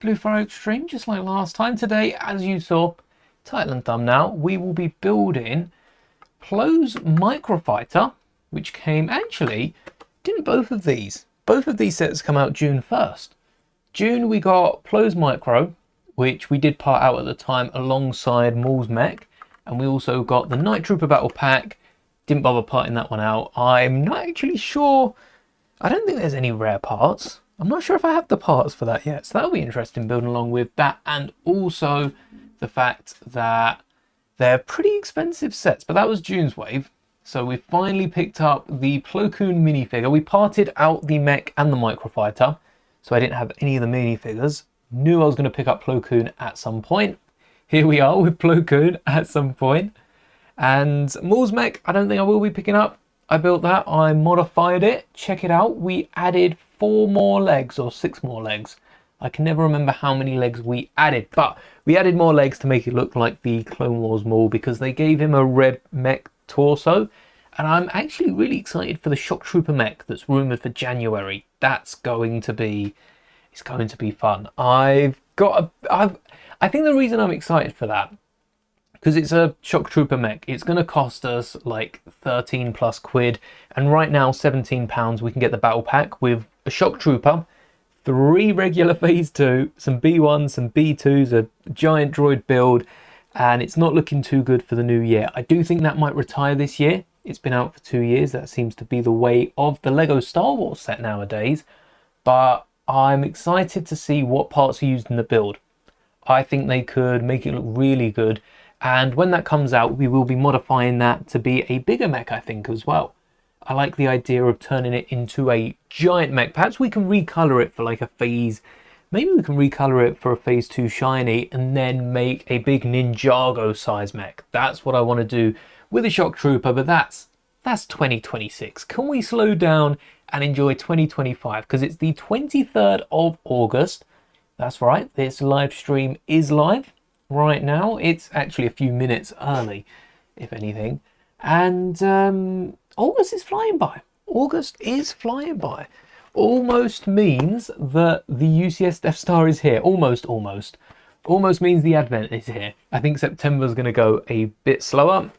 Blue Fire Extreme, just like last time. Today, as you saw, title and thumbnail, we will be building Plo's Microfighter, which came, actually, didn't both of these sets come out June 1st. June we got Plo's Micro, which we did part out at the time alongside Maul's mech, and we also got the Night Trooper Battle Pack. Didn't bother parting that one out. I'm not actually sure, I don't think there's any rare parts. I'm not sure if I have the parts for that yet, so that'll be interesting building along with that, and also the fact that they're pretty expensive sets, but that was June's wave. So we finally picked up the Plo Koon minifigure. We parted out the mech and the microfighter, so I didn't have any of the minifigures. Knew I was going to pick up Plo Koon at some point. Here we are with Plo Koon at some point. And Maul's mech, I don't think I will be picking up. I built that, I modified it. Check it out. We added 4 more legs or 6 more legs. I can never remember how many legs we added, but we added more legs to make it look like the Clone Wars Maul because they gave him a red mech torso. And I'm actually really excited for the Shock Trooper mech that's rumoured for January. That's going to be, it's going to be fun. I think the reason I'm excited for that, because it's a Shock Trooper mech, it's going to cost us like 13 plus quid, and right now £17 we can get the battle pack with a Shock Trooper, 3 regular phase 2, some B1s, some B2s, a giant droid build, and it's not looking too good for the new year. I do think that might retire this year. It's been out for 2 years. That seems to be the way of the Lego Star Wars set nowadays, but I'm excited to see what parts are used in the build. I think they could make it look really good. And when that comes out, we will be modifying that to be a bigger mech, I think, as well. I like the idea of turning it into a giant mech. Perhaps we can recolor it for like a phase. Maybe we can recolor it for a phase 2 shiny and then make a big Ninjago size mech. That's what I want to do with a Shock Trooper, but that's 2026. Can we slow down and enjoy 2025? Because it's the 23rd of August. That's right, this live stream is live right now. It's actually a few minutes early, if anything. And August is flying by. August is flying by. Almost means that the UCS Death Star is here. Almost. Almost means the Advent is here. I think September's going to go a bit slower.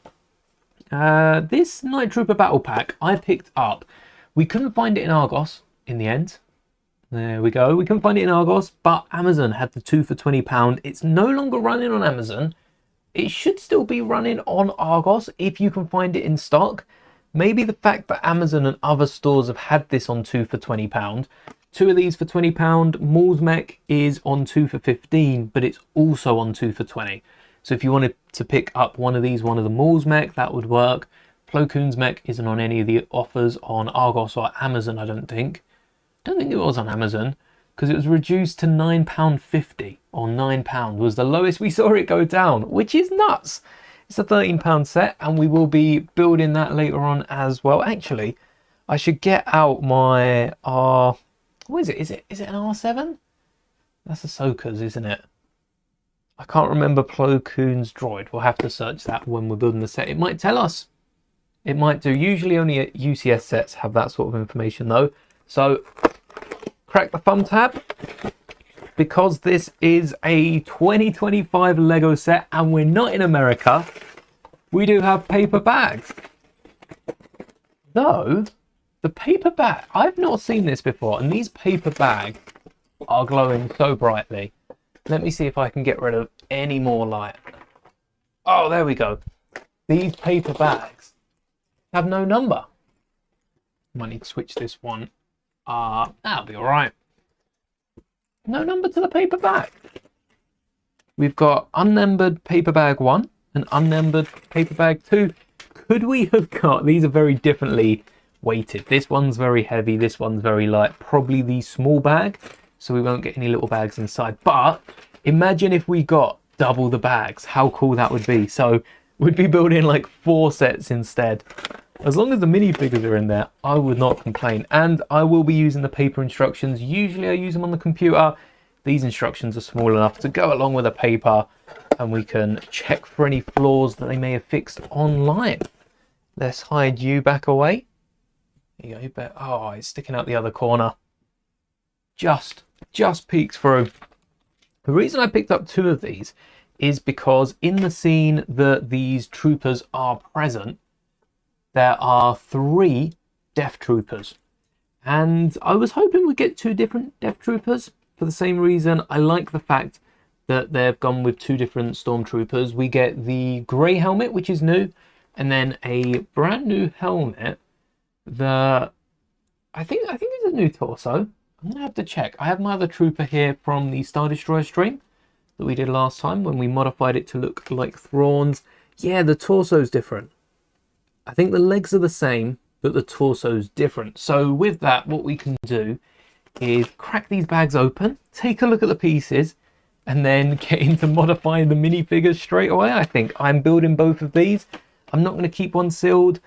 This Night Trooper Battle Pack I picked up. We couldn't find it in Argos in the end. There we go. We couldn't find it in Argos, but Amazon had the 2 for £20. It's no longer running on Amazon. It should still be running on Argos if you can find it in stock. Maybe the fact that Amazon and other stores have had this on 2 for £20. 2 of these for £20. Maul's mech is on 2 for 15, but it's also on 2 for 20. So if you wanted to pick up one of these, one of the Maul's mech, that would work. Plo Koon's mech isn't on any of the offers on Argos or Amazon, I don't think. Don't think it was on Amazon, because it was reduced to £9.50, or £9 was the lowest we saw it go down, which is nuts. It's a £13 set, and we will be building that later on as well. Actually, I should get out my what is it? Is it an R7? That's Ahsoka's, isn't it? I can't remember Plo Koon's droid. We'll have to search that when we're building the set. It might tell us. It might do. Usually only UCS sets have that sort of information though. So crack the thumb tab, because this is a 2025 Lego set and we're not in America. We do have paper bags. Though, the paper bag, I've not seen this before, and these paper bags are glowing so brightly. Let me see if I can get rid of any more light. Oh, there we go. These paper bags have no number. Might need to switch this one. That'll be all right. No number to the paper bag. We've got unnumbered paper bag 1 and unnumbered paper bag 2. Could we have got, these are very differently weighted. This one's very heavy, this one's very light. Probably the small bag, so we won't get any little bags inside. But imagine if we got double the bags, how cool that would be. So we'd be building like 4 sets instead. As long as the minifigures are in there, I would not complain. And I will be using the paper instructions. Usually I use them on the computer. These instructions are small enough to go along with the paper, and we can check for any flaws that they may have fixed online. Let's hide you back away. There you go. Oh, it's sticking out the other corner. Just peeks through. The reason I picked up 2 of these is because in the scene that these troopers are present, there are 3 Death Troopers. And I was hoping we'd get 2 different Death Troopers for the same reason. I like the fact that they've gone with 2 different Stormtroopers. We get the grey helmet, which is new, and then a brand new helmet that I think is a new torso. I'm going to have to check. I have my other trooper here from the Star Destroyer stream that we did last time when we modified it to look like Thrawn's. Yeah, the torso's different. I think the legs are the same, but the torso's different. So with that, what we can do is crack these bags open, take a look at the pieces, and then get into modifying the minifigures straight away. I think I'm building both of these. I'm not going to keep one sealed.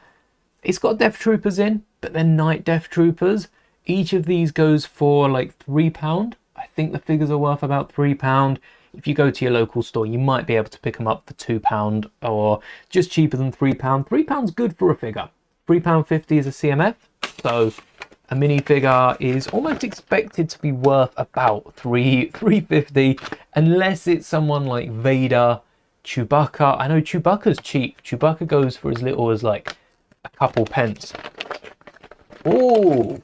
It's got Death Troopers in, but they're Night Death Troopers. Each of these goes for like £3. I think the figures are worth about £3. If you go to your local store, you might be able to pick them up for £2 or just cheaper than £3. £3's good for a figure. £3.50 is a CMF. So a minifigure is almost expected to be worth about £3.50 unless it's someone like Vader, Chewbacca. I know Chewbacca's cheap. Chewbacca goes for as little as like a couple pence. Oh,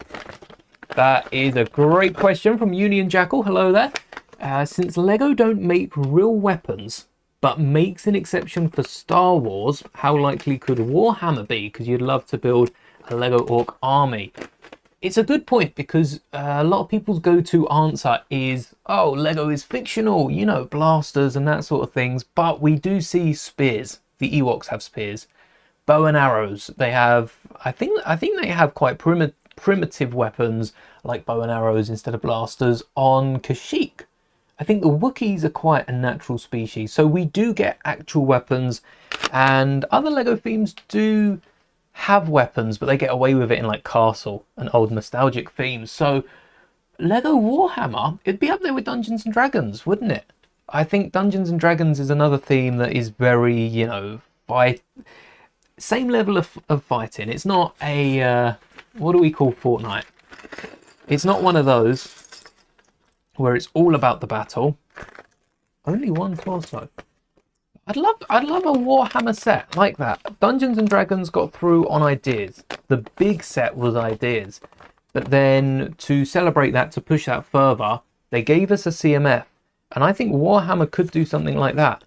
that is a great question from Union Jackal. Hello there. Since Lego don't make real weapons, but makes an exception for Star Wars, how likely could Warhammer be? Because you'd love to build a Lego Orc army. It's a good point because a lot of people's go-to answer is, oh, Lego is fictional, you know, blasters and that sort of things. But we do see spears. The Ewoks have spears. Bow and arrows. They have, I think they have quite primitive weapons like bow and arrows instead of blasters on Kashyyyk. I think the Wookiees are quite a natural species, so we do get actual weapons, and other Lego themes do have weapons, but they get away with it in like Castle and old nostalgic themes. So Lego Warhammer, it'd be up there with Dungeons and Dragons, wouldn't it? I think Dungeons and Dragons is another theme that is very, you know, same level of fighting. It's not a what do we call Fortnite? It's not one of those where it's all about the battle. Only one torso. I'd love a Warhammer set like that. Dungeons and Dragons got through on ideas. The big set was ideas. But then to celebrate that, to push that further, they gave us a CMF. And I think Warhammer could do something like that.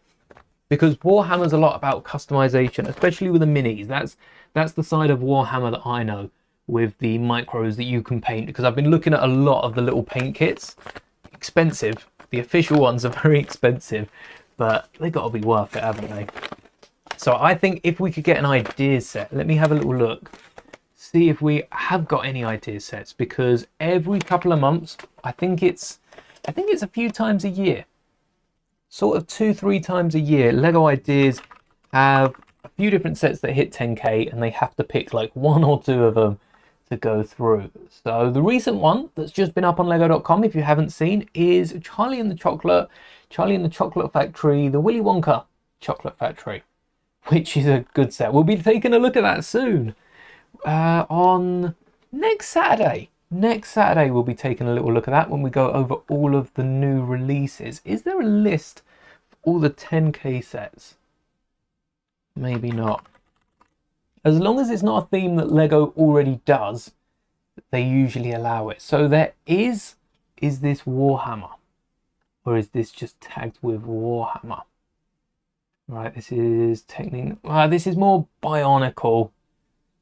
Because Warhammer's a lot about customization, especially with the minis. That's the side of Warhammer that I know, with the micros that you can paint. Because I've been looking at a lot of the little paint kits. Expensive. The official ones are very expensive, but they got to be worth it, haven't they? So I think if we could get an ideas set, let me have a little look, see if we have got any ideas sets, because every couple of months, I think it's a few times a year, sort of 2-3 times a year, Lego Ideas have a few different sets that hit 10k, and they have to pick like 1 or 2 of them to go through. So the recent one that's just been up on lego.com, if you haven't seen, is Charlie and the Chocolate Factory, the Willy Wonka Chocolate Factory, which is a good set. We'll be taking a look at that soon. On next Saturday we'll be taking a little look at that when we go over all of the new releases. Is there a list for all the 10k sets? Maybe not. As long as it's not a theme that Lego already does, they usually allow it. So there is this Warhammer? Or is this just tagged with Warhammer? Right, this is this is more Bionicle.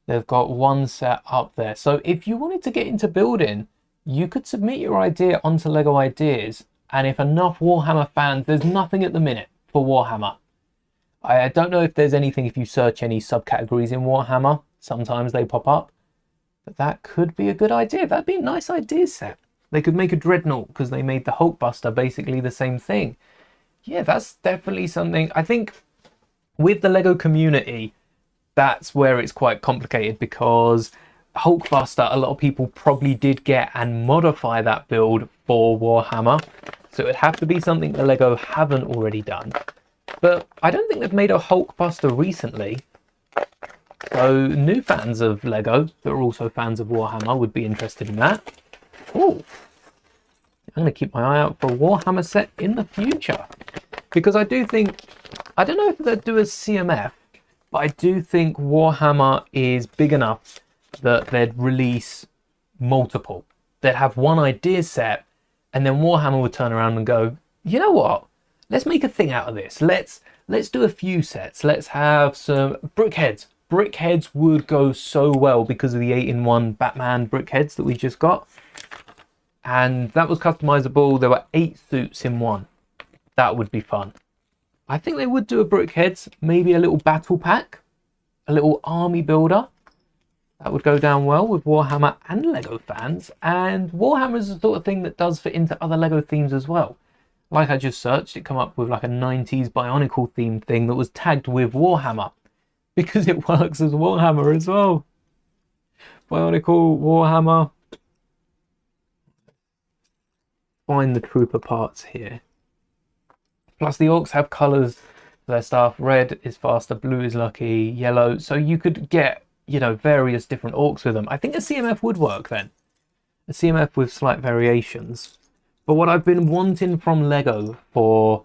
They've got one set up there. So if you wanted to get into building, you could submit your idea onto Lego Ideas. And if enough Warhammer fans, there's nothing at the minute for Warhammer. I don't know if there's anything, if you search any subcategories in Warhammer, sometimes they pop up. But that could be a good idea. That'd be a nice idea set. They could make a Dreadnought because they made the Hulkbuster basically the same thing. Yeah, that's definitely something. I think with the Lego community, that's where it's quite complicated, because Hulkbuster, a lot of people probably did get and modify that build for Warhammer. So it'd have to be something that Lego haven't already done. But I don't think they've made a Hulkbuster recently. So new fans of Lego that are also fans of Warhammer would be interested in that. Oh, I'm going to keep my eye out for a Warhammer set in the future. Because I do think, I don't know if they'd do a CMF, but I do think Warhammer is big enough that they'd release multiple. They'd have one idea set, and then Warhammer would turn around and go, you know what? Let's make a thing out of this. Let's do a few sets. Let's have some brickheads. Brickheads would go so well because of the 8-in-1 Batman brickheads that we just got. And that was customizable. There were 8 suits in one. That would be fun. I think they would do a brickheads, maybe a little battle pack, a little army builder. That would go down well with Warhammer and Lego fans. And Warhammer is the sort of thing that does fit into other Lego themes as well. Like I just searched, it come up with like a 90s Bionicle themed thing that was tagged with Warhammer. Because it works as Warhammer as well. Bionicle, Warhammer. Find the trooper parts here. Plus the orcs have colours for their stuff. Red is faster, blue is lucky, yellow. So you could get, you know, various different orcs with them. I think a CMF would work then. A CMF with slight variations. But what I've been wanting from Lego for,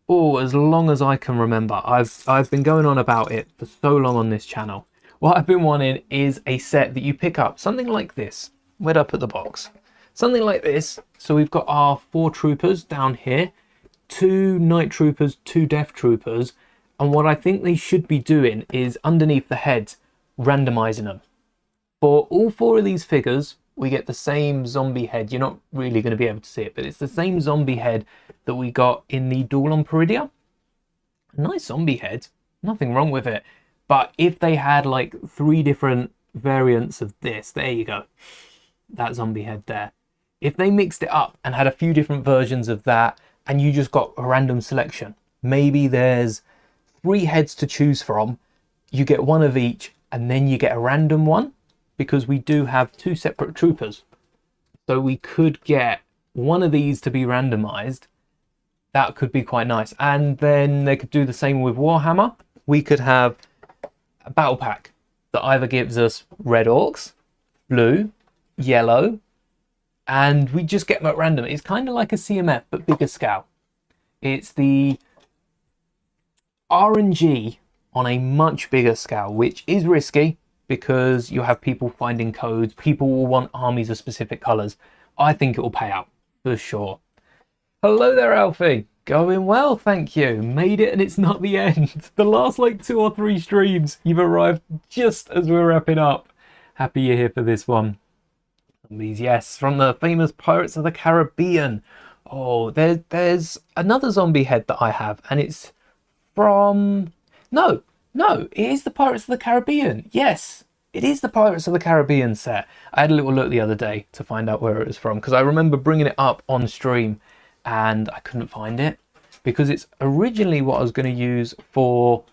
as long as I can remember, I've been going on about it for so long on this channel. What I've been wanting is a set that you pick up, something like this. Where'd I put the box? Something like this. So we've got our 4 troopers down here. 2 night troopers, 2 death troopers, and what I think they should be doing is underneath the heads randomizing them. For all 4 of these figures we get the same zombie head. You're not really going to be able to see it, but it's the same zombie head that we got in the Duel on Peridia. A nice zombie head, nothing wrong with it, but if they had like 3 different variants of this, there you go, that zombie head there. If they mixed it up and had a few different versions of that, and you just got a random selection. Maybe there's 3 heads to choose from. You get 1 of each, and then you get a random one, because we do have 2 separate troopers. So we could get 1 of these to be randomized. That could be quite nice. And then they could do the same with Warhammer. We could have a battle pack that either gives us red orcs, blue, yellow, and we just get them at random. It's kind of like a CMF, but bigger scale. It's the RNG on a much bigger scale, which is risky because you have people finding codes. People will want armies of specific colours. I think it will pay out, for sure. Hello there, Alfie. Going well, thank you. Made it and it's not the end. The last like 2 or 3 streams, you've arrived just as we're wrapping up. Happy you're here for this one. Zombies, yes, from the famous Pirates of the Caribbean. Oh, there's another zombie head that I have, and it's from... No, it is the Pirates of the Caribbean. Yes, it is the Pirates of the Caribbean set. I had a little look the other day to find out where it was from, because I remember bringing it up on stream, and I couldn't find it, because it's originally what I was going to use for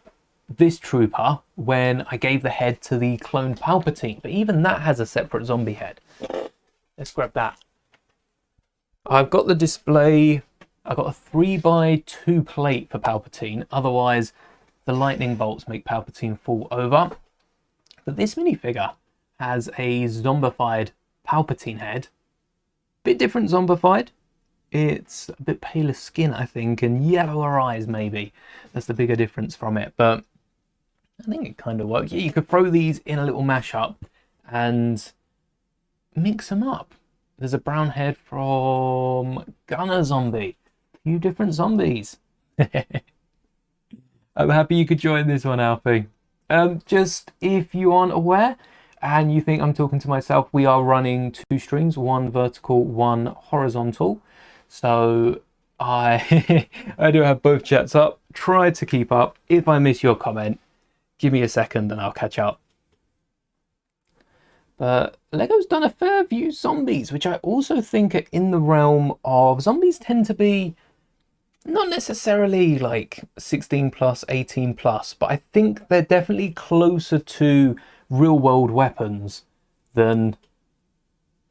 this trooper when I gave the head to the cloned Palpatine, but even that has a separate zombie head. Let's grab that. I've got the display. I've got a 3x2 plate for Palpatine, otherwise the lightning bolts make Palpatine fall over. But this minifigure has a zombified Palpatine head. Bit different zombified. It's a bit paler skin, I think, and yellower eyes maybe. That's the bigger difference from it, but I think it kind of works. Yeah, you could throw these in a little mashup and mix them up. There's a brown head from Gunner Zombie. A few different zombies. I'm happy you could join this one, Alfie. Just if you aren't aware and you think I'm talking to myself, we are running 2 streams, 1 vertical, 1 horizontal. So I do have both chats up. Try to keep up. If I miss your comment, give me a second and I'll catch up. But Lego's done a fair few zombies, which I also think are in the realm of... Zombies tend to be not necessarily like 16 plus, 18 plus, but I think they're definitely closer to real world weapons than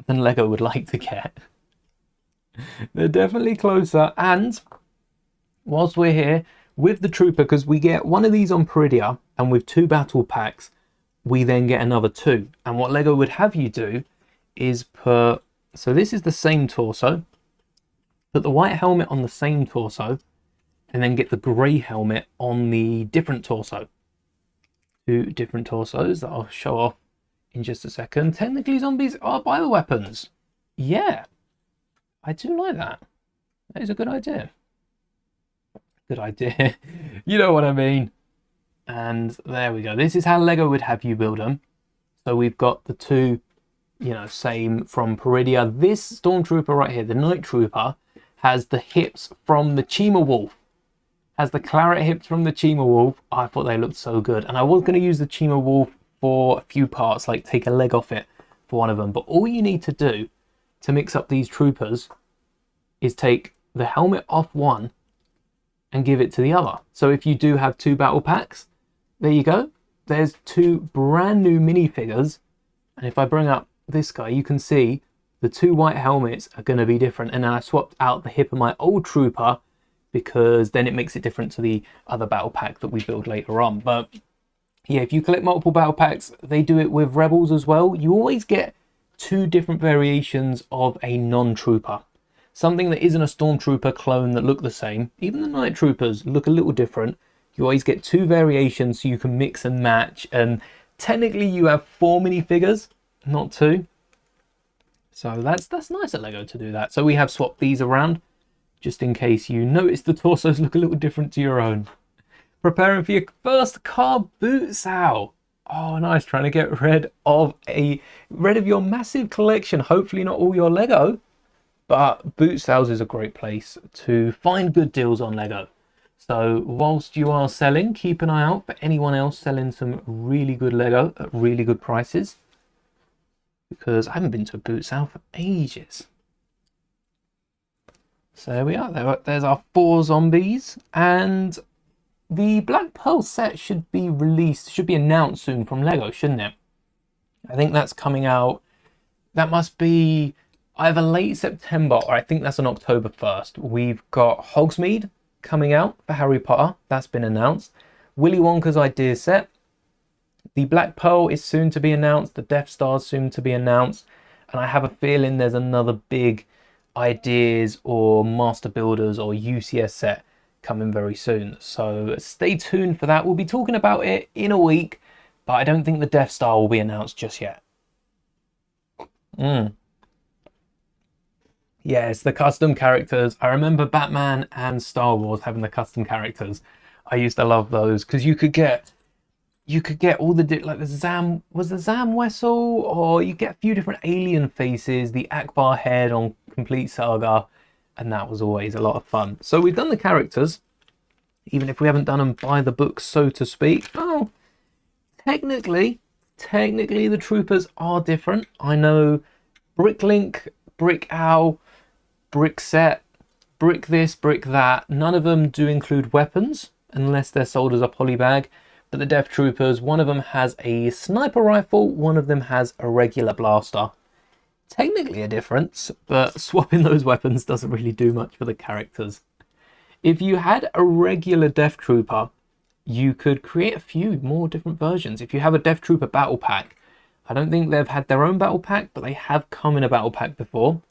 Lego would like to get. They're definitely closer. And whilst we're here with the trooper, because we get 1 of these on Peridia, and with 2 battle packs, we then get another 2. And what Lego would have you do is put... So this is the same torso. put the white helmet on the same torso, and then get the grey helmet on the different torso. 2 different torsos that I'll show off in just a second. Technically, zombies are bioweapons. Yeah, I do like that. That is a good idea. Good idea. You know what I mean. And there we go. This is how Lego would have you build them. So we've got the 2, you know, same from Peridia. This Stormtrooper right here, the Night Trooper, has the hips from the Chima Wolf. Has the claret hips from the Chima Wolf. Oh, I thought they looked so good. And I was going to use the Chima Wolf for a few parts, like take a leg off it for one of them. But all you need to do to mix up these troopers is take the helmet off one and give it to the other. So if you do have 2 battle packs, there you go. There's 2 brand new minifigures. And if I bring up this guy, you can see the 2 white helmets are going to be different. And then I swapped out the hip of my old trooper because then it makes it different to the other battle pack that we build later on. But yeah, if you collect multiple battle packs, they do it with Rebels as well. You always get 2 different variations of a non-trooper. Something that isn't a Stormtrooper clone that look the same. Even the Night Troopers look a little different. You always get 2 variations so you can mix and match. And technically you have 4 minifigures, not 2. So that's nice at Lego to do that. So we have swapped these around just in case you notice the torsos look a little different to your own. Preparing for your first car boot sow. Oh, nice. Trying to get rid of your massive collection. Hopefully not all your Lego. But boot sales is a great place to find good deals on Lego. So whilst you are selling, keep an eye out for anyone else selling some really good Lego at really good prices. Because I haven't been to a boot sale for ages. So there we are. There's our 4 zombies. And the Black Pearl set should be released, should be announced soon from Lego, shouldn't it? I think that's coming out. That must be either late September or I think that's on October 1st. We've got Hogsmeade coming out for Harry Potter. That's been announced. Willy Wonka's idea set. The Black Pearl is soon to be announced. The Death Star is soon to be announced. And I have a feeling there's another big ideas or Master Builders or UCS set coming very soon. So stay tuned for that. We'll be talking about it in a week. But I don't think the Death Star will be announced just yet. Yes, the custom characters. I remember Batman and Star Wars having the custom characters. I used to love those because you could get all the like the Zam Wessel, or you get a few different alien faces, the Akbar head on Complete Saga, and that was always a lot of fun. So we've done the characters, even if we haven't done them by the book, so to speak. Oh, technically the troopers are different. I know Bricklink, Brick Owl, Brick Set, Brick this, Brick that. None of them do include weapons unless they're sold as a polybag. But the Death Troopers, one of them has a sniper rifle, one of them has a regular blaster. Technically a difference, but swapping those weapons doesn't really do much for the characters. If you had a regular Death Trooper, you could create a few more different versions. If you have a Death Trooper battle pack, I don't think they've had their own battle pack, but they have come in a battle pack before.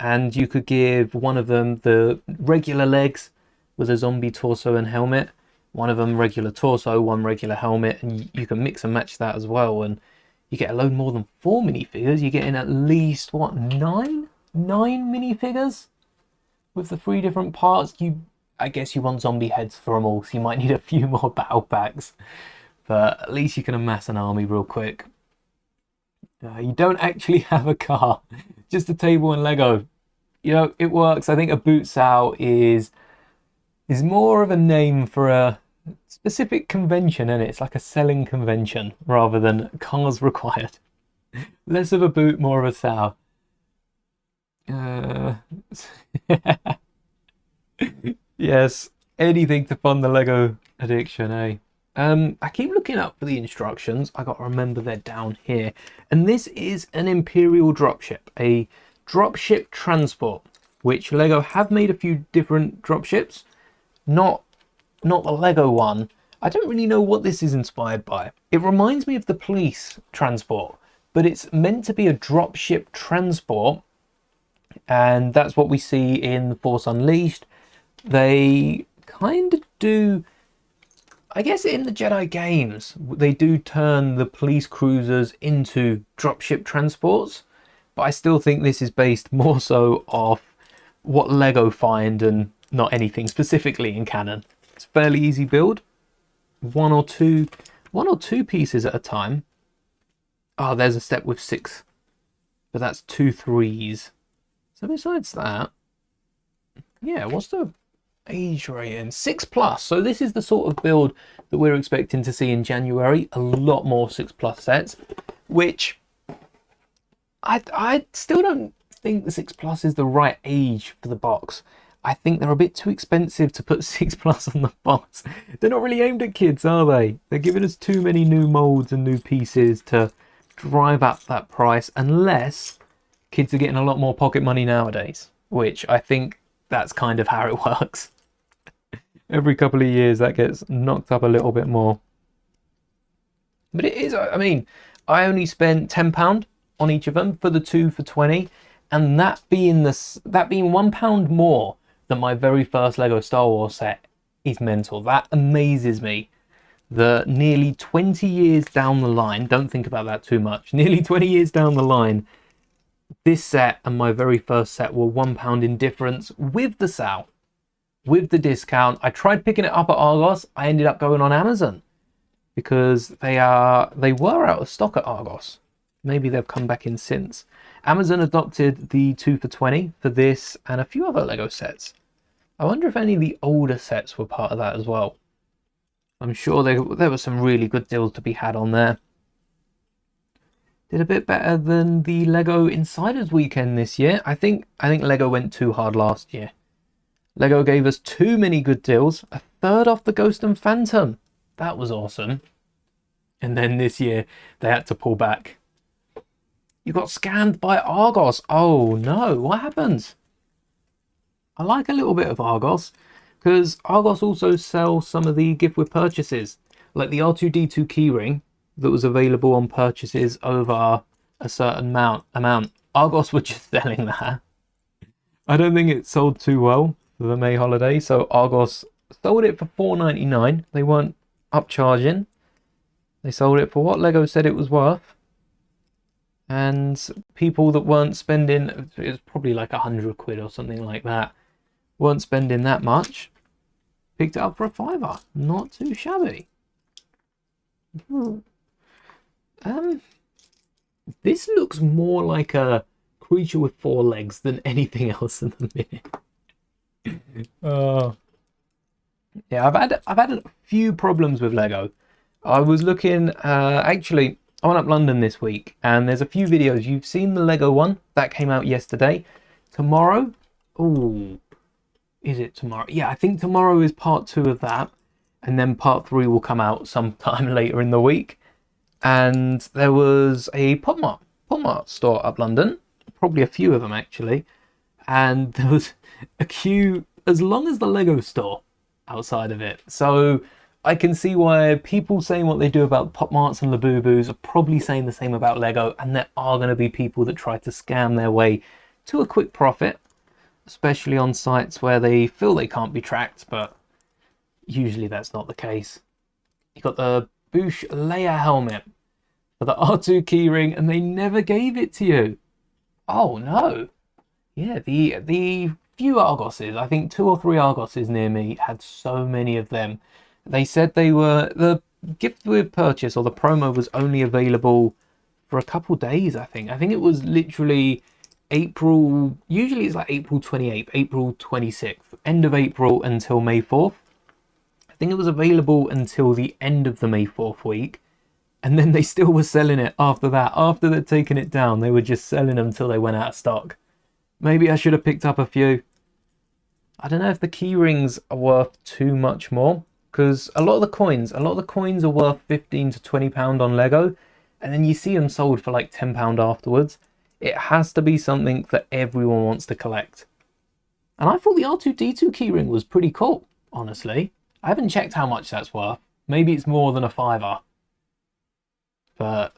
And you could give one of them the regular legs with a zombie torso and helmet. One of them regular torso, one regular helmet. And you can mix and match that as well. And you get a load more than 4 minifigures. You're getting at least, what, 9 minifigures? With the 3 different parts. I guess you want zombie heads for them all. So you might need a few more battle packs. But at least you can amass an army real quick. You don't actually have a car, just a table and Lego. You know, it works. I think a boot sow is more of a name for a specific convention, isn't it? It's like a selling convention rather than cars required. Less of a boot, more of a sow. Yes, anything to fund the Lego addiction, eh? I keep looking up for the instructions. I got to remember they're down here. And this is an Imperial dropship, a dropship transport, which Lego have made a few different dropships. Not the Lego one. I don't really know what this is inspired by. It reminds me of the police transport, but it's meant to be a dropship transport And that's what we see in Force Unleashed. They kind of do, I guess in the Jedi games, they do turn the police cruisers into dropship transports, but I still think this is based more so off what Lego find and not anything specifically in canon. It's a fairly easy build, one or two pieces at a time. Oh, there's a step with 6, but that's 2 3s. So besides that, yeah, what's the age rating? 6+. So this is the sort of build that we're expecting to see in January. A lot more 6+ sets, which I still don't think the 6+ is the right age for the box. I think they're a bit too expensive to put 6+ on the box. They're not really aimed at kids, are they? They're giving us too many new molds and new pieces to drive up that price, unless kids are getting a lot more pocket money nowadays, which I think that's kind of how it works. Every couple of years that gets knocked up a little bit more. But it is, I mean, I only spent £10 on each of them for the 2 for 20, and that being £1 more than my very first Lego Star Wars set is mental. That amazes me. The nearly 20 years down the line, don't think about that too much, nearly 20 years down the line, this set and my very first set were £1 in difference with the sale, with the discount. I tried picking it up at Argos. I ended up going on Amazon because they were out of stock at Argos. Maybe they've come back in since. Amazon adopted the 2 for 20 for this and a few other Lego sets. I wonder if any of the older sets were part of that as well. I'm sure there were some really good deals to be had on there. Did a bit better than the Lego Insiders weekend this year. I think Lego went too hard last year. Lego gave us too many good deals. A third off the Ghost and Phantom. That was awesome. And then this year they had to pull back. You got scammed by Argos. Oh no, what happens? I like a little bit of Argos, because Argos also sells some of the gift with purchases, like the R2-D2 keyring that was available on purchases over a certain amount. Argos were just selling that. I don't think it sold too well for the May holiday, so Argos sold it for $4.99. They weren't upcharging. They sold it for what Lego said it was worth. And people that weren't spending, it was probably like £100 or something like that, weren't spending that much, picked it up for a £5. Not too shabby. This looks more like a creature with 4 legs than anything else in the minute. Yeah, I've had a few problems with Lego. I was looking, actually, I went up London this week, and there's a few videos. You've seen the Lego one that came out yesterday. Tomorrow, oh, is it tomorrow? Yeah, I think tomorrow is part 2 of that, and then part 3 will come out sometime later in the week. And there was a Pop Mart store up London, probably a few of them actually, and there was a queue as long as the Lego store outside of it. So I can see why people saying what they do about Pop Marts and Labubu's are probably saying the same about Lego, and there are going to be people that try to scam their way to a quick profit, especially on sites where they feel they can't be tracked, but usually that's not the case. You got the Boosh Leia helmet for the R2 keyring, and they never gave it to you. Oh no. Yeah, the few Argoses, I think 2 or 3 Argoses near me had so many of them. They said they were, the gift with purchase or the promo was only available for a couple days, I think. I think it was literally April, usually it's like April 28th, April 26th, end of April until May 4th. I think it was available until the end of the May 4th week. And then they still were selling it after that. After they'd taken it down, they were just selling them until they went out of stock. Maybe I should have picked up a few. I don't know if the key rings are worth too much more, because a lot of the coins are worth £15 to £20 on Lego, and then you see them sold for like £10 afterwards. It has to be something that everyone wants to collect. And I thought the R2-D2 keyring was pretty cool, honestly. I haven't checked how much that's worth. Maybe it's more than a £5. But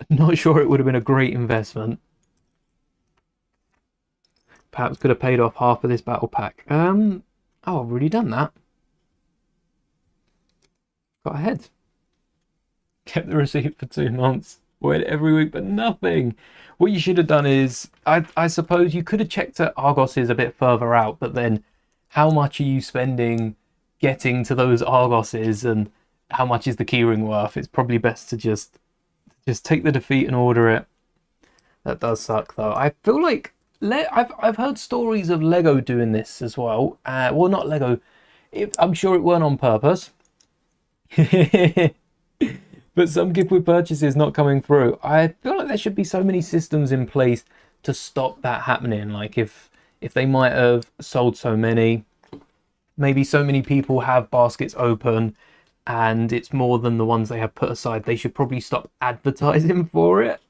not sure it would have been a great investment. Perhaps could have paid off half of this battle pack. Oh, I've already done that. Got ahead. Kept the receipt for 2 months. Went every week, but nothing. What you should have done is, I suppose you could have checked that Argos is a bit further out, but then how much are you spending getting to those Argoses, and how much is the keyring worth? It's probably best to just take the defeat and order it. That does suck though. I feel like I've heard stories of Lego doing this as well. Well, not Lego. I'm sure it weren't on purpose. But some gift with purchases not coming through. I feel like there should be so many systems in place to stop that happening. Like if they might have sold so many, maybe so many people have baskets open and it's more than the ones they have put aside, they should probably stop advertising for it.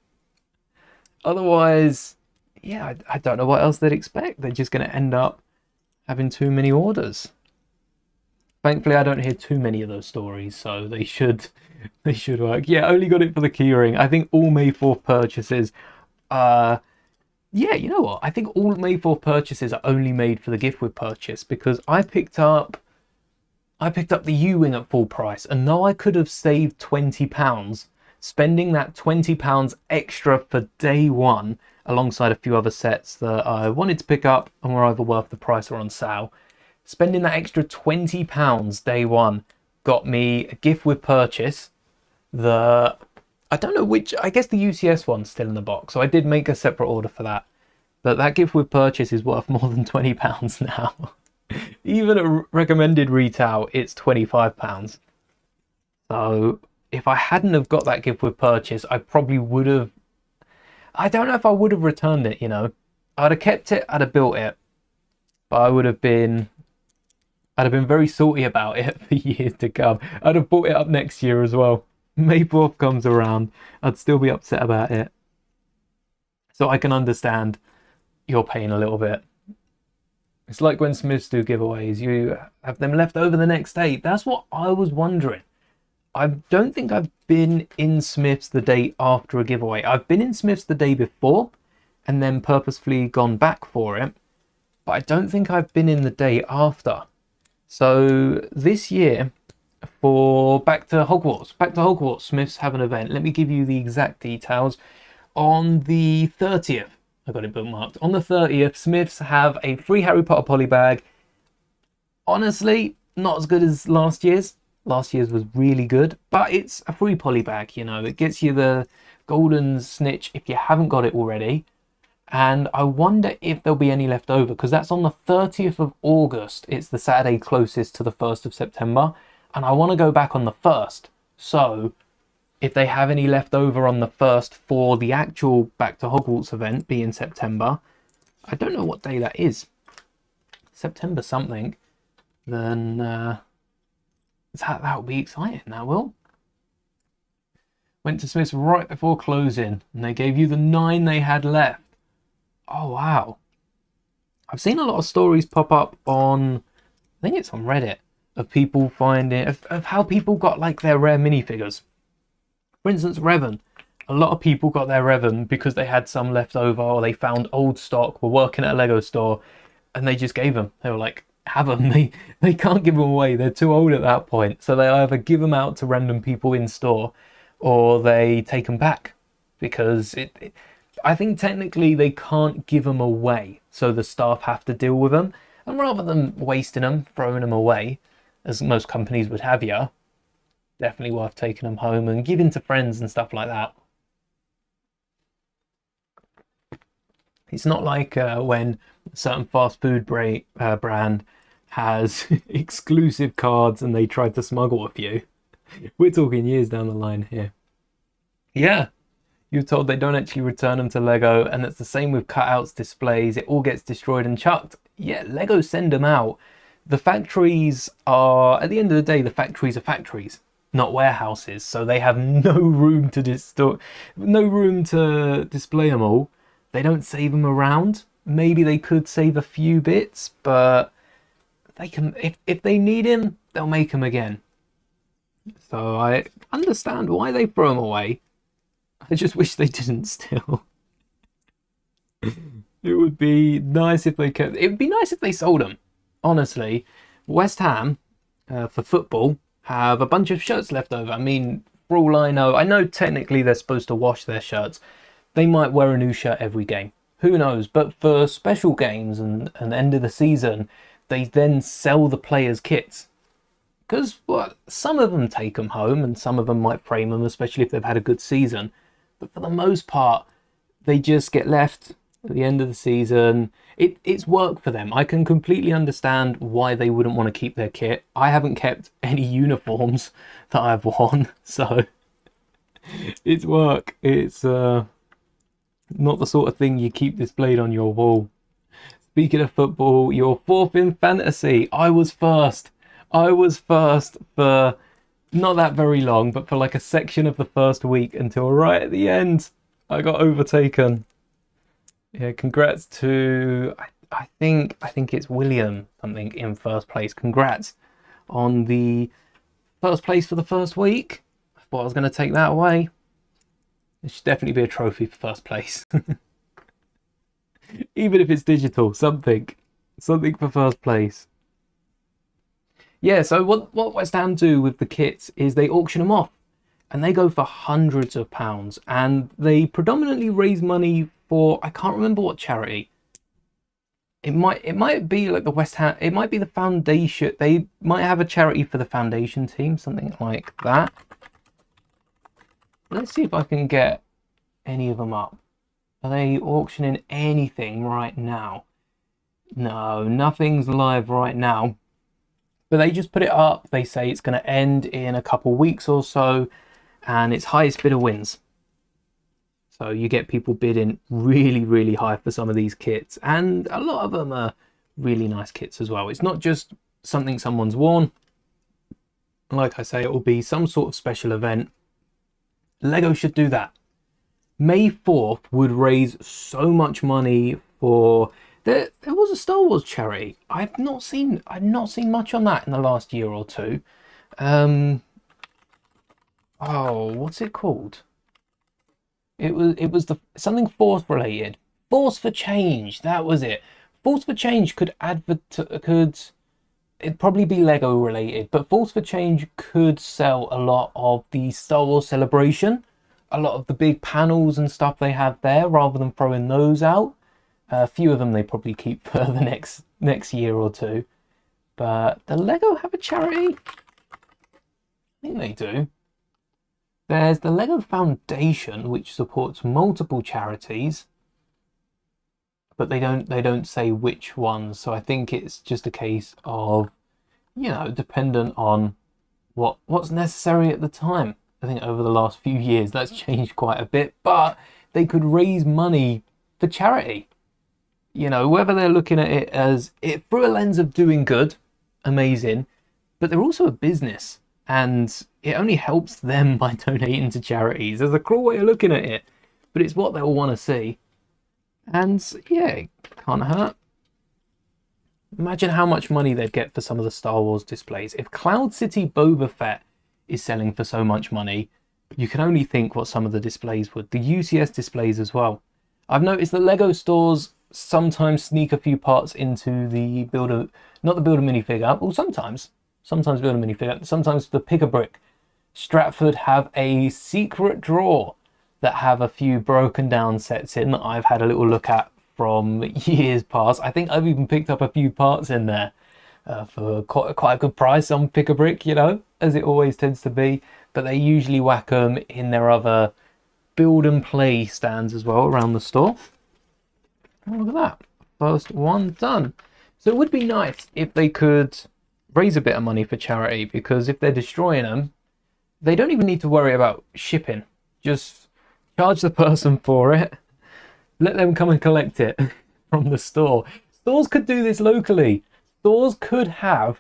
Otherwise, yeah, I don't know what else they'd expect. They're just going to end up having too many orders. Thankfully, I don't hear too many of those stories, so they should work. Yeah, only got it for the keyring. I think all May 4th purchases, yeah, you know what? I think all May 4th purchases are only made for the gift with purchase, because I picked up the U-Wing at full price, and though I could have saved £20, spending that £20 extra for day one, alongside a few other sets that I wanted to pick up and were either worth the price or on sale, spending that extra £20 day one got me a gift with purchase. I don't know which, I guess the UCS one's still in the box, so I did make a separate order for that. But that gift with purchase is worth more than £20 now. Even at recommended retail, it's £25. So if I hadn't have got that gift with purchase, I probably would have, I don't know if I would have returned it, you know. I'd have kept it, I'd have built it, but I'd have been very salty about it for years to come. I'd have bought it up next year as well. May 4th comes around, I'd still be upset about it. So I can understand your pain a little bit. It's like when Smiths do giveaways, you have them left over the next day. That's what I was wondering. I don't think I've been in Smiths the day after a giveaway. I've been in Smiths the day before and then purposefully gone back for it, but I don't think I've been in the day after. So this year, for Back to Hogwarts, Smiths have an event. Let me give you the exact details. On the 30th, I got it bookmarked. On the 30th, Smiths have a free Harry Potter poly bag. Honestly, not as good as last year's. Last year's was really good, but it's a free poly bag, you know. It gets you the golden snitch if you haven't got it already. And I wonder if there'll be any left over, because that's on the 30th of August. It's the Saturday closest to the 1st of September. And I want to go back on the 1st. So if they have any left over on the 1st for the actual Back to Hogwarts event, be in September, I don't know what day that is. September something. Then that will be exciting, that will. Went to Smith's right before closing, and they gave you the 9 they had left. Oh, wow. I've seen a lot of stories pop up on, I think it's on Reddit, of people finding, of how people got like their rare minifigures. For instance, Revan. A lot of people got their Revan because they had some left over, or they found old stock, were working at a Lego store, and they just gave them. They were like, have them. They can't give them away. They're too old at that point. So they either give them out to random people in store, or they take them back, because I think technically they can't give them away, so the staff have to deal with them. And rather than wasting them, throwing them away, as most companies would have you, definitely worth taking them home and giving to friends and stuff like that. It's not like when a certain fast food brand has exclusive cards and they tried to smuggle a few. We're talking years down the line here. Yeah, you're told they don't actually return them to Lego, and it's the same with cutouts, displays. It all gets destroyed and chucked. Yeah, Lego send them out. The factories are, at the end of the day, the factories are factories, not warehouses. So they have no room to display them all. They don't save them around. Maybe they could save a few bits, but they can, if they need him, they'll make him again. So I understand why they throw them away. I just wish they didn't still. It would be nice if they kept. It would be nice if they sold them. Honestly, West Ham for football have a bunch of shirts left over. I mean, for all I know technically they're supposed to wash their shirts. They might wear a new shirt every game. Who knows? But for special games and end of the season, they then sell the players' kits. Because well, some of them take them home and some of them might frame them, especially if they've had a good season. But for the most part, they just get left at the end of the season. It's work for them. I can completely understand why they wouldn't want to keep their kit. I haven't kept any uniforms that I've worn, so it's work. It's not the sort of thing you keep displayed on your wall. Speaking of football, you're fourth in fantasy. I was first for not that very long, but for like a section of the first week until right at the end, I got overtaken. Yeah, congrats to I think it's William something in first place. Congrats on the first place for the first week. I thought I was going to take that away. There should definitely be a trophy for first place. Even if it's digital, something for first place. Yeah, so what West Ham do with the kits is they auction them off, and they go for hundreds of pounds, and they predominantly raise money for, I can't remember what charity. It might be like the West Ham, it might be the foundation. They might have a charity for the foundation team, something like that. Let's see if I can get any of them up. Are they auctioning anything right now? No, nothing's live right now. But they just put it up. They say it's going to end in a couple weeks or so, and it's highest bidder wins. So you get people bidding really, really high for some of these kits, and a lot of them are really nice kits as well. It's not just something someone's worn. Like I say, it will be some sort of special event. Lego should do that. May 4th would raise so much money for... There was a Star Wars charity. I've not seen much on that in the last year or two. Oh, what's it called? It was something Force related. Force for Change. That was it. Force for Change it'd probably be Lego related, but Force for Change could sell a lot of the Star Wars Celebration, a lot of the big panels and stuff they have there, rather than throwing those out. A few of them they probably keep for the next year or two. But the Lego have a charity? I think they do. There's the Lego Foundation, which supports multiple charities, but they don't say which ones. So I think it's just a case of, dependent on what's necessary at the time. I think over the last few years that's changed quite a bit, but they could raise money for charity. Whether they're looking at it as it through a lens of doing good, amazing, but they're also a business, and it only helps them by donating to charities. There's a cruel way of looking at it, but it's what they'll want to see. And yeah, it can't hurt. Imagine how much money they'd get for some of the Star Wars displays. If Cloud City Boba Fett is selling for so much money, you can only think what some of the displays would. The UCS displays as well. I've noticed that Lego stores sometimes sneak a few parts into the not the Builder minifigure. Well, sometimes Builder minifigure. Sometimes the Pick-a-Brick. Stratford have a secret drawer that have a few broken down sets in that I've had a little look at from years past. I think I've even picked up a few parts in there for quite a good price on Pick-a-Brick, as it always tends to be. But they usually whack them in their other build and play stands as well around the store. Oh, look at that. First one done. So it would be nice if they could raise a bit of money for charity, because if they're destroying them, they don't even need to worry about shipping. Just charge the person for it. Let them come and collect it from the store. Stores could do this locally. Stores could have,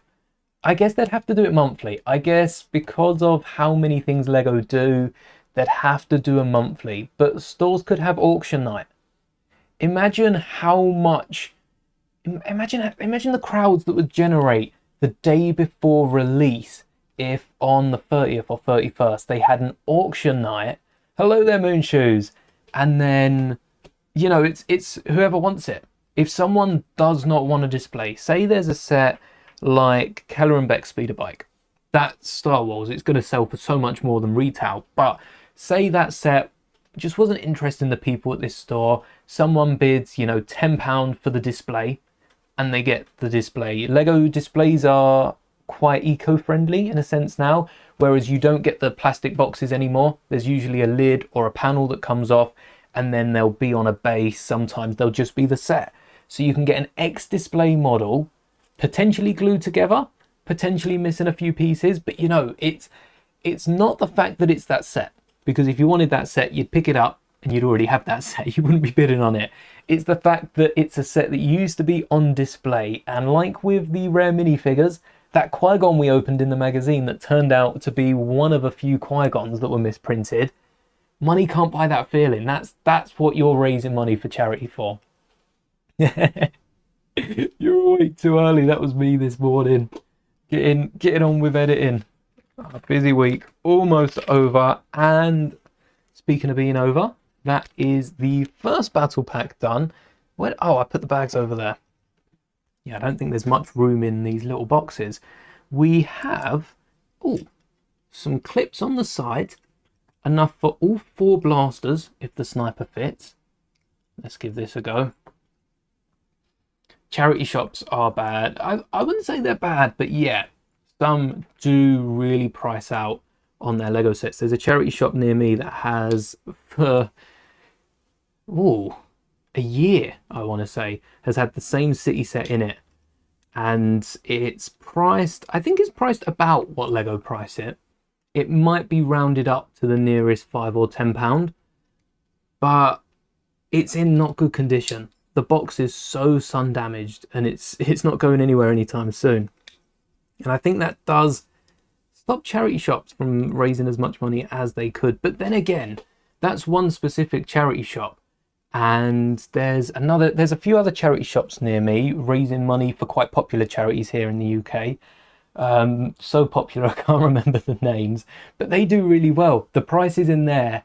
I guess they'd have to do it monthly. I guess because of how many things Lego do, they'd have to do a monthly. But stores could have auction night. Imagine how much, imagine the crowds that would generate the day before release if on the 30th or 31st they had an auction night. Hello there, Moonshoes. And then you know, it's whoever wants it. If someone does not want a display, say there's a set like Keller and Beck speeder bike, that's Star Wars, it's going to sell for so much more than retail. But say that set just wasn't interesting the people at this store. Someone bids, you know, £10 for the display, and they get the display. Lego displays are quite eco-friendly in a sense now, whereas you don't get the plastic boxes anymore. There's usually a lid or a panel that comes off, and then they'll be on a base. Sometimes they'll just be the set. So you can get an X display model, potentially glued together, potentially missing a few pieces, but you know, it's not the fact that it's that set, because if you wanted that set, you'd pick it up and you'd already have that set. You wouldn't be bidding on it. It's the fact that it's a set that used to be on display, and like with the rare minifigures, that Qui-Gon we opened in the magazine that turned out to be one of a few Qui-Gons that were misprinted, money can't buy that feeling. That's what you're raising money for charity for. You're way too early. That was me this morning. Getting on with editing. A busy week, almost over. And speaking of being over, that is the first battle pack done. Where? Oh, I put the bags over there. Yeah, I don't think there's much room in these little boxes. We have some clips on the side, enough for all 4 blasters if the sniper fits. Let's give this a go. Charity shops are bad. I wouldn't say they're bad, but yeah, some do really price out on their Lego sets. There's a charity shop near me that has, for a year, I want to say, has had the same city set in it. And it's priced, I think it's priced about what Lego price it. It might be rounded up to the nearest £5 or £10, but it's in not good condition. The box is so sun damaged, and it's not going anywhere anytime soon. And I think that does stop charity shops from raising as much money as they could. But then again, that's one specific charity shop, and there's a few other charity shops near me raising money for quite popular charities here in the UK. So popular I can't remember the names, but they do really well. The prices in there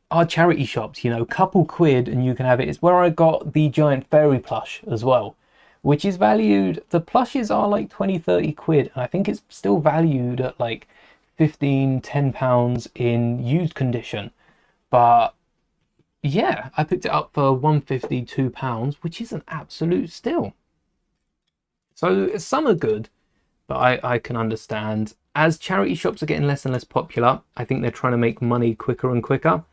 are charity shops, you know, couple quid and you can have it. It's where I got the giant fairy plush as well, which is valued, the plushes are like 20-30 quid, and I think it's still valued at like 15-10 pounds in used condition. But yeah, I picked it up for £1.52, which is an absolute steal. So some are good, but I can understand. As charity shops are getting less and less popular, I think they're trying to make money quicker and quicker.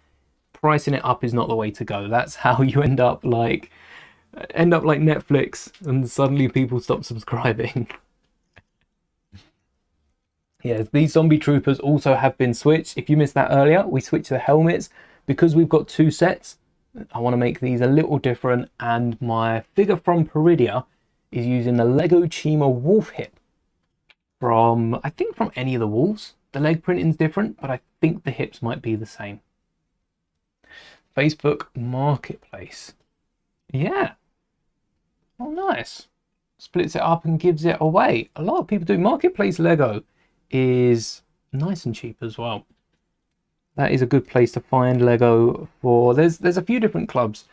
Pricing it up is not the way to go. That's how you end up like Netflix, and suddenly people stop subscribing. Yeah, these zombie troopers also have been switched. If you missed that earlier, we switched the helmets because we've got 2 sets. I want to make these a little different, and my figure from Peridia is using the Lego Chima wolf hip from, I think, from any of the wolves. The leg printing's different, but I think the hips might be the same. Facebook Marketplace. Yeah. Oh, nice. Splits it up and gives it away. A lot of people do. Marketplace Lego is nice and cheap as well. That is a good place to find Lego for. There's a few different clubs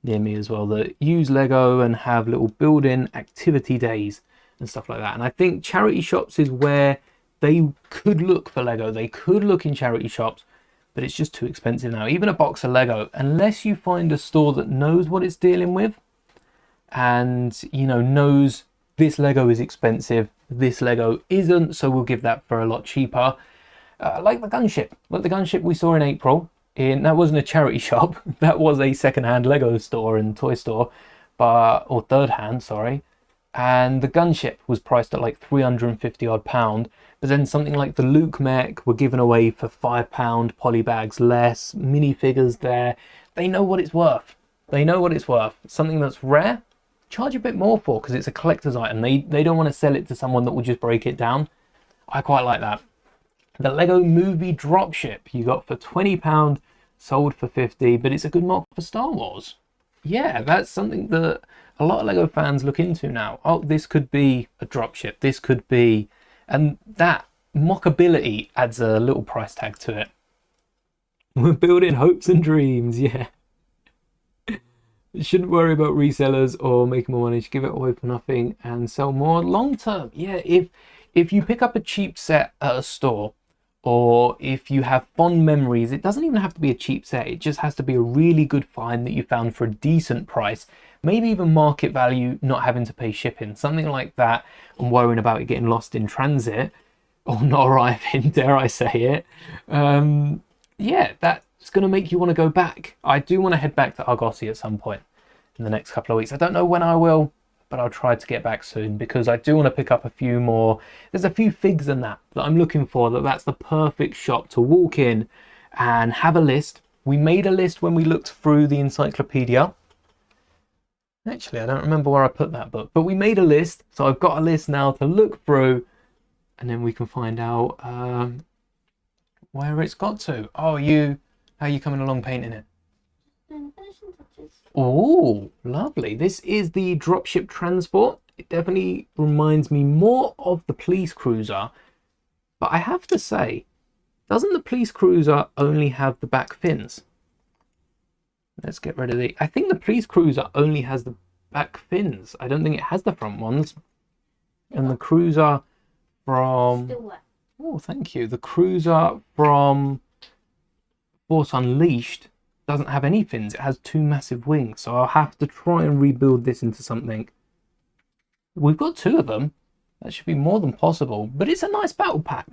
near me as well that use Lego and have little building activity days and stuff like that. And I think charity shops is where they could look for Lego. They could look in charity shops, but it's just too expensive now. Even a box of Lego, unless you find a store that knows what it's dealing with and, you know, knows this Lego is expensive, this Lego isn't, so we'll give that for a lot cheaper. Like the gunship. Like the gunship we saw in April. That wasn't a charity shop. That was a second-hand Lego store and toy store, or third-hand, sorry. And the gunship was priced at like 350 odd pound. But then something like the Luke mech were given away for £5, poly bags less, minifigures there. They know what it's worth. They know what it's worth. Something that's rare, charge a bit more for, because it's a collector's item. They don't want to sell it to someone that will just break it down. I quite like that. The Lego Movie Dropship you got for £20, sold for 50, but it's a good mock for Star Wars. Yeah, that's something that a lot of Lego fans look into now. Oh, this could be a dropship. This could be... And that mockability adds a little price tag to it. We're building hopes and dreams, yeah. Shouldn't worry about resellers or making more money. Just give it away for nothing and sell more long term. Yeah, if you pick up a cheap set at a store, or if you have fond memories, it doesn't even have to be a cheap set. It just has to be a really good find that you found for a decent price. Maybe even market value, not having to pay shipping, something like that, and worrying about it getting lost in transit or not arriving, dare I say it. Yeah, that's going to make you want to go back. I do want to head back to Argosy at some point in the next couple of weeks. I don't know when I will, but I'll try to get back soon because I do want to pick up a few more. There's a few figs in that I'm looking for. That's the perfect shop to walk in and have a list. We made a list when we looked through the encyclopedia. Actually, I don't remember where I put that book, but we made a list. So I've got a list now to look through, and then we can find out where it's got to. Oh, how are you coming along painting it? Oh, lovely. This is the dropship transport. It definitely reminds me more of the police cruiser, but I have to say, doesn't the police cruiser only have the back fins? Let's get rid of I think the police cruiser only has the back fins. I don't think it has the front ones. And the cruiser from... Still wet. Oh, thank you. The cruiser from Force Unleashed doesn't have any fins. It has two massive wings. So I'll have to try and rebuild this into something. We've got two of them. That should be more than possible. But it's a nice battle pack.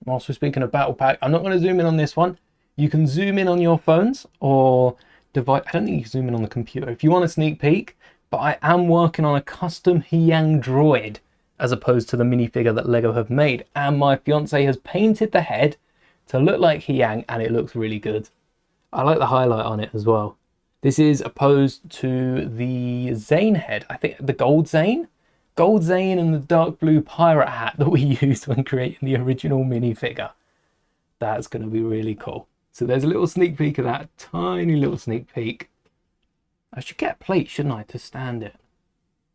Whilst we're speaking of battle pack, I'm not going to zoom in on this one. You can zoom in on your phones or device. I don't think you can zoom in on the computer if you want a sneak peek, but I am working on a custom Hyang droid as opposed to the minifigure that Lego have made. And my fiance has painted the head to look like Hyang, and it looks really good. I like the highlight on it as well. This is opposed to the Zane head. I think the Gold Zane? Gold Zane and the dark blue pirate hat that we used when creating the original minifigure. That's going to be really cool. So there's a little sneak peek of that, tiny little sneak peek. I should get a plate, shouldn't I, to stand it?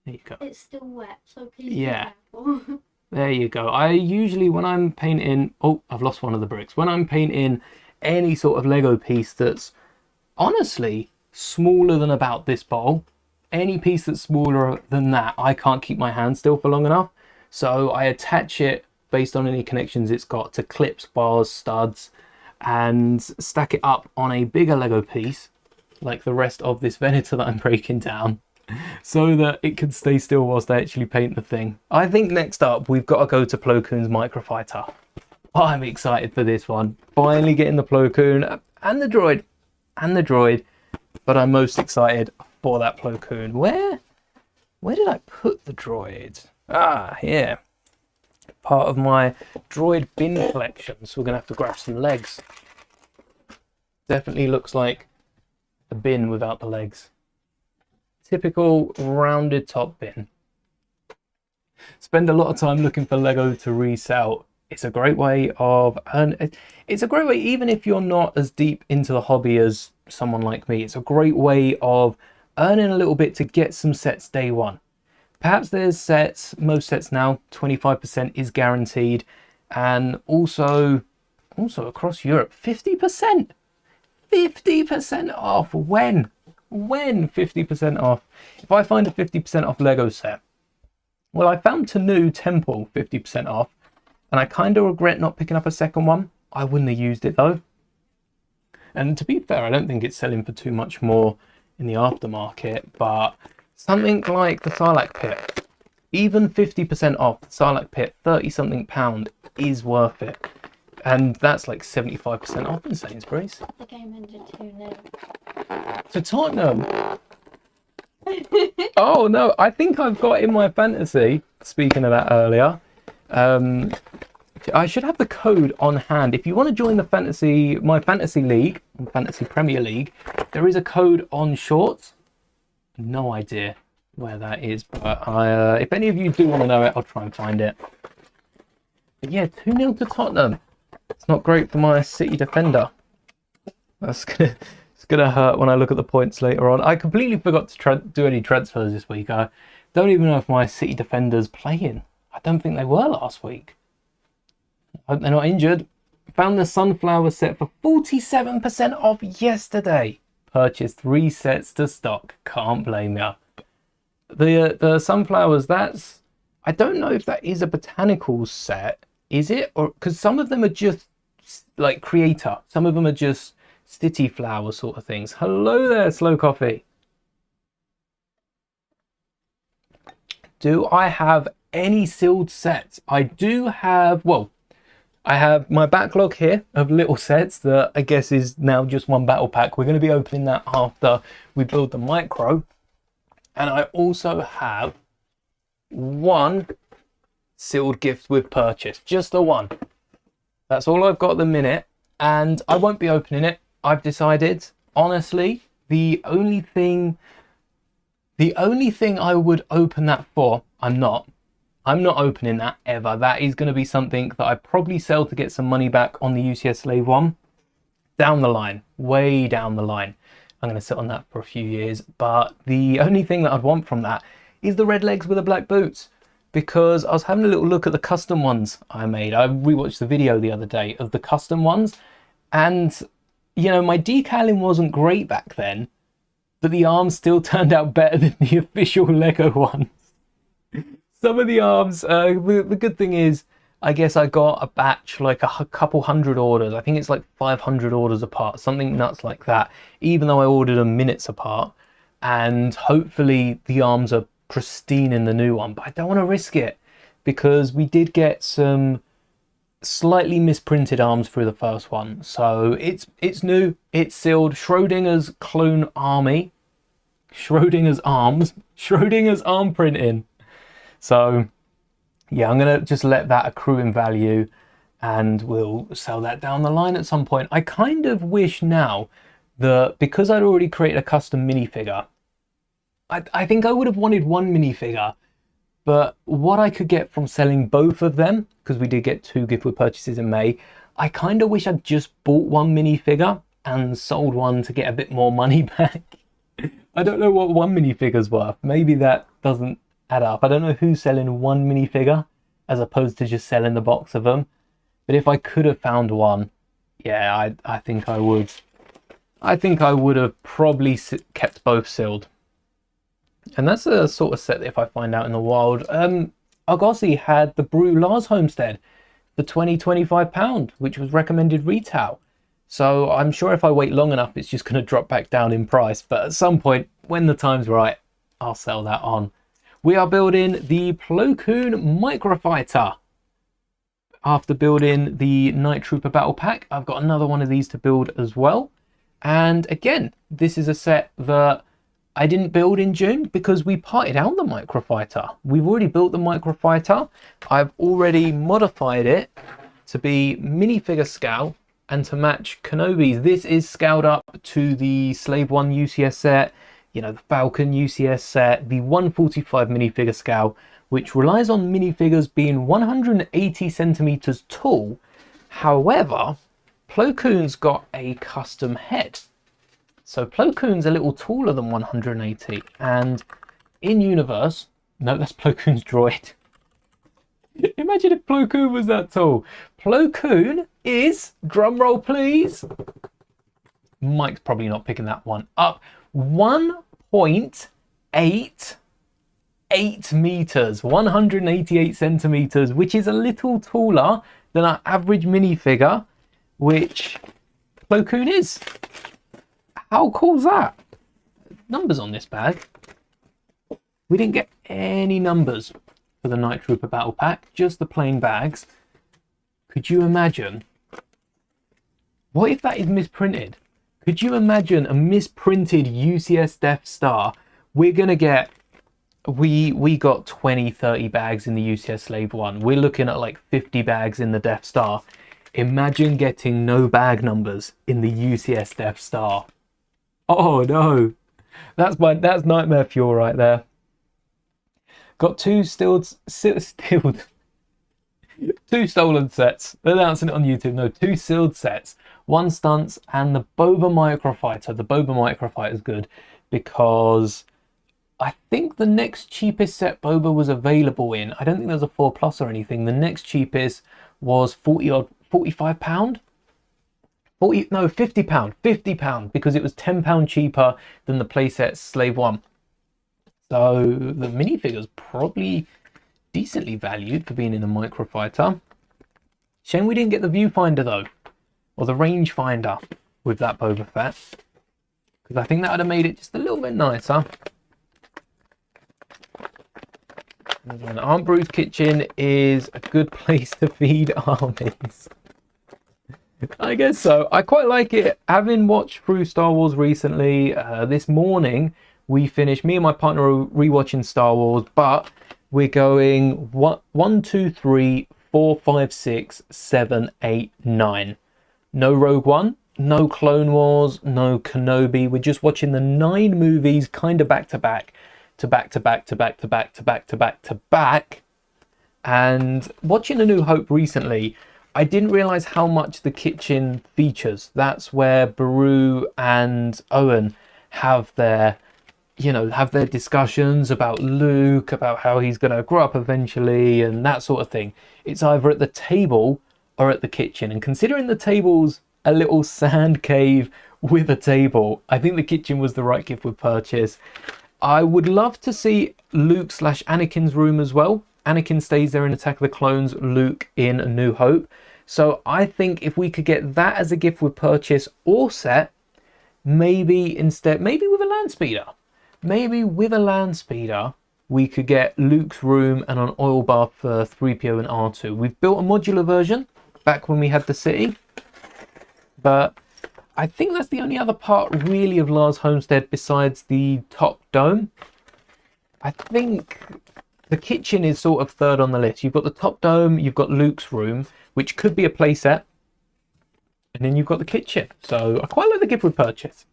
There you go. It's still wet, so please be careful. There you go. I usually, when I'm painting... Oh, I've lost one of the bricks. When I'm painting any sort of Lego piece that's honestly smaller than about this bowl, any piece that's smaller than that, I can't keep my hand still for long enough. So I attach it based on any connections it's got to clips, bars, studs, and stack it up on a bigger Lego piece, like the rest of this Venator that I'm breaking down, so that it can stay still whilst I actually paint the thing. I think next up we've got to go to Plo Koon's Microfighter. I'm excited for this one. Finally getting the Plo Koon and the droid, but I'm most excited for that Plo Koon. Where did I put the droid? Ah, here. Part of my droid bin collection, so we're gonna have to grab some legs. Definitely looks like a bin without the legs. Typical rounded top bin. Spend a lot of time looking for Lego to resell. It's a great way of it's a great way, even if you're not as deep into the hobby as someone like me, it's a great way of earning a little bit to get some sets day one. Perhaps there's sets, most sets now, 25% is guaranteed, and also across Europe, 50%. 50% off. When 50% off? If I find a 50% off Lego set, well, I found Tanu Temple 50% off, and I kind of regret not picking up a second one. I wouldn't have used it though. And to be fair, I don't think it's selling for too much more in the aftermarket, but something like the Sarlacc pit, even 50% off the Sarlacc pit, 30 something pound is worth it. And that's like 75% off in Sainsbury's. The game ended 2-0. To Tottenham. Oh no, I think I've got in my fantasy, speaking of that earlier, I should have the code on hand. If you want to join the my fantasy league, Fantasy Premier League, there is a code on shorts. No idea where that is, but if any of you do want to know it, I'll try and find it. But yeah, 2-0 to Tottenham. It's not great for my City defender. It's gonna hurt when I look at the points later on. I completely forgot to do any transfers this week. I don't even know if my City defender's playing. I don't think they were last week. I hope they're not injured. Found the sunflower set for 47% off yesterday. purchased 3 sets to stock. Can't blame ya. The sunflowers, that's... I don't know if that is a botanical set. Is it? Or because some of them are just like creator. Some of them are just city flower sort of things. Hello there, Slow Coffee. Do I have any sealed sets? I do have, well, I have my backlog here of little sets that I guess is now just one battle pack. We're going to be opening that after we build the micro. And I also have one sealed gift with purchase, just the one. That's all I've got at the minute, and I won't be opening it. I've decided, honestly, the only thing I would open that for, I'm not opening that ever. That is going to be something that I probably sell to get some money back on the UCS Slave 1 down the line, way down the line. I'm going to sit on that for a few years, but the only thing that I'd want from that is the red legs with the black boots, because I was having a little look at the custom ones I made. I rewatched the video the other day of the custom ones, and you know, my decaling wasn't great back then, but the arms still turned out better than the official Lego ones. Some of the arms, the good thing is, I guess I got a batch, like a couple hundred orders. I think it's like 500 orders apart, something nuts like that, even though I ordered them minutes apart. And hopefully the arms are pristine in the new one, but I don't want to risk it because we did get some slightly misprinted arms through the first one. So it's new, it's sealed. Schrodinger's clone army, Schrodinger's arms, Schrodinger's arm printing. So yeah, I'm gonna just let that accrue in value and we'll sell that down the line at some point. I kind of wish now that, because I'd already created a custom minifigure, I think I would have wanted one minifigure, but what I could get from selling both of them, because we did get 2 gift with purchases in May, I kind of wish I'd just bought one minifigure and sold one to get a bit more money back. I don't know what one minifigure's worth. Maybe that doesn't add up. I don't know who's selling one minifigure as opposed to just selling the box of them. But if I could have found one, yeah, I think I would. I think I would have probably kept both sealed. And that's a sort of set that if I find out in the wild. Argosy had the Brew Lars Homestead for £20-25, which was recommended retail. So I'm sure if I wait long enough, it's just going to drop back down in price. But at some point, when the time's right, I'll sell that on. We are building the Plo Koon Microfighter. After building the Night Trooper Battle Pack, I've got another one of these to build as well. And again, this is a set that I didn't build in June because we parted out the Microfighter. We've already built the Microfighter. I've already modified it to be minifigure scale and to match Kenobi's. This is scaled up to the Slave 1 UCS set, you know, the Falcon UCS set, the 145 minifigure scale, which relies on minifigures being 180 centimeters tall. However, Plo Koon's got a custom head. So Plo Koon's a little taller than 180, and in universe, no, that's Plo Koon's droid. Imagine if Plo Koon was that tall. Plo Koon is, drum roll please, Mike's probably not picking that one up, 1.88 meters, 188 centimeters, which is a little taller than our average minifigure, which Plo Koon is. How cool is that? Numbers on this bag. We didn't get any numbers for the Night Trooper Battle Pack, just the plain bags. Could you imagine? What if that is misprinted? Could you imagine a misprinted UCS Death Star? We're going to get... We got 20, 30 bags in the UCS Slave 1. We're looking at like 50 bags in the Death Star. Imagine getting no bag numbers in the UCS Death Star. Oh no, that's nightmare fuel right there. Got two stolen sets. Announcing it on YouTube. No, 2 sealed sets. 1 stunts and the Boba Microfighter. The Boba Microfighter is good because I think the next cheapest set Boba was available in, I don't think there's a 4+ or anything. The next cheapest was £45. 40, no, £50, £50, because it was £10 cheaper than the playset Slave 1. So the minifigure's probably decently valued for being in a microfighter. Shame we didn't get the viewfinder though, or the rangefinder with that Boba Fett, because I think that would have made it just a little bit nicer. Aunt Brew's kitchen is a good place to feed armies. I guess so. I quite like it. Having watched through Star Wars recently, this morning we finished, me and my partner are rewatching Star Wars, but we're going 1, 2, 3, 4, 5, 6, 7, 8, 9. No Rogue One, no Clone Wars, no Kenobi. We're just watching the 9 movies kind of back to back. And watching A New Hope recently, I didn't realize how much the kitchen features. That's where Beru and Owen have their discussions about Luke, about how he's going to grow up eventually and that sort of thing. It's either at the table or at the kitchen. And considering the table's a little sand cave with a table, I think the kitchen was the right gift with purchase. I would love to see Luke/Anakin's room as well. Anakin stays there in Attack of the Clones, Luke in A New Hope. So I think if we could get that as a gift with purchase or set, maybe with a land speeder. Maybe with a land speeder, we could get Luke's room and an oil bath for 3PO and R2. We've built a modular version back when we had the city, but I think that's the only other part really of Lars Homestead besides the top dome. I think the kitchen is sort of third on the list. You've got the top dome, you've got Luke's room, which could be a playset, and then you've got the kitchen. So I quite like the gift with purchase.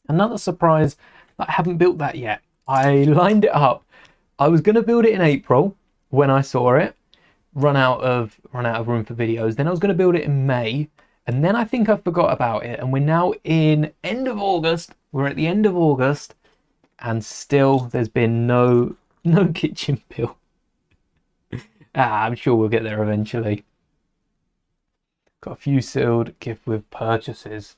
Another surprise that I haven't built that yet. I lined it up. I was going to build it in April when I saw it, run out of room for videos. Then I was going to build it in May, and then I think I forgot about it. And we're now in end of August. We're at the end of August, and still there's been no kitchen built. I'm sure we'll get there eventually. Got a few sealed gift with purchases.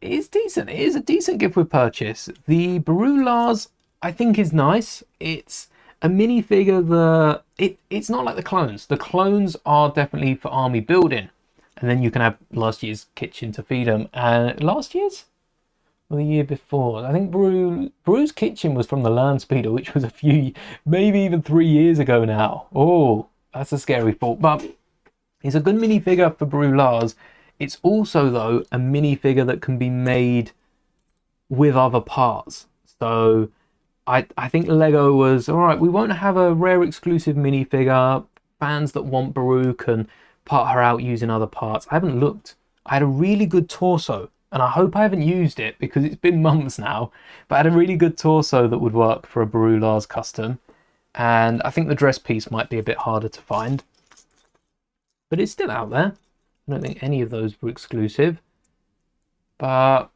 It is decent. It is a decent gift with purchase. The Beru Lars, I think, is nice. It's a minifigure that it's not like the clones. The clones are definitely for army building, and then you can have last year's kitchen to feed them. Last year's or the year before, I think Beru's kitchen was from the land speeder, which was maybe even 3 years ago now. Oh, that's a scary thought. But it's a good minifigure for Beru Lars. It's also, though, a minifigure that can be made with other parts. So I think Lego was, all right, we won't have a rare exclusive minifigure. Fans that want Beru can part her out using other parts. I haven't looked. I had a really good torso, and I hope I haven't used it because it's been months now. But I had a really good torso that would work for a Beru Lars custom. And I think the dress piece might be a bit harder to find. But it's still out there. I don't think any of those were exclusive, but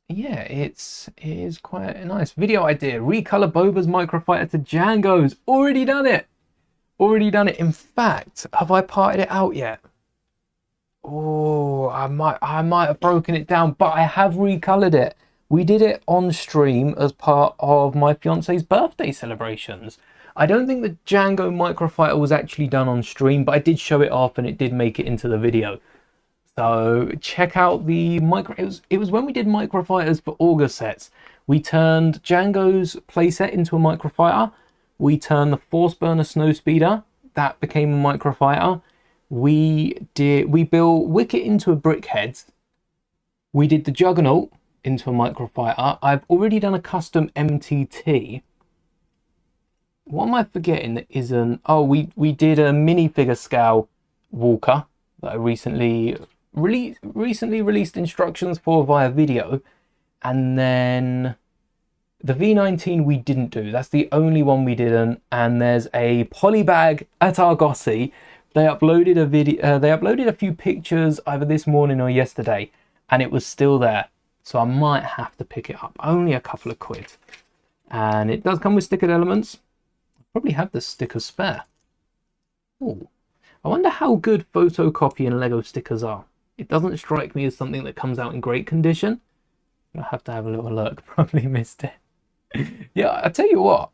yeah, it is quite a nice video idea. Recolor Boba's microfighter to Django's. Already done it. In fact, have I parted it out yet? Oh, I might have broken it down, but I have recolored it. We did it on stream as part of my fiance's birthday celebrations. I don't think the Django microfighter was actually done on stream, but I did show it off and it did make it into the video. So check out the it was when we did microfighters for August sets. We turned Django's playset into a microfighter. We turned the Force Burner Snowspeeder. That became a microfighter. We built Wicket into a Brickhead. We did the Juggernaut into a microfighter. I've already done a custom MTT. What am I forgetting that isn't... Oh, we did a minifigure scale Walker that I recently released instructions for via video. And then the V19 we didn't do. That's the only one we didn't. And there's a polybag at Argosy. They uploaded a video. They uploaded a few pictures either this morning or yesterday, and it was still there. So I might have to pick it up. Only a couple of quid. And it does come with stickered elements. Probably have the stickers spare. Oh, I wonder how good photocopy and Lego stickers are. It doesn't strike me as something that comes out in great condition. I have to have a little look. Probably missed it. Yeah, I tell you what,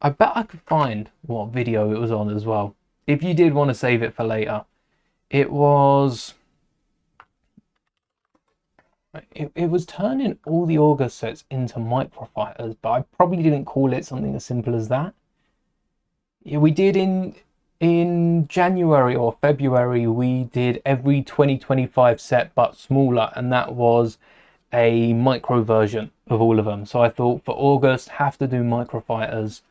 I bet I could find what video it was on as well. If you did want to save it for later, it was turning all the auger sets into microfighters, but I probably didn't call it something as simple as that. Yeah, we did in January or February, we did every 2025 set but smaller, and that was a micro version of all of them. So I thought for August, have to do microfighters.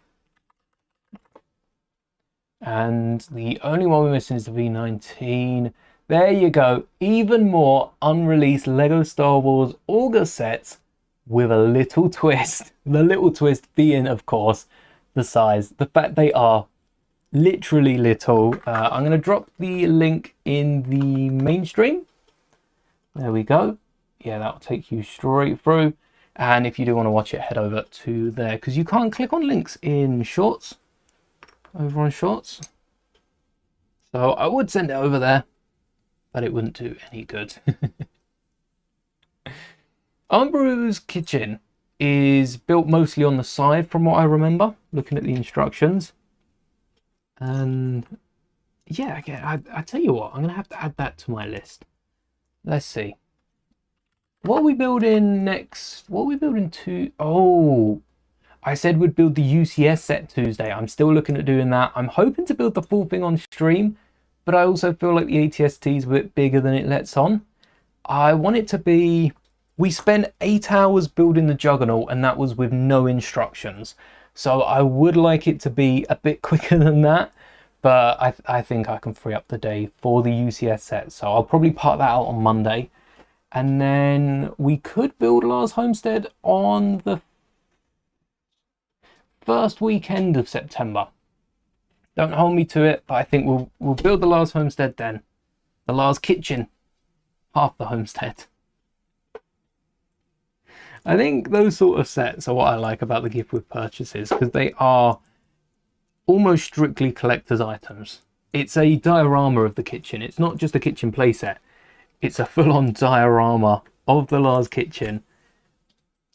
And the only one we're missing is the V19. There you go. Even more unreleased Lego Star Wars August sets with a little twist. The little twist being, of course, the size. The fact they are literally little. I'm going to drop the link in the mainstream. There we go. Yeah, that'll take you straight through. And if you do want to watch it, head over to there, because you can't click on links in Shorts. Over on Shorts. So I would send it over there, but it wouldn't do any good. Aunt Beru's kitchen is built mostly on the side from what I remember, looking at the instructions. And yeah, again, I tell you what, I'm going to have to add that to my list. Let's see. What are we building next? What are we building to? Oh, I said we'd build the UCS set Tuesday. I'm still looking at doing that. I'm hoping to build the full thing on stream, but I also feel like the ATST is a bit bigger than it lets on. I want it to be... We spent 8 hours building the Juggernaut, and that was with no instructions. So I would like it to be a bit quicker than that, but I think I can free up the day for the UCS set. So I'll probably part that out on Monday. And then we could build Lars Homestead on the first weekend of September. Don't hold me to it, but I think we'll build the Lars Homestead then. The Lars Kitchen, half the homestead. I think those sort of sets are what I like about the gift with purchases, because they are almost strictly collector's items. It's a diorama of the kitchen. It's not just a kitchen playset. It's a full-on diorama of the Lars kitchen.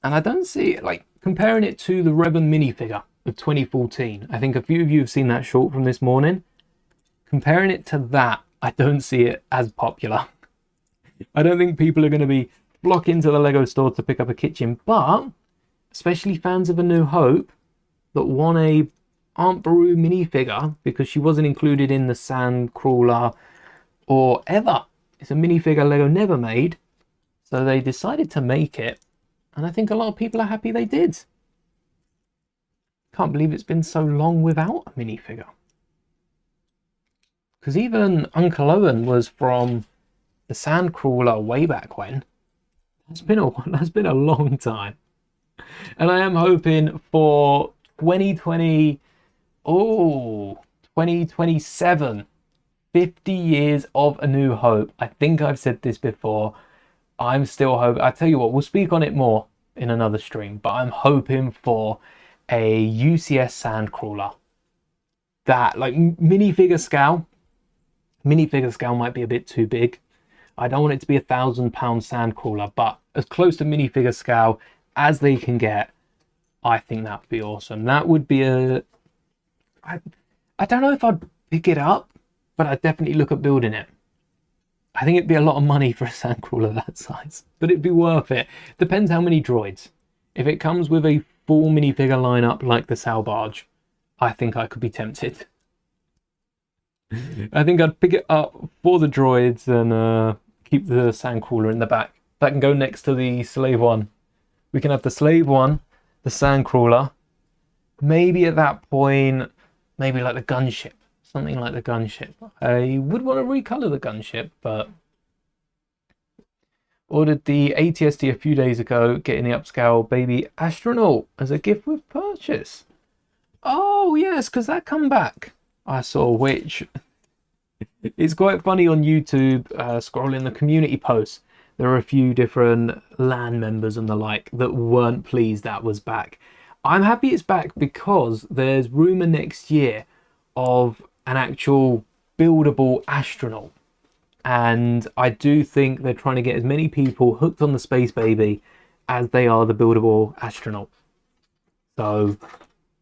And I don't see it, like, comparing it to the Revan minifigure of 2014. I think a few of you have seen that short from this morning. Comparing it to that, I don't see it as popular. I don't think people are going to be flocking to the Lego store to pick up a kitchen, but especially fans of A New Hope that want a Aunt Beru minifigure because she wasn't included in the Sandcrawler or ever. It's a minifigure Lego never made, so they decided to make it, and I think a lot of people are happy they did. Can't believe it's been so long without a minifigure. Because even Uncle Owen was from the Sandcrawler way back when. That's been a long time. And I am hoping for 2027, 50 years of A New Hope. I think I've said this before. I'm still hoping. I tell you what, we'll speak on it more in another stream, but I'm hoping for a UCS Sandcrawler. That, like, minifigure scale might be a bit too big. I don't want it to be £1,000 Sandcrawler, but as close to minifigure scale as they can get, I think that would be awesome. That would be a... I don't know if I'd pick it up, but I'd definitely look at building it. I think it'd be a lot of money for a Sandcrawler that size, but it'd be worth it. Depends how many droids. If it comes with a full minifigure lineup like the Salvage, I think I could be tempted. I think I'd pick it up for the droids and keep the Sandcrawler in the back. That can go next to the Slave One. We can have the Slave One, the Sandcrawler. Maybe at that point, maybe like the gunship. Something like the gunship. I would want to recolor the gunship, but ordered the ATST a few days ago, getting the upscale baby astronaut as a gift with purchase. Oh yes, because that come back. I saw, which it's quite funny on YouTube, scrolling the community posts. There are a few different LAN members and the like that weren't pleased that was back. I'm happy it's back because there's rumour next year of an actual buildable astronaut. And I do think they're trying to get as many people hooked on the Space Baby as they are the buildable astronaut. So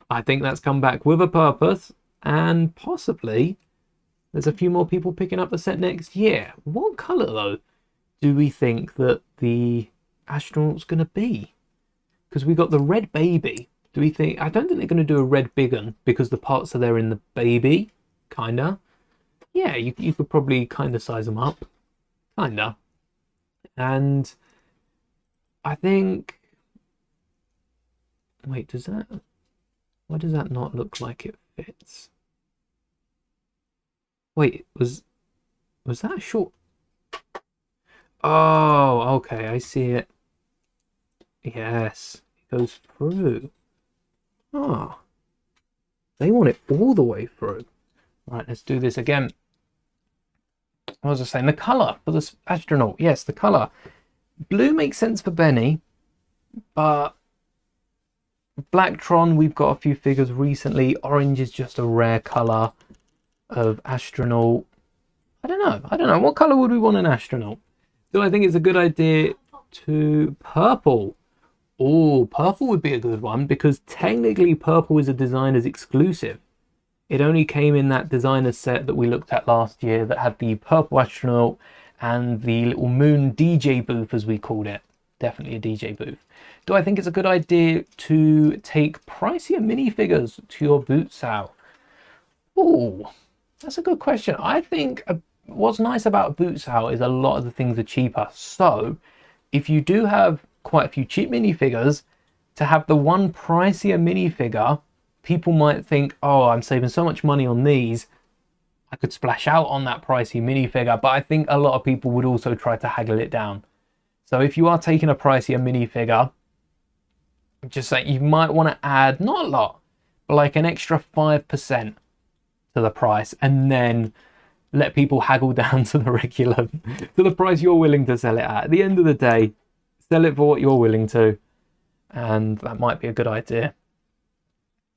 I think that's come back with a purpose, and possibly there's a few more people picking up the set next year. What colour, though, do we think that the astronaut's going to be? Because we got the red baby. Do we think... I don't think they're going to do a red big one because the parts are there in the baby. Kinda. Yeah, you could probably kind of size them up. Kinda. And I think... Wait, does that... Why does that not look like it fits? Wait, was that a short... Oh, okay, I see it. Yes, it goes through. Ah, they want it all the way through. Right, let's do this again. What was I saying? The colour for this astronaut. Yes, the colour. Blue makes sense for Benny, but Blacktron, we've got a few figures recently. Orange is just a rare colour of astronaut. I don't know. What colour would we want an astronaut? Do I think it's a good idea to purple? Oh, purple would be a good one because technically purple is a designer's exclusive. It only came in that designer's set that we looked at last year that had the purple astronaut and the little moon DJ booth, as we called it. Definitely a DJ booth. Do I think it's a good idea to take pricier minifigures to your boot sale? Oh, that's a good question. I think what's nice about a boot sale is a lot of the things are cheaper. So if you do have quite a few cheap minifigures, to have the one pricier minifigure, people might think, oh, I'm saving so much money on these, I could splash out on that pricey minifigure. But I think a lot of people would also try to haggle it down. So if you are taking a pricier minifigure, just saying, you might want to add, not a lot, but like an extra 5% to the price, and then let people haggle down to the regular, to the price you're willing to sell it at. At the end of the day, sell it for what you're willing to, and that might be a good idea.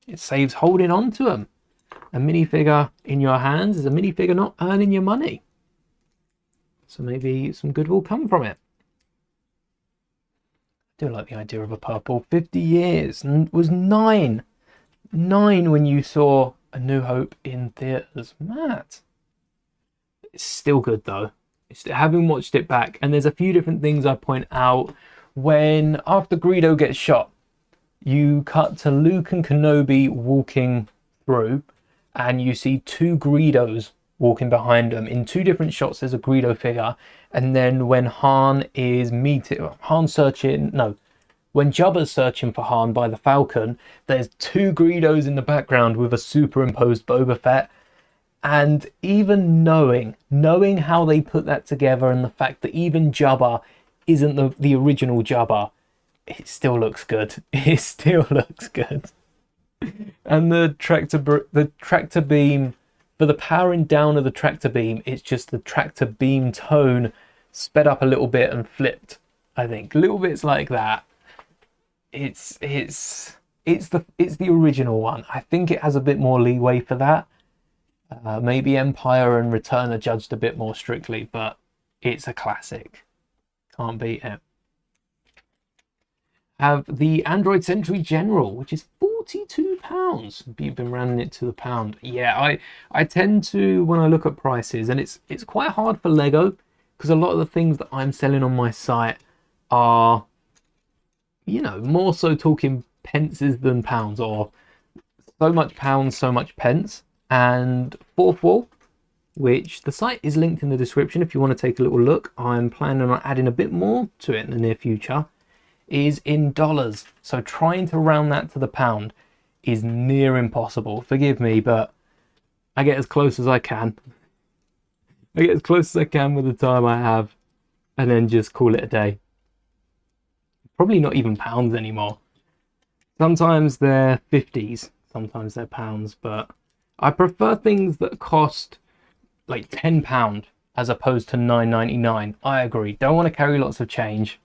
It saves holding on to them. A minifigure in your hands is a minifigure not earning your money. So maybe some good will come from it. I do like the idea of a purple. 50 years, and was 9 when you saw A New Hope in theaters. Matt, it's still good though. Having watched it back, and there's a few different things I point out. When after Greedo gets shot, you cut to Luke and Kenobi walking through, and you see 2 Greedos walking behind them. In 2 different shots there's a Greedo figure, and then when Han is when Jabba's searching for Han by the Falcon, there's 2 Greedos in the background with a superimposed Boba Fett. And even knowing how they put that together, and the fact that even Jabba isn't the original Jabba, it still looks good. It still looks good. And the tractor beam, for the powering down of the tractor beam, it's just the tractor beam tone sped up a little bit and flipped. I think little bits like that. It's the original one. I think it has a bit more leeway for that. Maybe Empire and Return are judged a bit more strictly, but it's a classic. Can't beat it. Have the Android Sentry General, which is £42. You've been rounding it to the pound. Yeah, I tend to, when I look at prices, and it's quite hard for Lego, because a lot of the things that I'm selling on my site are, more so talking pences than pounds, or so much pounds, so much pence. And Fourth Wall, which the site is linked in the description if you want to take a little look. I'm planning on adding a bit more to it in the near future, is in dollars. So trying to round that to the pound is near impossible. Forgive me, but I get as close as I can. I get as close as I can with the time I have, and then just call it a day. Probably not even pounds anymore. Sometimes they're 50s, sometimes they're pounds, but I prefer things that cost like £10 as opposed to $9.99. I agree. Don't want to carry lots of change.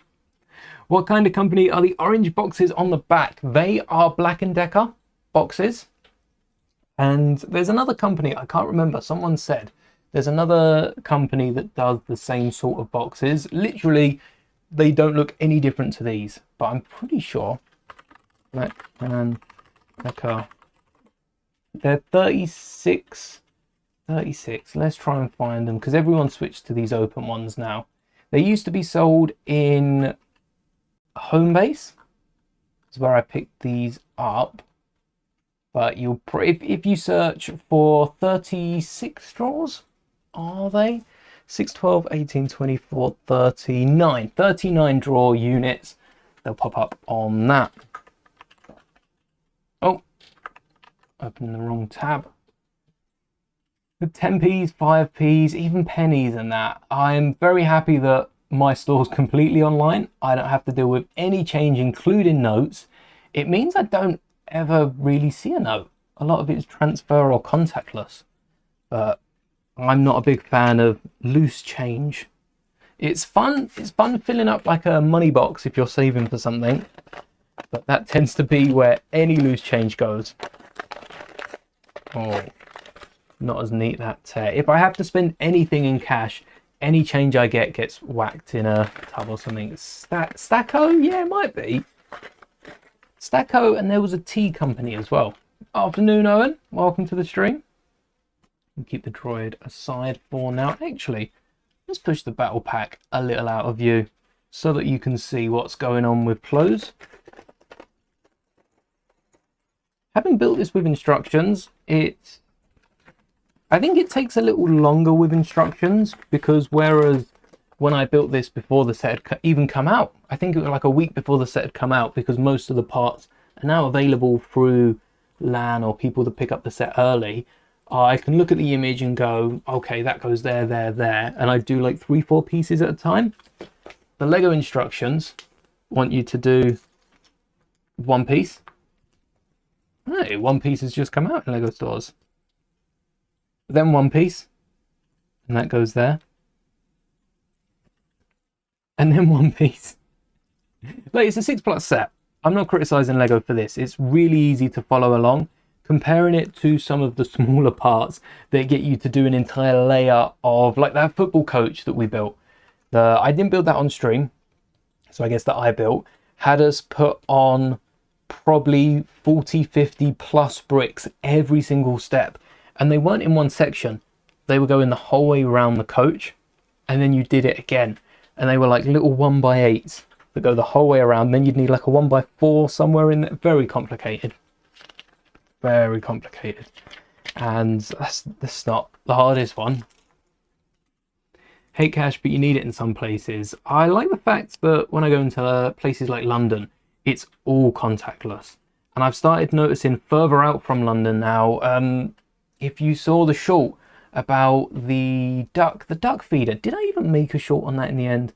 What kind of company are the orange boxes on the back? They are Black & Decker boxes. And there's another company, I can't remember, someone said There's another company that does the same sort of boxes. Literally, they don't look any different to these, but I'm pretty sure they're 36. Let's try and find them, because everyone switched to these open ones now. They used to be sold in Homebase. That's where I picked these up. But you'll if you search for 36 straws, are they? 6, 12, 18, 24, 39. 39 draw units. They'll pop up on that. Oh, open the wrong tab. The 10p's, 5p's, even pennies and that. I'm very happy that my store's completely online. I don't have to deal with any change, including notes. It means I don't ever really see a note. A lot of it is transfer or contactless. But I'm not a big fan of loose change. It's fun filling up like a money box if you're saving for something. But that tends to be where any loose change goes. Oh. Not as neat, that tear. If I have to spend anything in cash, any change I get gets whacked in a tub or something. Stacko? Yeah, it might be. Stacko, and there was a tea company as well. Afternoon, Owen. Welcome to the stream. We'll keep the droid aside for now. Actually, let's push the battle pack a little out of view so that you can see what's going on with clothes. Having built this with instructions, I think it takes a little longer with instructions, because whereas when I built this before the set had even come out, I think it was like a week before the set had come out, because most of the parts are now available through LAN or people that pick up the set early. I can look at the image and go, okay, that goes there, there, there. And I do like 3-4 pieces at a time. The Lego instructions want you to do one piece. Hey, one piece has just come out in Lego stores. Then one piece, and that goes there. And then one piece. Like, it's a 6+ set. I'm not criticizing Lego for this. It's really easy to follow along. Comparing it to some of the smaller parts that get you to do an entire layer of, like that football coach that we built. I didn't build that on stream, so I guess that I built, had us put on probably 40, 50 plus bricks every single step. And they weren't in one section. They were going the whole way around the coach, and then you did it again. And they were like little 1x8s that go the whole way around. Then you'd need like a 1x4 somewhere in there. Very complicated. Very complicated. And that's not the hardest one. Hate cash, but you need it in some places. I like the fact that when I go into places like London, it's all contactless. And I've started noticing further out from London now, if you saw the short about the duck feeder, did I even make a short on that in the end?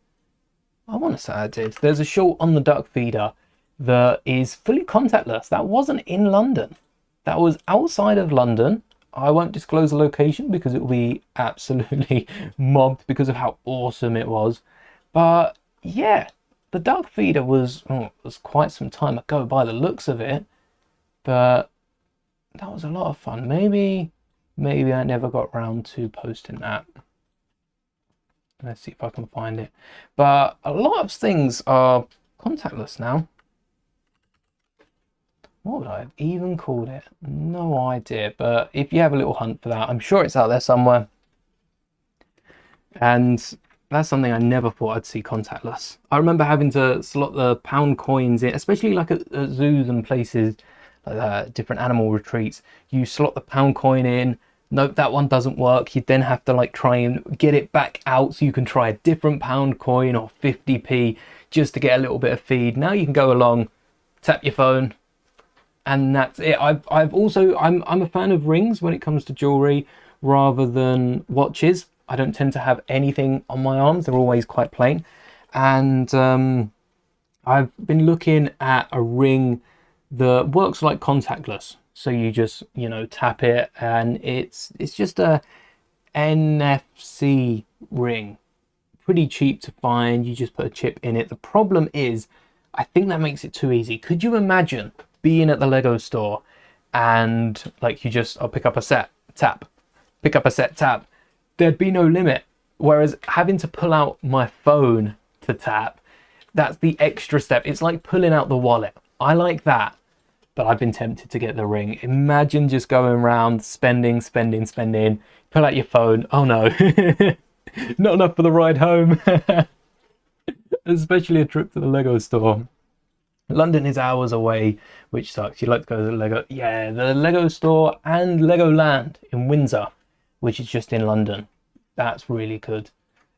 I want to say I did. There's a short on the duck feeder that is fully contactless. That wasn't in London. That was outside of London. I won't disclose the location because it will be absolutely mobbed because of how awesome it was. But yeah, the duck feeder was quite some time ago by the looks of it. But that was a lot of fun. Maybe I never got round to posting that. Let's see if I can find it. But a lot of things are contactless now. What would I have even called it? No idea. But if you have a little hunt for that, I'm sure it's out there somewhere. And that's something I never thought I'd see contactless. I remember having to slot the pound coins in, especially like at zoos and places like different animal retreats. You slot the pound coin in. Nope, that one doesn't work. You then have to like try and get it back out so you can try a different pound coin or 50p just to get a little bit of feed. Now you can go along, tap your phone, and that's it. I'm a fan of rings when it comes to jewelry rather than watches. I don't tend to have anything on my arms. They're always quite plain. And I've been looking at a ring that works like contactless. So you just, tap it, and it's just a NFC ring. Pretty cheap to find. You just put a chip in it. The problem is, I think that makes it too easy. Could you imagine being at the Lego store and like I'll pick up a set, tap, pick up a set, tap. there'd be no limit. Whereas having to pull out my phone to tap, that's the extra step. It's like pulling out the wallet. I like that, but I've been tempted to get the ring. Imagine just going around spending, pull out your phone. Oh no, not enough for the ride home. Especially a trip to the Lego store. London is hours away, which sucks. You'd like to go to the Lego, yeah, the Lego store and Legoland in Windsor, which is just in London. That's really good.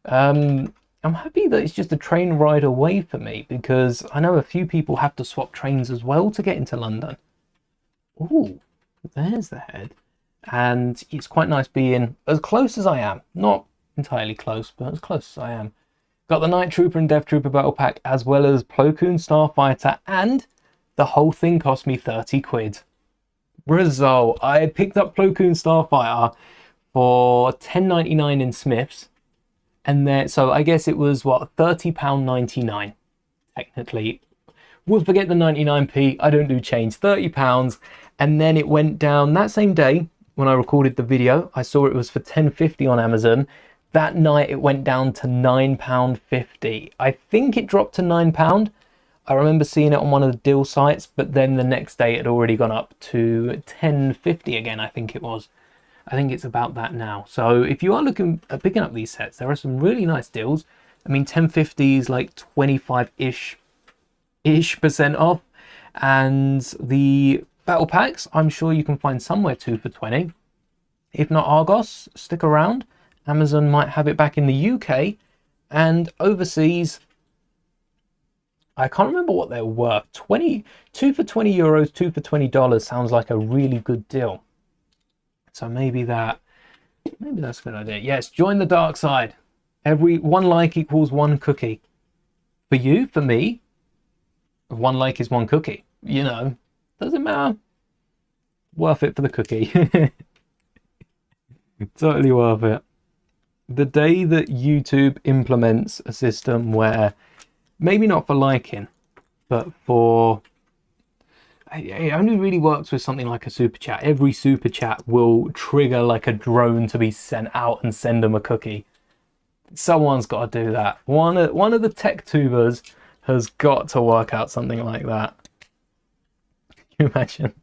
I'm happy that it's just a train ride away for me, because I know a few people have to swap trains as well to get into London. Ooh, there's the head. And it's quite nice being as close as I am. Not entirely close, but as close as I am. Got the Night Trooper and Death Trooper battle pack, as well as Plo Koon Starfighter, and the whole thing cost me 30 quid. Result, I picked up Plo Koon Starfighter for £10.99 in Smith's, and then, so I guess it was, what, £30.99, technically. We'll forget the 99p, I don't do change, £30, and then it went down that same day when I recorded the video. I saw it was for £10.50 on Amazon. That night it went down to £9.50. I think it dropped to £9. I remember seeing it on one of the deal sites, but then the next day it had already gone up to £10.50 again, I think it was. I think it's about that now. So if you are looking at picking up these sets, there are some really nice deals. I mean, £10.50 is like 25-ish % off. And the battle packs, I'm sure you can find somewhere 2 for £20. If not Argos, stick around. Amazon might have it back in the UK, and overseas, I can't remember what they're worth. 2 for €20, 2 for $20 sounds like a really good deal. So maybe that's a good idea. Yes, join the dark side. Every 1 like equals 1 cookie. For you, for me, 1 like is 1 cookie. You know, doesn't matter. Worth it for the cookie. Totally worth it. The day that YouTube implements a system where, maybe not for liking, but for, it only really works with something like a super chat. Every super chat will trigger like a drone to be sent out and send them a cookie. Someone's got to do that. One of the tech tubers has got to work out something like that. Can you imagine?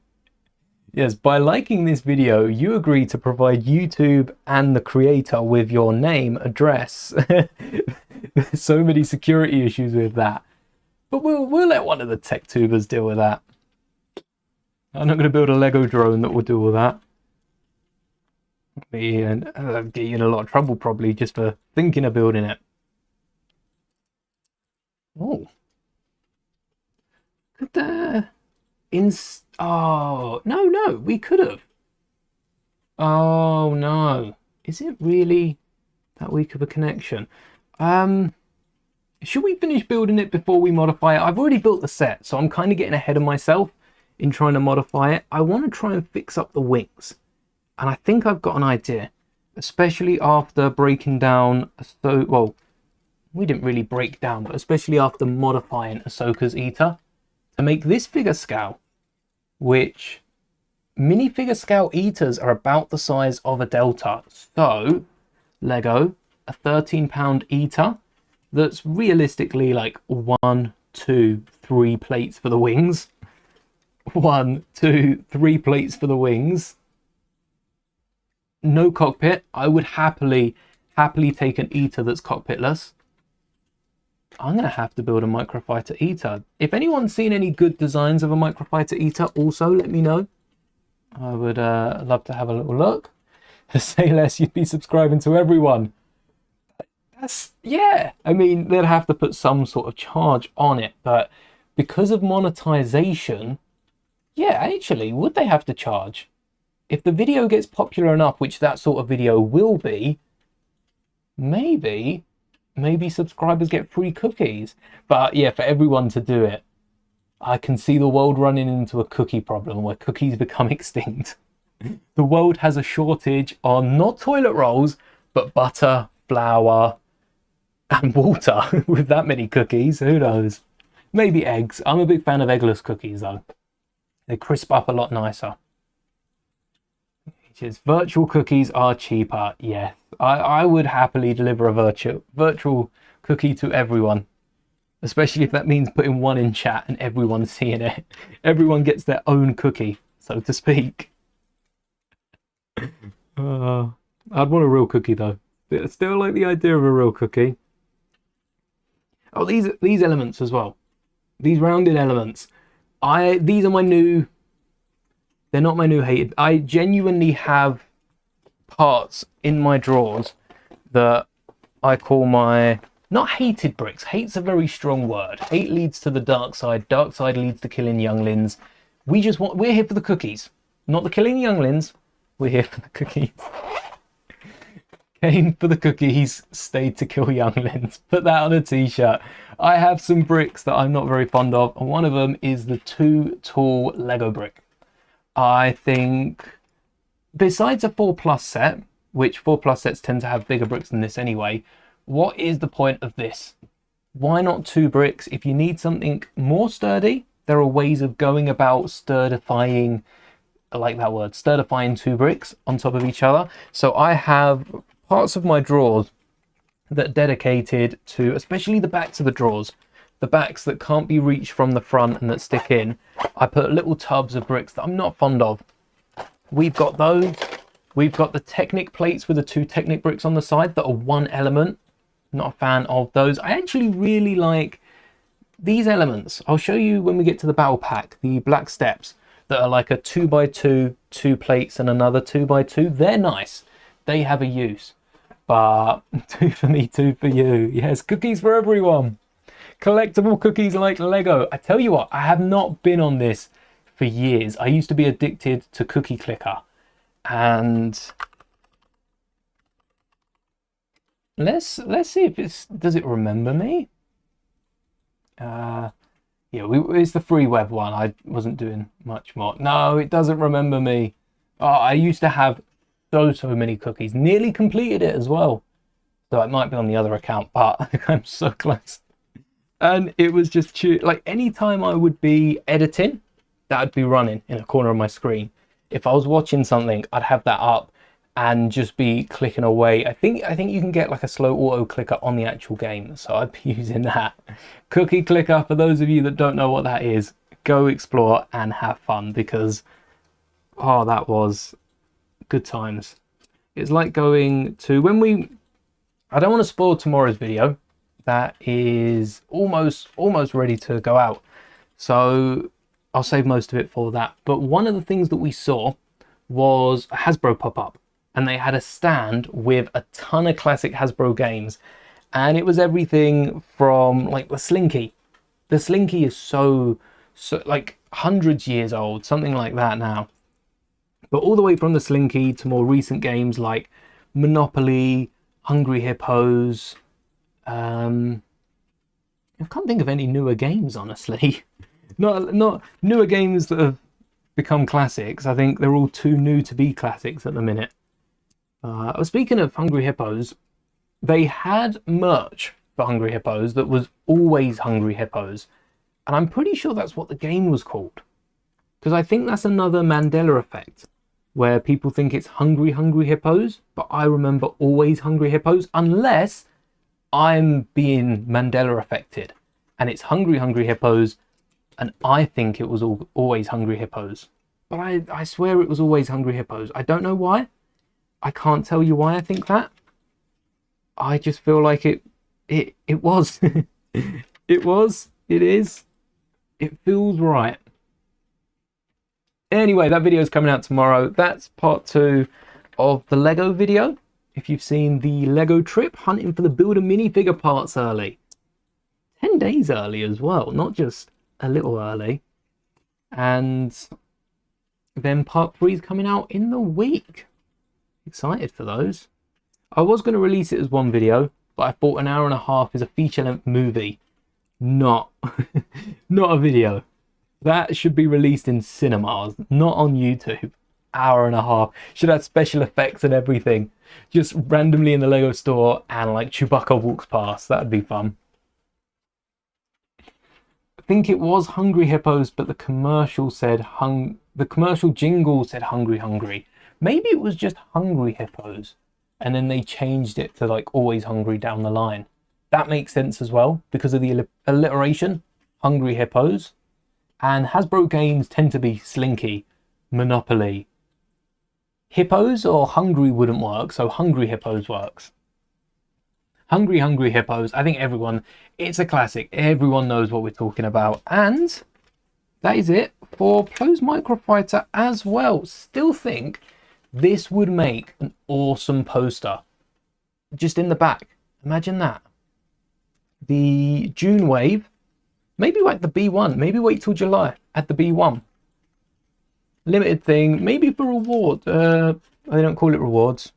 Yes, by liking this video, you agree to provide YouTube and the creator with your name, address. There's so many security issues with that. But we'll let one of the tech tubers deal with that. I'm not going to build a Lego drone that will do all that. I'll get you in a lot of trouble probably just for thinking of building it. Oh. Could there... Oh, no, we could have. Oh, no. Is it really that weak of a connection? Should we finish building it before we modify it? I've already built the set, so I'm kind of getting ahead of myself in trying to modify it. I want to try and fix up the wings. And I think I've got an idea, especially after breaking down... well, we didn't really break down, but especially after modifying Ahsoka's Eater, to make this figure scale, which minifigure scale Eaters are about the size of a Delta. So, Lego, a £13 Eater that's realistically like 1, 2, 3 plates for the wings. 1, 2, 3 plates for the wings. No cockpit. I would happily take an Eater that's cockpitless. I'm going to have to build a Microfighter Eater. If anyone's seen any good designs of a Microfighter Eater, also let me know. I would love to have a little look. Say less, you'd be subscribing to everyone. Yeah, I mean, they'd have to put some sort of charge on it, but because of monetization, yeah, actually, would they have to charge? If the video gets popular enough, which that sort of video will be, maybe subscribers get free cookies. But yeah, for everyone to do it, I can see the world running into a cookie problem where cookies become extinct. The world has a shortage on not toilet rolls, but butter, flour, and water. With that many cookies, who knows? Maybe eggs. I'm a big fan of eggless cookies though. They crisp up a lot nicer. Virtual cookies are cheaper. Yes, I would happily deliver a virtual cookie to everyone, especially if that means putting one in chat and everyone seeing it. Everyone gets their own cookie, so to speak. I'd want a real cookie though. I still like the idea of a real cookie. Oh, these elements as well. These rounded elements. These are my new. They're not my new hated. I genuinely have parts in my drawers that I call my not hated bricks. Hate's a very strong word. Hate leads to the dark side. Dark side leads to killing younglings. We're here for the cookies, not the killing younglings. We're here for the cookies. Came for the cookies, stayed to kill younglings. Put that on a t-shirt. I have some bricks that I'm not very fond of, and one of them is the Too Tall Lego brick. I think, besides a 4+ set, which 4+ sets tend to have bigger bricks than this anyway, what is the point of this? Why not 2 bricks? If you need something more sturdy, there are ways of going about sturdifying, I like that word, sturdifying 2 bricks on top of each other. So I have parts of my drawers that are dedicated to, especially the backs of the drawers, the backs that can't be reached from the front and that stick in. I put little tubs of bricks that I'm not fond of. We've got those. We've got the Technic plates with the 2 Technic bricks on the side that are 1 element. Not a fan of those. I actually really like these elements. I'll show you when we get to the battle pack, the black steps that are like a 2x2, 2 plates and another 2x2. They're nice. They have a use. But 2 for me, 2 for you. Yes, cookies for everyone. Collectible cookies like Lego. I tell you what, I have not been on this for years. I used to be addicted to Cookie Clicker. And let's see if does it remember me? Yeah, it's the free web one. I wasn't doing much more. No, it doesn't remember me. Oh, I used to have so many cookies. Nearly completed it as well. So it might be on the other account, but I'm so close. And it was just like anytime I would be editing, that would be running in a corner of my screen. If I was watching something, I'd have that up and just be clicking away. I think you can get like a slow auto clicker on the actual game, so I'd be using that. Cookie Clicker, for those of you that don't know what that is, go explore and have fun, because oh, that was good times. It's like going to I don't want to spoil tomorrow's video. That is almost ready to go out, so I'll save most of it for that. But one of the things that we saw was a Hasbro pop-up, and they had a stand with a ton of classic Hasbro games, and it was everything from like the Slinky. The Slinky is so like hundreds years old, something like that now. But all the way from the Slinky to more recent games like Monopoly, Hungry Hippos. I can't think of any newer games, honestly. Not newer games that have become classics. I think they're all too new to be classics at the minute. Speaking of Hungry Hippos, they had merch for Hungry Hippos that was always Hungry Hippos. And I'm pretty sure that's what the game was called. Because I think that's another Mandela effect, where people think it's Hungry Hippos, but I remember always Hungry Hippos, unless I'm being Mandela affected and it's Hungry Hippos and I think it was always Hungry Hippos. But I swear it was always Hungry Hippos. I don't know why. I can't tell you why I think that. I just feel like it was. It is. It feels right. Anyway, that video is coming out tomorrow. That's part 2 of the Lego video. If you've seen the Lego trip, hunting for the Builder minifigure parts early. 10 days early as well, not just a little early. And then part 3 is coming out in the week. Excited for those. I was going to release it as one video, but I thought an hour and a half is a feature-length movie. Not a video. That should be released in cinemas, not on YouTube. Hour and a half. Should have special effects and everything. Just randomly in the Lego store and like Chewbacca walks past. That'd be fun. I think it was Hungry Hippos, but the commercial said the commercial jingle said Hungry. Maybe it was just Hungry Hippos. and then they changed it to like Always Hungry down the line. That makes sense as well because of the alliteration, Hungry Hippos. And Hasbro games tend to be Slinky, Monopoly. Hippos or Hungry wouldn't work, so Hungry Hippos works. Hungry Hippos, I think everyone, it's a classic. Everyone knows what we're talking about. And that is it for Plo's Microfighter as well. Still think this would make an awesome poster. Just in the back. Imagine that. The June wave. Maybe like the B1. Maybe wait till July at the B1. Limited thing. Maybe for reward. They don't call it rewards.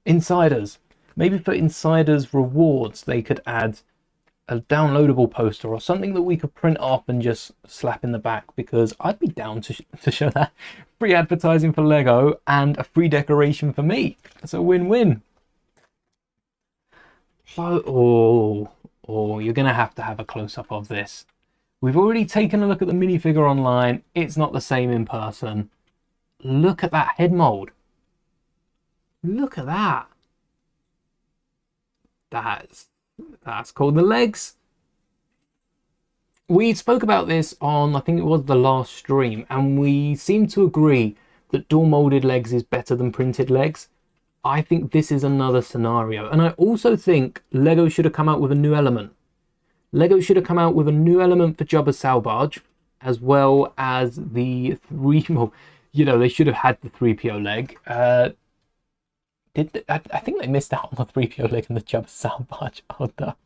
Insiders. Maybe for insiders rewards they could add a downloadable poster or something that we could print off and just slap in the back, because I'd be down to show that. Free advertising for Lego and a free decoration for me. It's a win-win. Oh, you're going to have a close-up of this. We've already taken a look at the minifigure online. It's not the same in person. Look at that head mold. Look at that. That's called the legs. We spoke about this on, I think it was the last stream, and we seem to agree that dual molded legs is better than printed legs. I think this is another scenario. And I also think Lego should have come out with a new element. Lego should have come out with a new element for Jabba's sail barge, as well as the they should have had the 3PO leg. I think they missed out on the 3PO leg and the Jabba's sail barge. Oh no.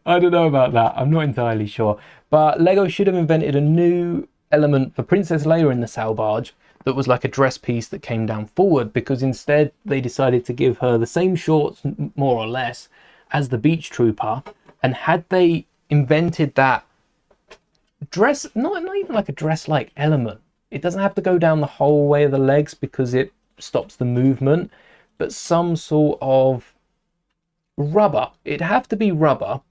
I don't know about that. I'm not entirely sure. But Lego should have invented a new element for Princess Leia in the sail barge that was like a dress piece that came down forward, because instead they decided to give her the same shorts, more or less, as the Beach Trooper. And had they invented that dress, not even like a dress-like element, it doesn't have to go down the whole way of the legs because it stops the movement, but some sort of rubber. It'd have to be rubber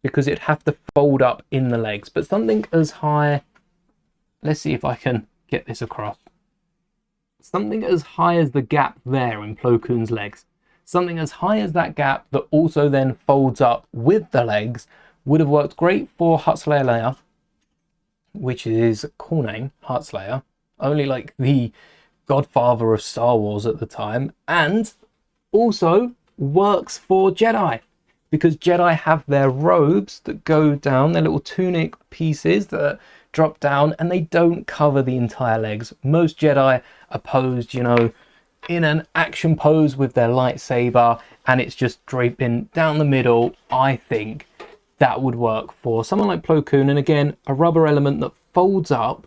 because it'd have to fold up in the legs, but something as high, let's see if I can get this across, something as high as the gap there in Plo Koon's legs, something as high as that gap that also then folds up with the legs would have worked great for Huttslayer Leia, which is a cool name, Huttslayer, only like the godfather of Star Wars at the time, and also works for Jedi, because Jedi have their robes that go down, their little tunic pieces that drop down, and they don't cover the entire legs. Most Jedi are posed, in an action pose with their lightsaber, and it's just draping down the middle. I think that would work for someone like Plo Koon, and again, a rubber element that folds up,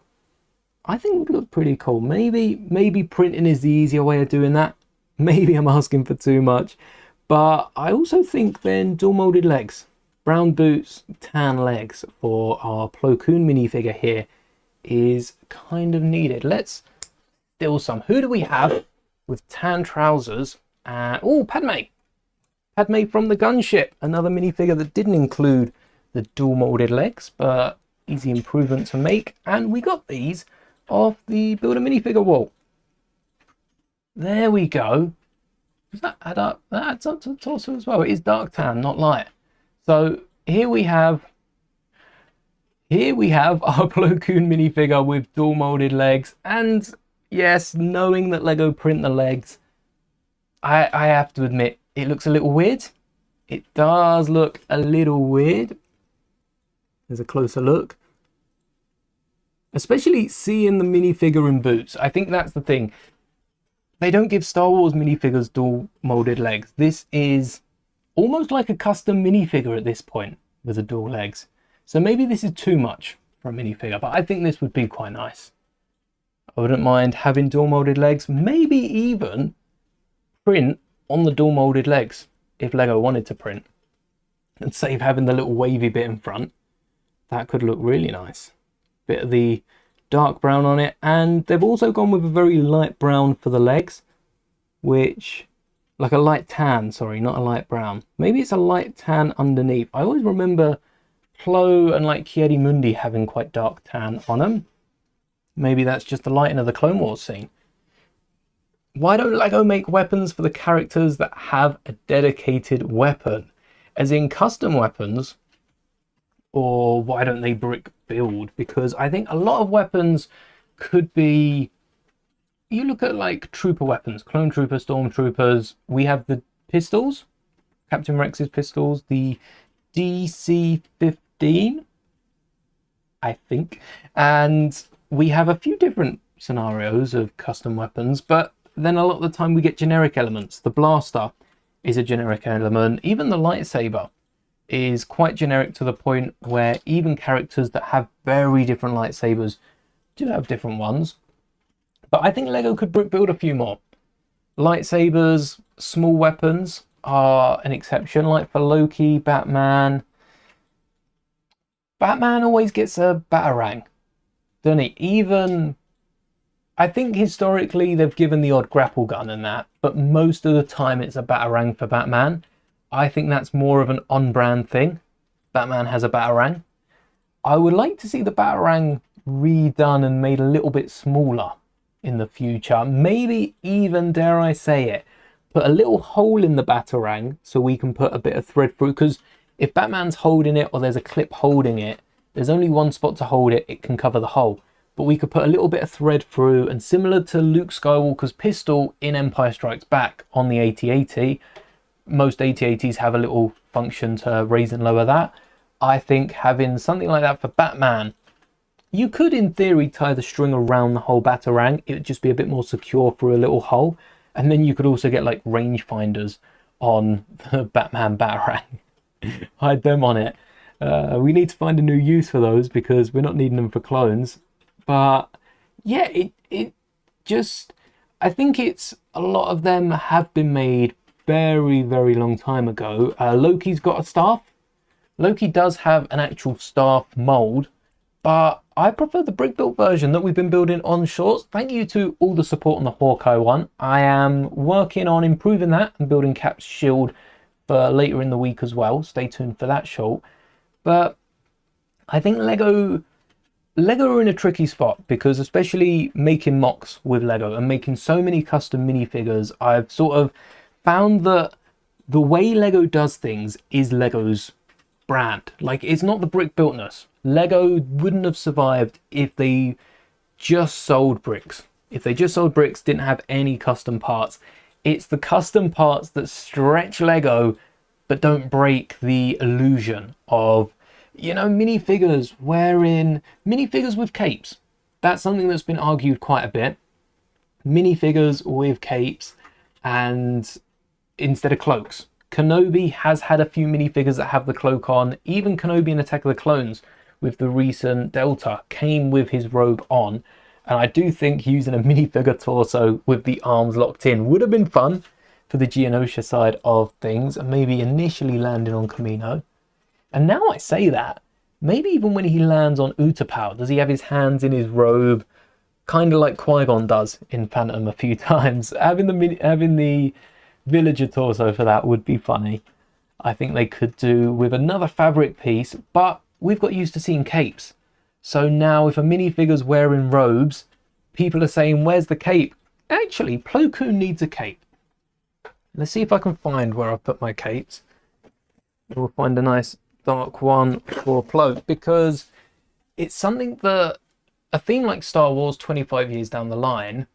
I think would look pretty cool. Maybe printing is the easier way of doing that. Maybe I'm asking for too much. But I also think then dual molded legs, brown boots, tan legs for our Plo Koon minifigure here is kind of needed. Let's steal some. Who do we have with tan trousers? Oh, Padme. Padme from the gunship. Another minifigure that didn't include the dual molded legs, but easy improvement to make. And we got these off the Build a Minifigure wall. There we go. Does that add up? That adds up to the torso as well. It is dark tan, not light. So here we have our Plo Koon minifigure with dual molded legs. And yes, knowing that Lego print the legs, I have to admit, it looks a little weird. It does look a little weird. There's a closer look. Especially seeing the minifigure in boots. I think that's the thing. They don't give Star Wars minifigures dual molded legs. This is almost like a custom minifigure at this point with the dual legs. So maybe this is too much for a minifigure, but I think this would be quite nice. I wouldn't mind having dual molded legs, maybe even print on the dual molded legs if Lego wanted to print, and save having the little wavy bit in front. That could look really nice. Bit of the dark brown on it, and they've also gone with a very light brown for the legs, which, like a light tan, sorry, not a light brown. Maybe it's a light tan underneath. I always remember Plo and like Ki-Adi-Mundi having quite dark tan on them. Maybe that's just the lighting of the Clone Wars scene. Why don't Lego make weapons for the characters that have a dedicated weapon? As in custom weapons? Or why don't they brick build? Because I think a lot of weapons could be... You look at like trooper weapons, clone troopers, stormtroopers. We have the pistols, Captain Rex's pistols, the DC-15, I think. And we have a few different scenarios of custom weapons, but then a lot of the time we get generic elements. The blaster is a generic element. Even the lightsaber is quite generic to the point where even characters that have very different lightsabers do have different ones. But I think Lego could build a few more. Lightsabers, small weapons are an exception, like for Loki, Batman. Batman always gets a batarang, doesn't he? Even, I think historically they've given the odd grapple gun and that, but most of the time it's a batarang for Batman. I think that's more of an on-brand thing. Batman has a batarang. I would like to see the batarang redone and made a little bit smaller in the future. Maybe even, dare I say it, put a little hole in the batarang so we can put a bit of thread through, because if Batman's holding it or there's a clip holding it, there's only one spot to hold it, it can cover the hole. But we could put a little bit of thread through, and similar to Luke Skywalker's pistol in Empire Strikes Back on the AT-AT, most AT-ATs have a little function to raise and lower that. I think having something like that for Batman, you could in theory tie the string around the whole batarang. It would just be a bit more secure through a little hole. And then you could also get like range finders on the Batman batarang. Hide them on it. We need to find a new use for those because we're not needing them for clones. But yeah, it just, I think it's a lot of them have been made very, very long time ago. Loki's got a staff. Loki does have an actual staff mold, but I prefer the brick built version that we've been building on shorts. Thank you to all the support on the Hawkeye one. I am working on improving that and building Cap's shield for later in the week as well. Stay tuned for that short. But I think Lego are in a tricky spot because, especially making mocks with Lego and making so many custom minifigures, I've sort of found that the way Lego does things is Lego's brand. Like, it's not the brick builtness. Lego wouldn't have survived if they just sold bricks. If they just sold bricks, didn't have any custom parts. It's the custom parts that stretch Lego but don't break the illusion of, you know, minifigures with capes. That's something that's been argued quite a bit. Minifigures with capes and instead of cloaks. Kenobi has had a few minifigures that have the cloak on. Even Kenobi in Attack of the Clones with the recent Delta came with his robe on. And I do think using a minifigure torso with the arms locked in would have been fun for the Geonosia side of things, and maybe initially landing on Kamino. And now I say that, maybe even when he lands on Utapau, does he have his hands in his robe, kind of like Qui-Gon does in Phantom a few times? Having the villager torso for that would be funny. I think they could do with another fabric piece, but we've got used to seeing capes. So now if a minifigure's wearing robes, people are saying, where's the cape? Actually, Plo Koon needs a cape. Let's see if I can find where I've put my capes. We'll find a nice dark one for Plo, because it's something that a theme like Star Wars 25 years down the line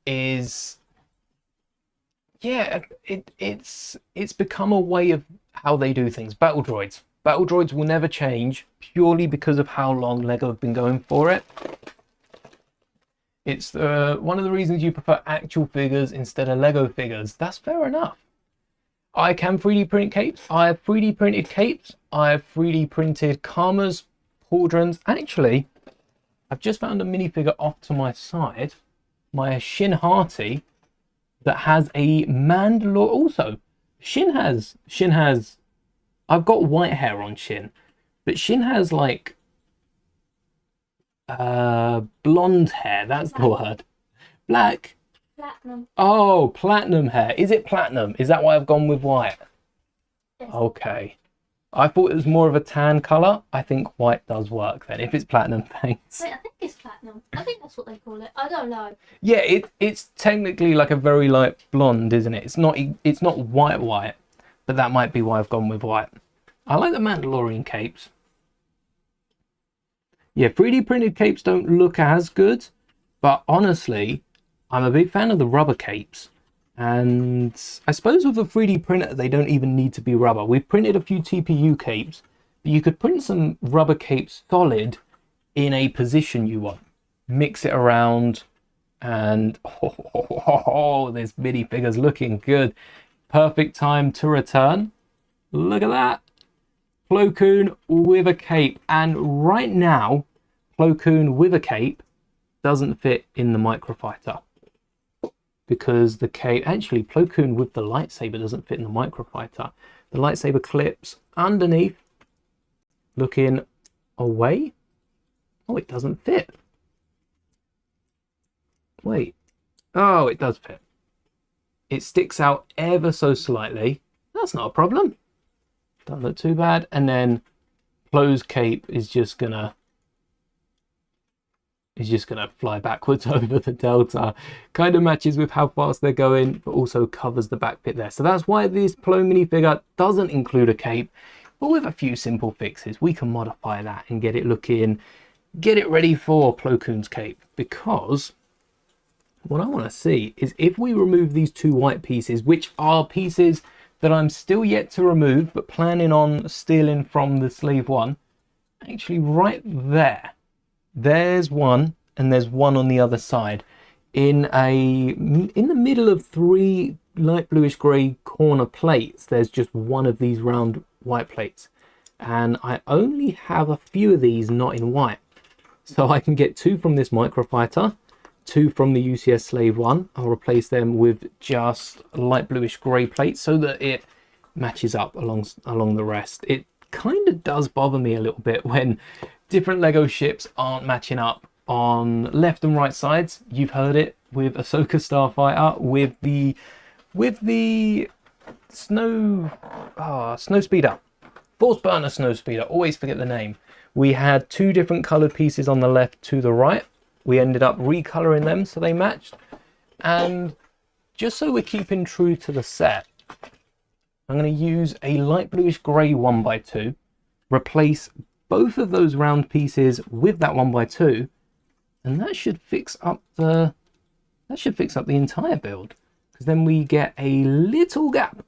is, yeah, it's become a way of how they do things. Battle droids. Battle droids will never change purely because of how long Lego have been going for it. It's one of the reasons you prefer actual figures instead of Lego figures. That's fair enough. I can 3D print capes. I have 3D printed capes. I have 3D printed Karmas, pauldrons. Actually, I've just found a minifigure off to my side. My Shin Hati that has a Mandalore also. Shin has, I've got white hair on Shin, but Shin has like blonde hair, that's the word. Black? Platinum. Oh, platinum hair. Is it platinum? Is that why I've gone with white? Yes. Okay. I thought it was more of a tan colour. I think white does work then, if it's platinum paints. Wait, I think it's platinum. I think that's what they call it. I don't know. Yeah, it's technically like a very light blonde, isn't it? It's not white, but that might be why I've gone with white. I like the Mandalorian capes. Yeah, 3D printed capes don't look as good, but honestly, I'm a big fan of the rubber capes. And I suppose with a 3D printer, they don't even need to be rubber. We've printed a few TPU capes, but you could print some rubber capes solid in a position you want. Mix it around, and this minifigure's looking good. Perfect time to return. Look at that. Plo Koon with a cape. And right now, Plo Koon with a cape doesn't fit in the microfighter. Because the cape, actually Plo Koon with the lightsaber doesn't fit in the microfighter. The lightsaber clips underneath, looking away. Oh, it doesn't fit. Wait. Oh, it does fit. It sticks out ever so slightly. That's not a problem. Doesn't look too bad. And then Plo's cape is just gonna fly backwards over the delta. Kind of matches with how fast they're going, but also covers the back bit there. So that's why this Plo minifigure doesn't include a cape. But with a few simple fixes, we can modify that and get it looking, get it ready for Plo Koon's cape. Because what I want to see is if we remove these two white pieces, which are pieces that I'm still yet to remove, but planning on stealing from the slave one, actually right there. There's one, and there's one on the other side. In the middle of three light bluish grey corner plates, there's just one of these round white plates. And I only have a few of these not in white. So I can get two from this microfighter, two from the UCS Slave 1. I'll replace them with just light bluish grey plates so that it matches up along the rest. It kind of does bother me a little bit when different Lego ships aren't matching up on left and right sides. You've heard it with Ahsoka Starfighter, with the snow speeder, Force Burner snow speeder. Always forget the name. We had two different coloured pieces on the left to the right. We ended up recoloring them so they matched. And just so we're keeping true to the set, I'm going to use a light bluish grey 1x2, replace both of those round pieces with that 1x2, and that should fix up the entire build. Because then we get a little gap.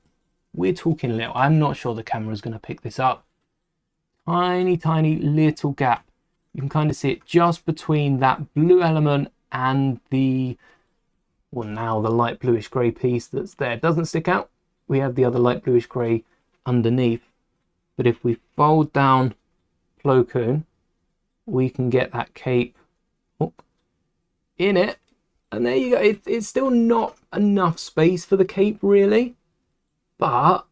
We're talking little. I'm not sure the camera's going to pick this up. Tiny little gap. You can kind of see it just between that blue element and the light bluish grey piece that's there. It doesn't stick out. We have the other light bluish grey underneath. But if we fold down Plo Koon, we can get that cape in it, and there you go. It's still not enough space for the cape really, but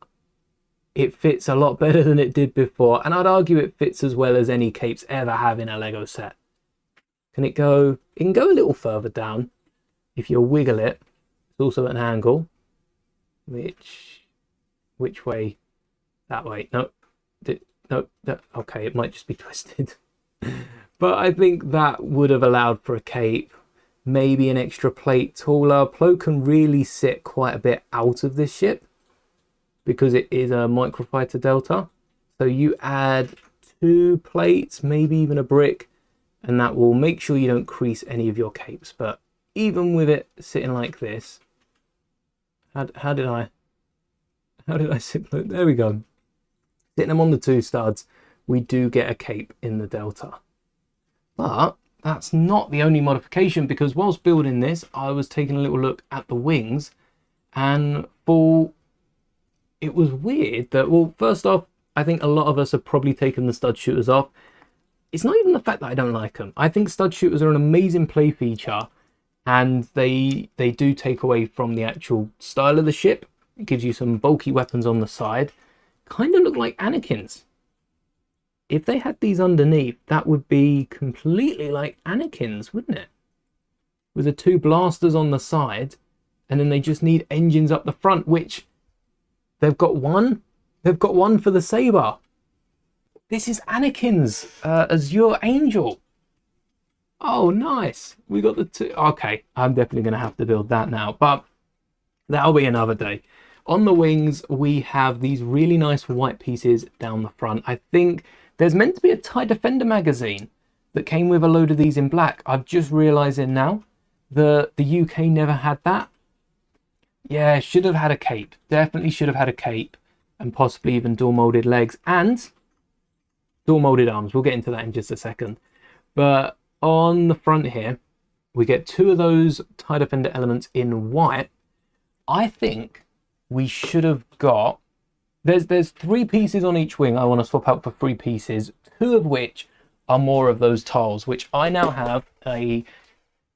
it fits a lot better than it did before, and I'd argue it fits as well as any capes ever have in a Lego set. It can go a little further down if you wiggle it. It's also at an angle. Which way? That way. No. Okay, it might just be twisted. But I think that would have allowed for a cape, maybe an extra plate taller. Plo can really sit quite a bit out of this ship because it is a microfighter delta. So you add 2 plates, maybe even a brick, and that will make sure you don't crease any of your capes. But even with it sitting like this, how did I sit? There we go. Sitting them on the 2 studs, we do get a cape in the delta. But that's not the only modification, because whilst building this, I was taking a little look at the wings, and it was weird that, well, first off, I think a lot of us have probably taken the stud shooters off. It's not even the fact that I don't like them. I think stud shooters are an amazing play feature, and they do take away from the actual style of the ship. It gives you some bulky weapons on the side. Kind of look like Anakin's. If they had these underneath, that would be completely like Anakin's, wouldn't it? With the 2 blasters on the side, and then they just need engines up the front, which they've got one. They've got one for the saber. This is Anakin's Azure Angel. Oh, nice. We got the two. Okay, I'm definitely going to have to build that now, but that'll be another day. On the wings, we have these really nice white pieces down the front. I think there's meant to be a TIE Defender magazine that came with a load of these in black. I've just realising now that the UK never had that. Yeah, should have had a cape. Definitely should have had a cape, and possibly even dual molded legs and dual molded arms. We'll get into that in just a second. But on the front here, we get two of those TIE Defender elements in white. I think we should have got... There's 3 pieces on each wing I want to swap out for 3 pieces, 2 of which are more of those tiles, which I now have a...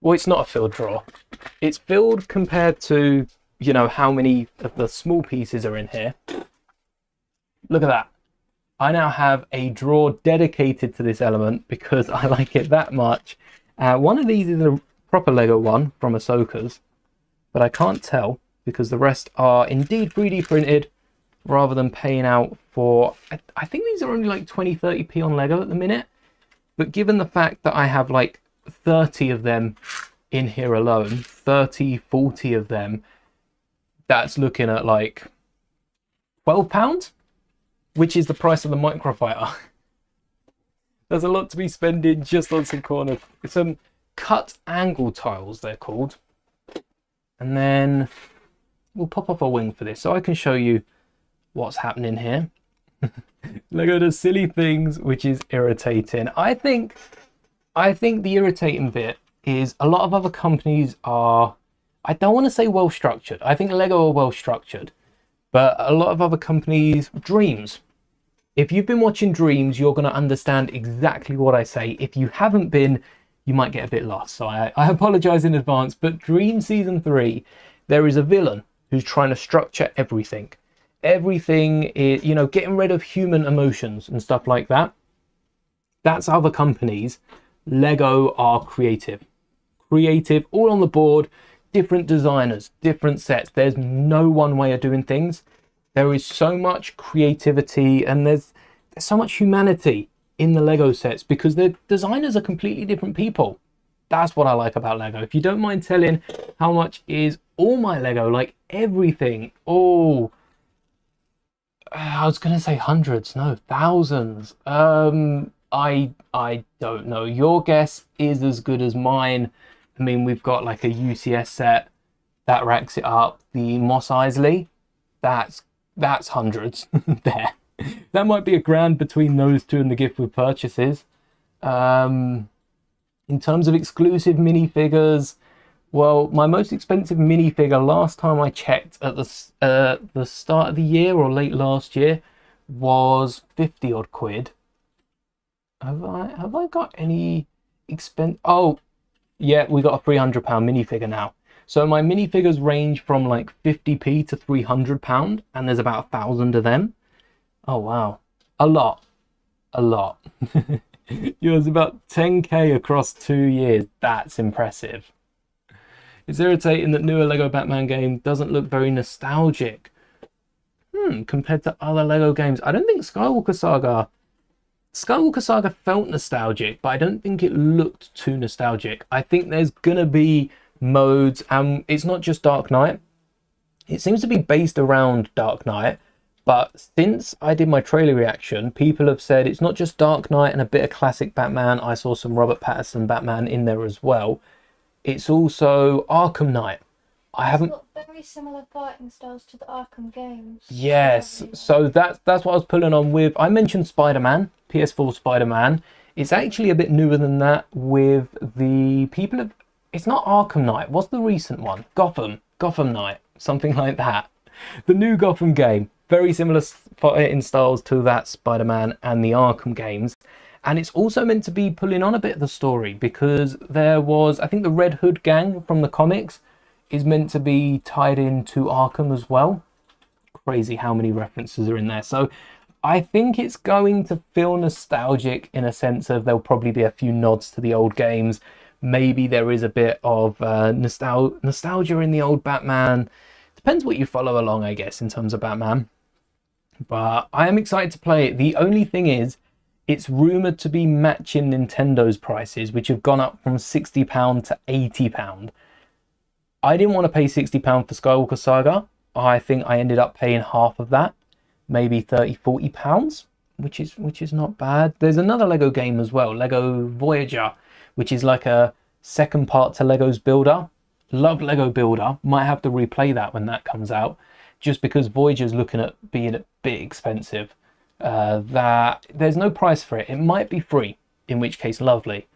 Well, it's not a filled drawer. It's filled compared to, you know, how many of the small pieces are in here. Look at that. I now have a drawer dedicated to this element because I like it that much. One of these is a proper Lego one from Ahsoka's, but I can't tell because the rest are indeed 3D printed rather than paying out for... I think these are only like 20-30p on Lego at the minute, but given the fact that I have like 30 of them in here alone, 30-40 of them, that's looking at like £12, which is the price of the microfighter. There's a lot to be spending just on some corner, some cut angle tiles they're called. And then we'll pop off a wing for this so I can show you what's happening here. Lego does silly things, which is irritating. I think the irritating bit is a lot of other companies are, I don't want to say well structured. I think Lego are well structured, but a lot of other companies, Dreams. If you've been watching Dreams, you're going to understand exactly what I say. If you haven't been, you might get a bit lost. So I apologize in advance, but Dream Season 3, there is a villain who's trying to structure everything. Everything is, you know, getting rid of human emotions and stuff like that. That's other companies. Lego are creative. Creative, all on the board, different designers, different sets. There's no one way of doing things. There is so much creativity and there's so much humanity in the Lego sets because the designers are completely different people. That's what I like about Lego. If you don't mind telling how much is all my Lego, like everything. Oh, I was going to say hundreds, no, thousands. I don't know. Your guess is as good as mine. I mean, we've got like a UCS set that racks it up. The Mos Eisley, that's hundreds there. That might be £1,000 between those two and the gift with purchases. In terms of exclusive minifigures, well, my most expensive minifigure last time I checked at the start of the year or late last year was 50 odd quid. Have I got any expense? Oh, yeah, we got a £300 minifigure now. So my minifigures range from like 50p to £300, and there's about 1,000 of them. Oh wow, a lot. Yours about 10k across 2 years. That's impressive. It's irritating that newer Lego Batman game doesn't look very nostalgic. Compared to other Lego games. I don't think Skywalker Saga felt nostalgic, but I don't think it looked too nostalgic. I think there's gonna be modes, and it's not just Dark Knight. It seems to be based around Dark Knight, but since I did my trailer reaction, people have said it's not just Dark Knight and a bit of classic Batman. I saw some Robert Pattinson Batman in there as well. It's also Arkham Knight. I haven't... It's got very similar fighting styles to the Arkham games. Yes, so that's what I was pulling on with. I mentioned Spider-Man, PS4 Spider-Man. It's actually a bit newer than that with the people of... It's not Arkham Knight. What's the recent one? Gotham Knight, something like that. The new Gotham game, very similar fighting styles to that Spider-Man and the Arkham games. And it's also meant to be pulling on a bit of the story because there was, I think the Red Hood gang from the comics is meant to be tied into Arkham as well. Crazy how many references are in there. So I think it's going to feel nostalgic in a sense of there'll probably be a few nods to the old games. Maybe there is a bit of nostalgia in the old Batman. Depends what you follow along, I guess, in terms of Batman. But I am excited to play it. The only thing is, It's rumoured to be matching Nintendo's prices, which have gone up from £60 to £80. I didn't want to pay £60 for Skywalker Saga. I think I ended up paying half of that, maybe £30-40, which is not bad. There's another Lego game as well, Lego Voyager, which is like a second part to Lego's Builder. Love Lego Builder. Might have to replay that when that comes out, just because Voyager's looking at being a bit expensive. That there's no price for it. It might be free, in which case lovely.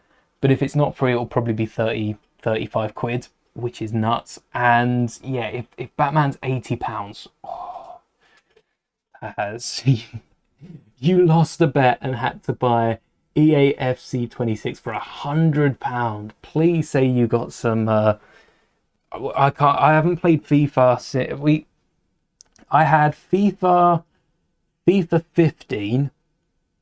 But if it's not free, it'll probably be 30-35 quid, which is nuts. And yeah, if Batman's £80, oh, has you lost a bet and had to buy EAFC 26 for £100. Please say you got some. I haven't played FIFA. I had FIFA 15,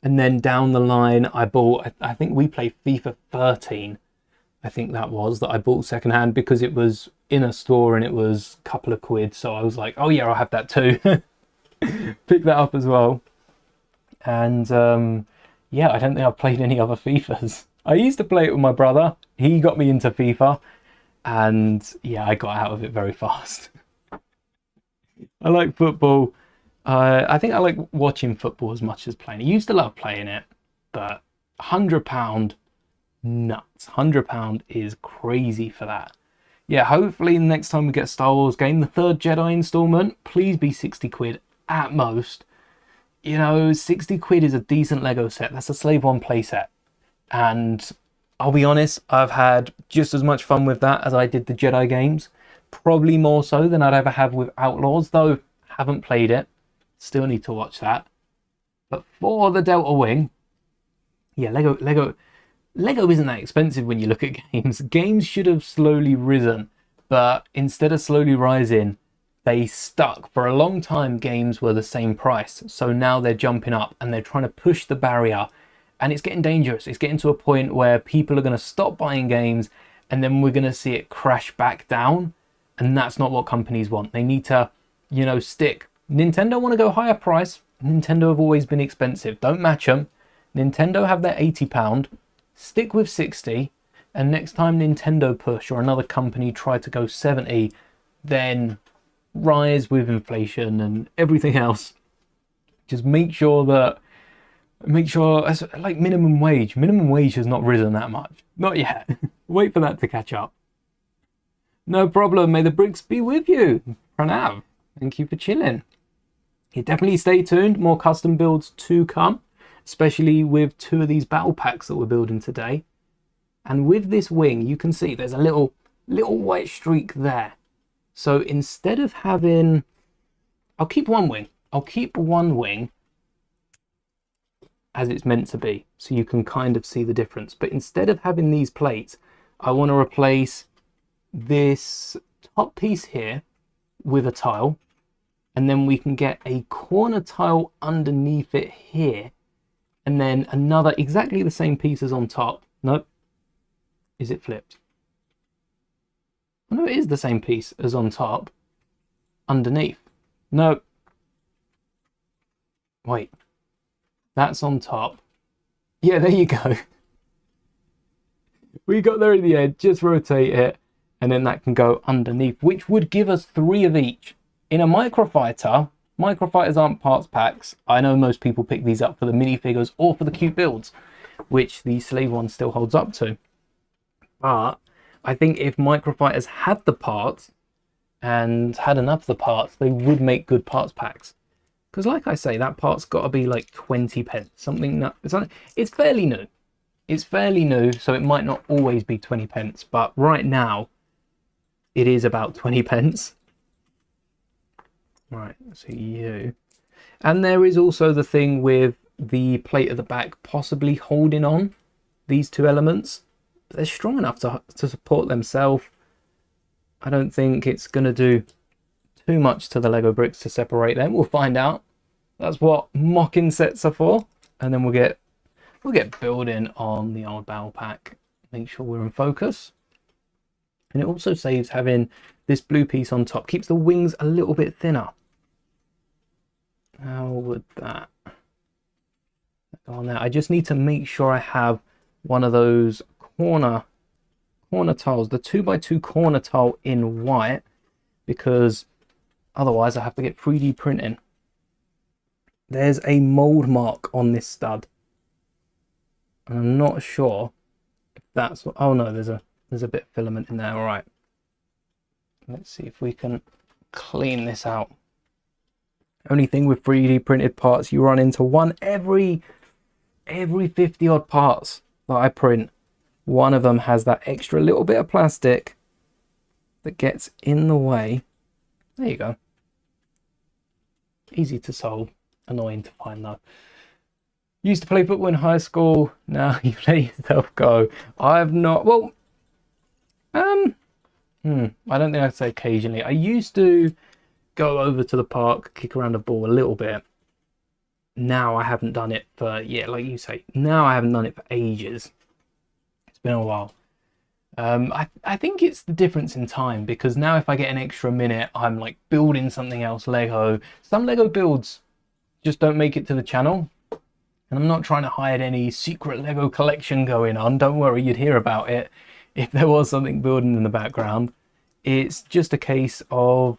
and then down the line I bought. I think we played FIFA 13. I think that I bought secondhand because it was in a store and it was a couple of quid. So I was like, oh yeah, I'll have that too. Pick that up as well. And yeah, I don't think I've played any other FIFAs. I used to play it with my brother. He got me into FIFA, and yeah, I got out of it very fast. I like football. I think I like watching football as much as playing. I used to love playing it, but £100, nuts. £100 is crazy for that. Yeah, hopefully next time we get a Star Wars game, the third Jedi installment, please be 60 quid at most. You know, 60 quid is a decent Lego set. That's a Slave One playset. And I'll be honest, I've had just as much fun with that as I did the Jedi games. Probably more so than I'd ever have with Outlaws, though haven't played it. Still need to watch that. But for the Delta Wing, yeah, Lego isn't that expensive when you look at games. Games should have slowly risen, but instead of slowly rising, they stuck. For a long time, games were the same price. So now they're jumping up and they're trying to push the barrier, and it's getting dangerous. It's getting to a point where people are going to stop buying games, and then we're going to see it crash back down. And that's not what companies want. They need to, you know, stick. Nintendo want to go higher price. Nintendo have always been expensive. Don't match them. Nintendo have their £80. Stick with 60. And next time Nintendo push or another company try to go 70, then rise with inflation and everything else. Just make sure, like minimum wage has not risen that much. Not yet. Wait for that to catch up. No problem. May the bricks be with you. Pranav, thank you for chilling. Yeah, definitely stay tuned. More custom builds to come, especially with 2 of these battle packs that we're building today. And with this wing, you can see there's a little white streak there. So instead of having, I'll keep one wing as it's meant to be, so you can kind of see the difference. But instead of having these plates, I want to replace this top piece here with a tile, and then we can get a corner tile underneath it here, and then another exactly the same piece as on top. Nope. Is it flipped? Oh, no, it is the same piece as on top underneath. No. Wait. That's on top. Yeah, there you go. We got there in the end. Just rotate it, and then that can go underneath, which would give us 3 of each. In a microfighters aren't parts packs. I know most people pick these up for the minifigures or for the cute builds, which the Slave One still holds up to. But I think if microfighters had the parts and had enough of the parts, they would make good parts packs. Because like I say, that part's got to be like 20p. It's fairly new. It's fairly new, so it might not always be 20p. But right now, it is about 20p. Right, so you. And there is also the thing with the plate at the back possibly holding on these 2 elements. But they're strong enough to support themselves. I don't think it's going to do too much to the Lego bricks to separate them. We'll find out. That's what mocking sets are for. And then we'll get building on the old battle pack. Make sure we're in focus. And it also saves having this blue piece on top. Keeps the wings a little bit thinner. How would that go go on there. I just need to make sure I have one of those corner tiles, the 2x2 corner tile in white, because otherwise I have to get 3D printing. There's a mold mark on this stud, and I'm not sure if that's what, oh no, there's a bit of filament in there. All right, let's see if we can clean this out. Only thing with 3D printed parts, you run into one every 50 odd parts that I print. One of them has that extra little bit of plastic that gets in the way. There you go. Easy to solve, annoying to find though. Used to play football in high school, now you let yourself go. I've not, well, I don't think I'd say occasionally. I used to go over to the park, kick around the ball a little bit. Now I haven't done it for, yeah, like you say, now I haven't done it for ages. It's been a while. I think it's the difference in time, because now if I get an extra minute, I'm like building something else, Lego. Some Lego builds just don't make it to the channel. And I'm not trying to hide any secret Lego collection going on. Don't worry, you'd hear about it if there was something building in the background. It's just a case of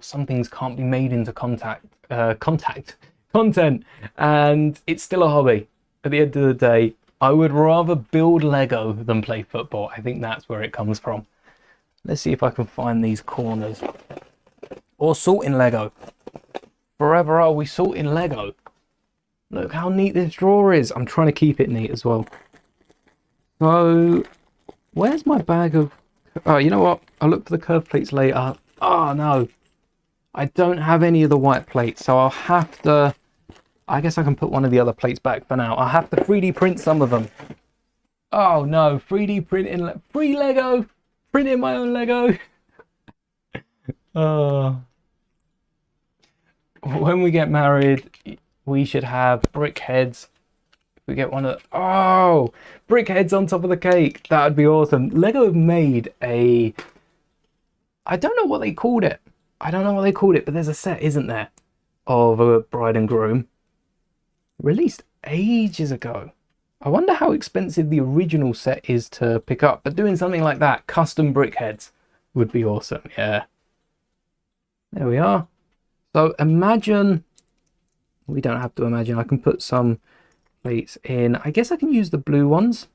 some things can't be made into content, and it's still a hobby. At the end of the day, I would rather build Lego than play football. I think that's where it comes from. Let's see if I can find these corners. Or sorting Lego. Forever are we sorting Lego. Look how neat this drawer is. I'm trying to keep it neat as well. So, where's my bag of... Oh, you know what? I'll look for the curved plates later. Oh, no. I don't have any of the white plates, so I'll have to... I guess I can put one of the other plates back for now. I'll have to 3D print some of them. Oh, no. 3D printing... Free Lego! Printing my own Lego! Oh... When we get married, we should have brick heads. If we get one of... Oh! Brick heads on top of the cake. That would be awesome. Lego have made a... I don't know what they called it. But there's a set, isn't there? Of a bride and groom. Released ages ago. I wonder how expensive the original set is to pick up. But doing something like that, custom brick heads, would be awesome. Yeah. There we are. So imagine, we don't have to imagine, I can put some plates in. I guess I can use the blue ones.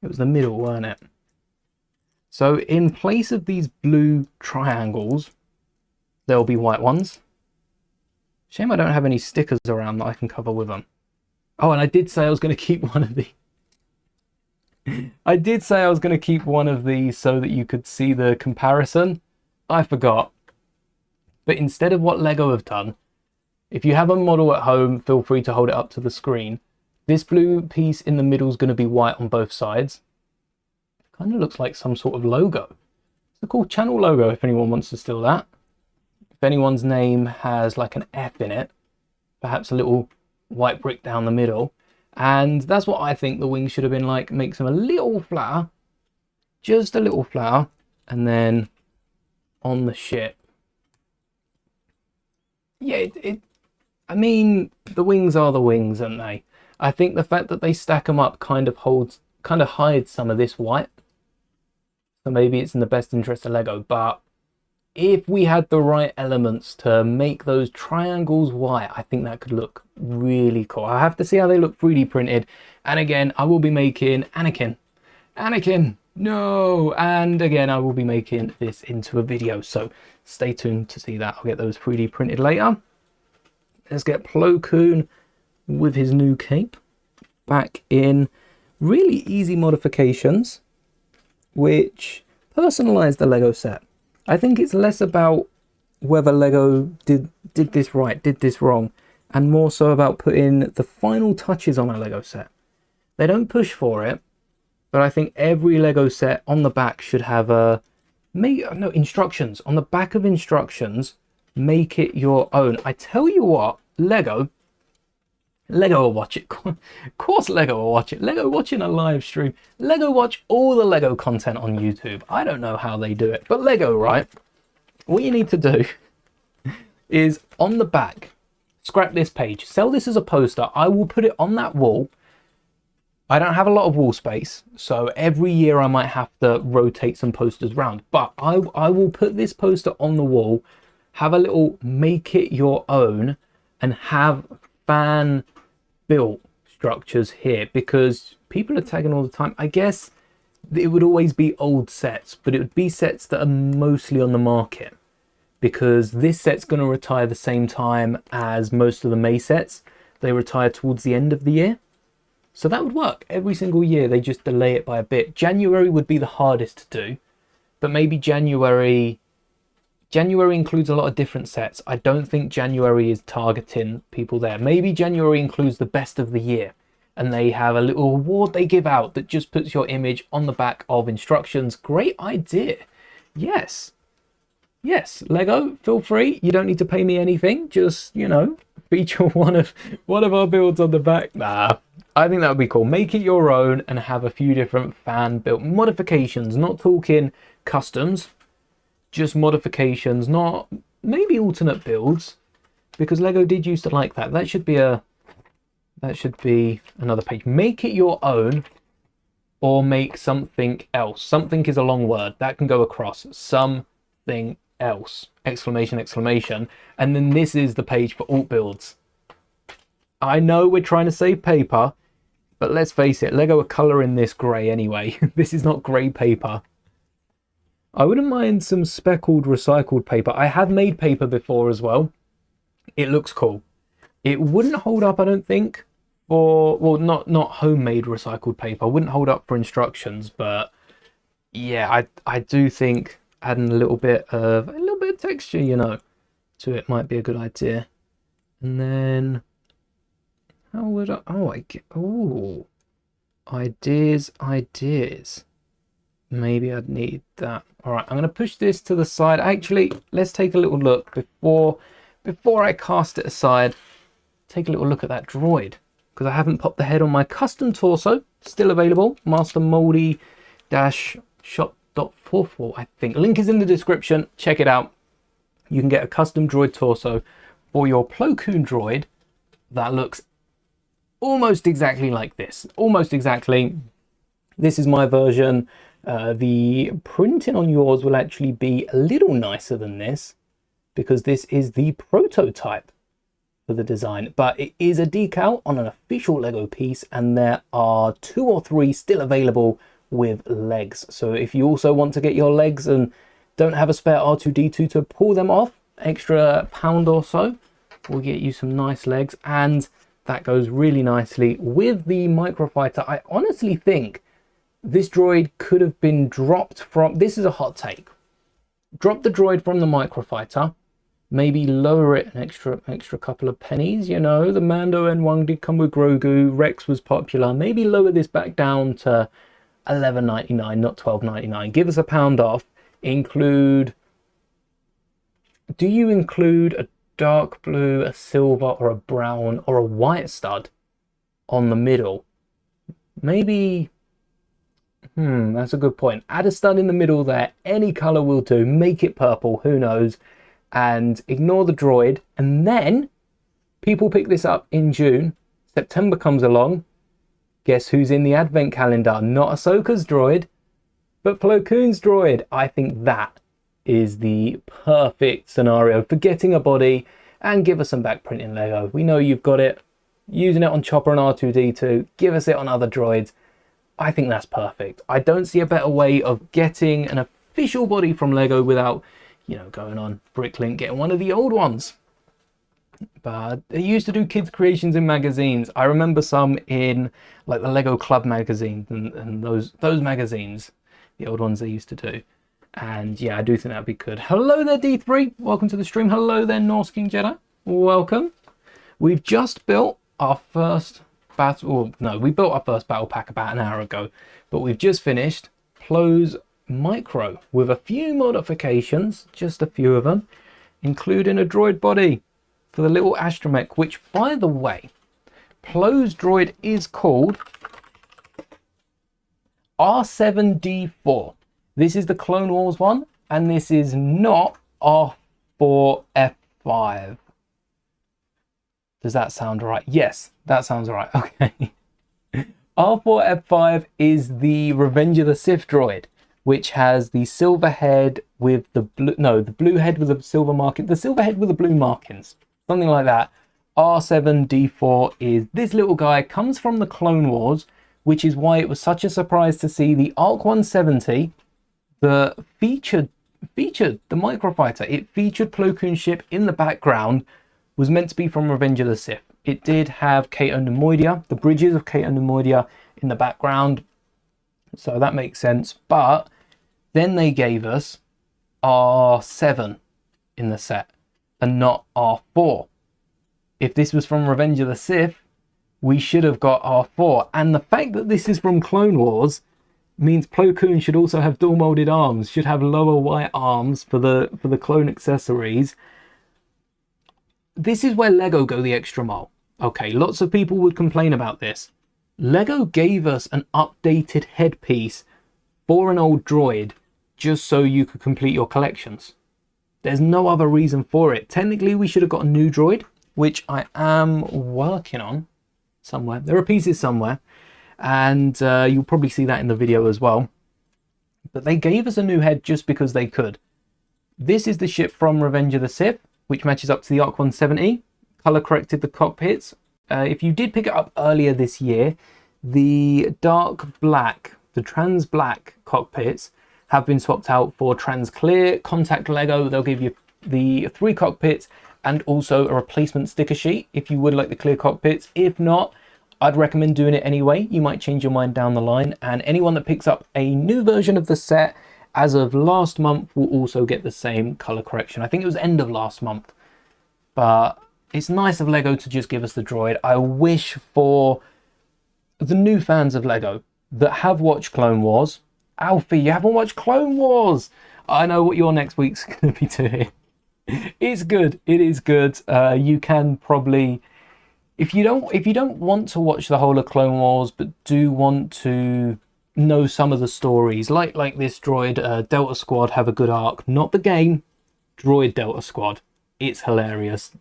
It was the middle, weren't it? So in place of these blue triangles, there'll be white ones. Shame I don't have any stickers around that I can cover with them. Oh, and I did say I was going to keep one of these. I did say I was going to keep one of these so that you could see the comparison. I forgot. But instead of what Lego have done, if you have a model at home, feel free to hold it up to the screen. This blue piece in the middle is going to be white on both sides. Kind of looks like some sort of logo. It's a cool channel logo if anyone wants to steal that. If anyone's name has like an F in it, perhaps a little white brick down the middle. And that's what I think the wings should have been like. Makes them a little flatter, just a little flatter, and then on the ship. Yeah, I mean, the wings are the wings, aren't they? I think the fact that they stack them up kind of hides some of this white. So maybe it's in the best interest of Lego, but if we had the right elements to make those triangles white, I think that could look really cool. I have to see how they look 3D printed. And again, I will be making Anakin, no! And again, I will be making this into a video, so stay tuned to see that. I'll get those 3D printed later. Let's get Plo Koon with his new cape back in really easy modifications, which personalize the Lego set. I think it's less about whether Lego did this right, did this wrong, and more so about putting the final touches on a Lego set. They don't push for it, but I think every Lego set on the back should have instructions. On the back of instructions, make it your own. I tell you what, Lego will watch it. Of course Lego will watch it. Lego watching a live stream. Lego watch all the Lego content on YouTube. I don't know how they do it, but Lego, right? What you need to do is on the back. Scrap this page. Sell this as a poster. I will put it on that wall. I don't have a lot of wall space, so every year I might have to rotate some posters around. But I will put this poster on the wall, have a little make it your own, and have fan built structures here, because people are tagging all the time. I guess it would always be old sets, but it would be sets that are mostly on the market, because this set's going to retire the same time as most of the May sets. They retire towards the end of the year. So that would work. Every single year they just delay it by a bit. January would be the hardest to do, but maybe January includes a lot of different sets. I don't think January is targeting people there. Maybe January includes the best of the year, and they have a little award they give out that just puts your image on the back of instructions. Great idea. Yes, Lego, feel free. You don't need to pay me anything. Just, you know, feature one of our builds on the back. Nah, I think that would be cool. Make it your own and have a few different fan built modifications. Not talking customs, just modifications. Not maybe alternate builds, because Lego did used to like that. That should be another page. Make it your own, or make something else. Something is a long word that can go across. Something else, exclamation, exclamation. And then this is the page for alt builds. I know we're trying to save paper, but let's face it, Lego are colouring this grey anyway. This is not grey paper. I wouldn't mind some speckled recycled paper. I have made paper before as well. It looks cool. It wouldn't hold up, I don't think, for, well, not homemade recycled paper. Wouldn't hold up for instructions, but yeah, I do think adding a little bit of texture, you know, to it might be a good idea. And then how would ideas. Maybe I'd need that. All right, I'm going to push this to the side. Actually, let's take a little look before I cast it aside. Take a little look at that droid, because I haven't popped the head on my custom torso. Still available. Master Mouldie -shop.44, I think. Link is in the description. Check it out. You can get a custom droid torso for your Plo Koon droid that looks almost exactly like this. Almost exactly. This is my version. The printing on yours will actually be a little nicer than this, because this is the prototype for the design, but it is a decal on an official Lego piece, and there are 2 or 3 still available with legs. So if you also want to get your legs and don't have a spare R2-D2 to pull them off, extra £1 or so, we'll get you some nice legs, and that goes really nicely with the microfighter. I honestly think this droid could have been dropped from, this is a hot take, drop the droid from the microfighter, maybe lower it an extra couple of pennies. You know, the Mando N1 did come with Grogu, Rex was popular. Maybe lower this back down to $11.99, not $12.99. Give us £1 off. Include, do you include a dark blue, a silver, or a brown, or a white stud on the middle? Maybe, that's a good point. Add a stud in the middle there. Any color will do. Make it purple, who knows? And ignore the droid. And then people pick this up in June. September comes along. Guess who's in the advent calendar? Not Ahsoka's droid, but Plo Koon's droid. I think that is the perfect scenario for getting a body and give us some back printing Lego. We know you've got it. Using it on Chopper and R2-D2. Give us it on other droids. I think that's perfect. I don't see a better way of getting an official body from Lego without, you know, going on Bricklink, getting one of the old ones. But they used to do kids creations in magazines. I remember some in like the Lego Club magazine and those magazines, the old ones they used to do. And yeah, I do think that'd be good. Hello there, D3. Welcome to the stream. Hello there, Norse King Jedi. Welcome. We've just built our first battle. No, we built our first battle pack about an hour ago, but we've just finished Plo's Micro with a few modifications, just a few of them, including a droid body for the little astromech, which, by the way, Plo's droid is called R7D4. This is the Clone Wars one, and this is not R4F4. F5. Does that sound right? Yes, that sounds right. Okay. R4F5 is the Revenge of the Sith droid, which has the silver head with the blue, no, the blue head with the silver marking, the silver head with the blue markings, something like that. R7D4 is this little guy, comes from the Clone Wars, which is why it was such a surprise to see the ARC 170, the featured the microfighter. It featured Plo Koon's ship in the background, was meant to be from Revenge of the Sith. It did have Cato Nemoidia, the bridges of Cato Nemoidia in the background, so that makes sense. But then they gave us R7 in the set and not R4. If this was from Revenge of the Sith, we should have got R4. And the fact that this is from Clone Wars means Plo Koon should also have dual molded arms, should have lower white arms for the clone accessories. This is where Lego go the extra mile. Okay, lots of people would complain about this. Lego gave us an updated headpiece for an old droid just so you could complete your collections. There's no other reason for it. Technically, we should have got a new droid, which I am working on somewhere. There are pieces somewhere, and you'll probably see that in the video as well. But they gave us a new head just because they could. This is the ship from Revenge of the Sith, which matches up to the ARC 170. Color corrected the cockpits. If you did pick it up earlier this year, the dark black, the trans black cockpits have been swapped out for trans clear. Contact Lego, they'll give you the 3 cockpits and also a replacement sticker sheet if you would like the clear cockpits. If not, I'd recommend doing it anyway. You might change your mind down the line, and anyone that picks up a new version of the set as of last month will also get the same color correction. I think it was end of last month, but it's nice of Lego to just give us the droid. I wish for the new fans of Lego that have watched Clone Wars. Alfie, you haven't watched Clone Wars. I know what your next week's going to be doing. It's good. It is good. You can probably, if you don't want to watch the whole of Clone Wars, but do want to know some of the stories, like this droid, Delta Squad have a good arc. Not the game, droid Delta Squad. It's hilarious.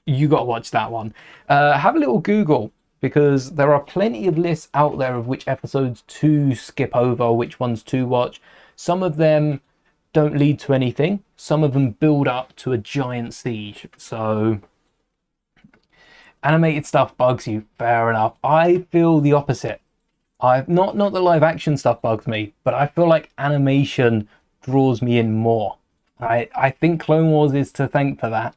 You got to watch that one. Have a little Google, because there are plenty of lists out there of which episodes to skip over, which ones to watch. Some of them don't lead to anything. Some of them build up to a giant siege. So animated stuff bugs you, fair enough. I feel the opposite. Not the live action stuff bugs me, but I feel like animation draws me in more. I think Clone Wars is to thank for that,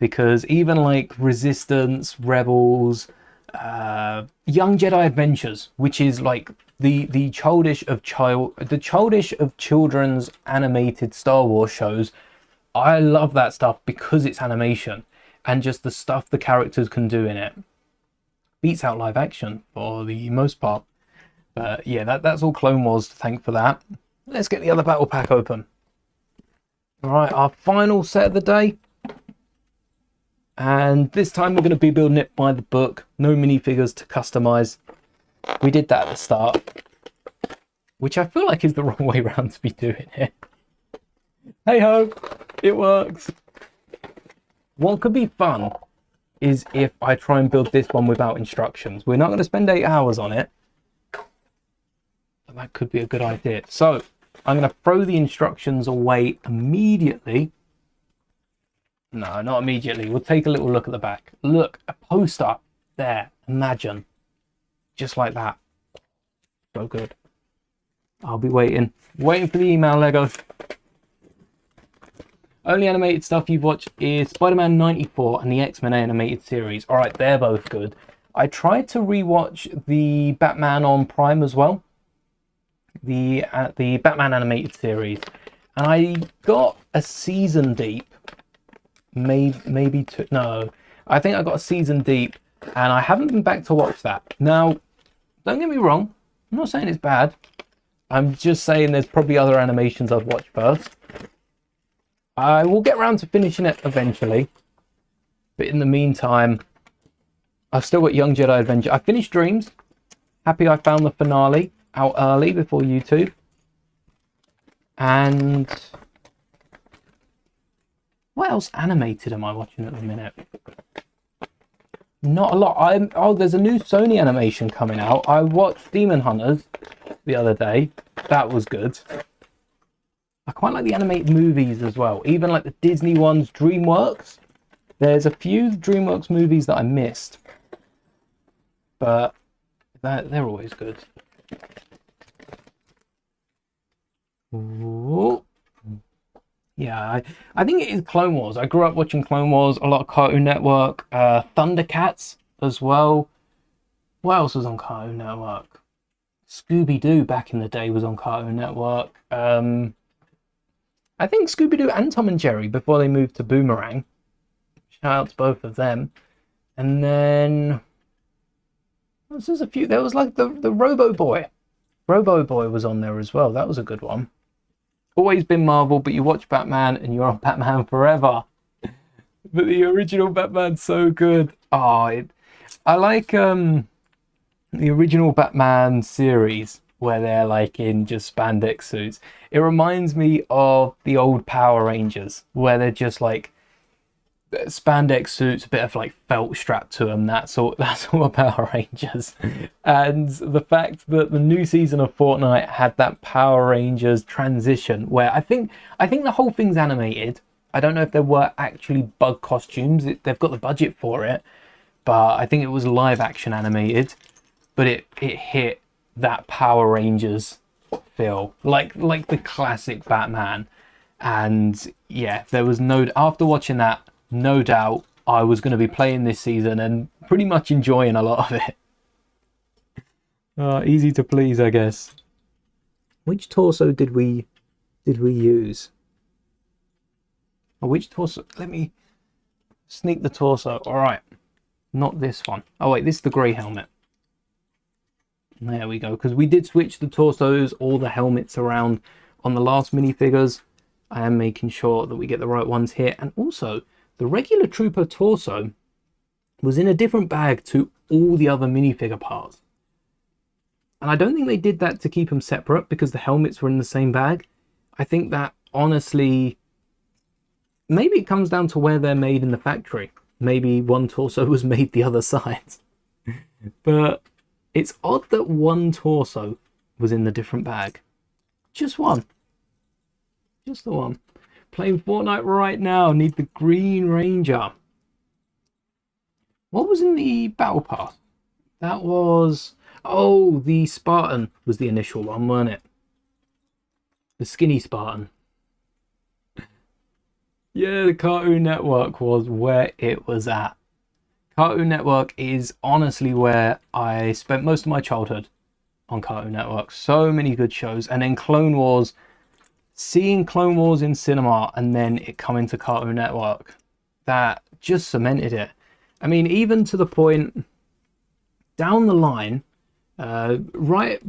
because even like Resistance, Rebels, Young Jedi Adventures, which is like the childish of children's animated Star Wars shows, I love that stuff because it's animation and just the stuff the characters can do in it beats out live action for the most part. But yeah, that's all Clone Wars to thank for that. Let's get the other battle pack open. All right, our final set of the day. And this time we're going to be building it by the book. No minifigures to customize. We did that at the start, which I feel like is the wrong way around to be doing it. Hey ho, it works. What could be fun is if I try and build this one without instructions. We're not going to spend 8 hours on it, but that could be a good idea. So I'm going to throw the instructions away immediately. No, not immediately. We'll take a little look at the back. Look, a poster there. Imagine. Just like that. So good. I'll be waiting. Waiting for the email, Lego. Only animated stuff you've watched is Spider-Man 94 and the X-Men animated series. Alright, they're both good. I tried to rewatch the Batman on Prime as well. The Batman animated series. And I got a season deep. Maybe two. No, I think I got a season deep, and I haven't been back to watch that. Now, don't get me wrong, I'm not saying it's bad. I'm just saying there's probably other animations I'd watch first. I will get around to finishing it eventually, but in the meantime, I've still got Young Jedi Adventure. I finished Dreams. Happy I found the finale out early before YouTube. And What else animated am I watching at the minute? Not a lot. Oh, there's a new Sony animation coming out. I watched Demon Hunters the other day. That was good. I quite like the animated movies as well. Even like the Disney ones, DreamWorks. There's a few DreamWorks movies that I missed. But they're always good. Ooh. Yeah, I think it is Clone Wars. I grew up watching Clone Wars, a lot of Cartoon Network, Thundercats as well. What else was on Cartoon Network? Scooby-Doo back in the day was on Cartoon Network. I think Scooby-Doo and Tom and Jerry before they moved to Boomerang. Shout out to both of them. And then there's a few. There was like the Robo Boy. Robo Boy was on there as well. That was a good one. Always been Marvel, but you watch Batman and you're on Batman forever. But the original Batman's so good. Oh, I like the original Batman series where they're like in just spandex suits. It reminds me of the old Power Rangers where they're just like spandex suits, a bit of like felt strapped to them. That's all Power Rangers. And the fact that the new season of Fortnite had that Power Rangers transition where I think the whole thing's animated. I don't know if there were actually bug costumes. They've got the budget for it, but I think it was live action animated. But it hit that Power Rangers feel like the classic Batman. And yeah, there was after watching that, no doubt I was going to be playing this season and pretty much enjoying a lot of it. Easy to please, I guess. Which torso did we use? Oh, which torso? Let me sneak the torso. All right, not this one. Oh wait, this is the grey helmet. There we go. Because we did switch the torsos, all the helmets around on the last minifigures. I am making sure that we get the right ones here, and also the regular Trooper torso was in a different bag to all the other minifigure parts. And I don't think they did that to keep them separate because the helmets were in the same bag. I think that honestly, maybe it comes down to where they're made in the factory. Maybe one torso was made the other side. But it's odd that one torso was in the different bag. Just one. Just the one. Playing Fortnite right now. Need the Green Ranger. What was in the Battle Pass? That was... Oh, the Spartan was the initial one, wasn't it? The skinny Spartan. Yeah, the Cartoon Network was where it was at. Cartoon Network is honestly where I spent most of my childhood on Cartoon Network. So many good shows. And then Clone Wars... Seeing Clone Wars in cinema and then it coming to Cartoon Network, that just cemented it. I mean, even to the point down the line, right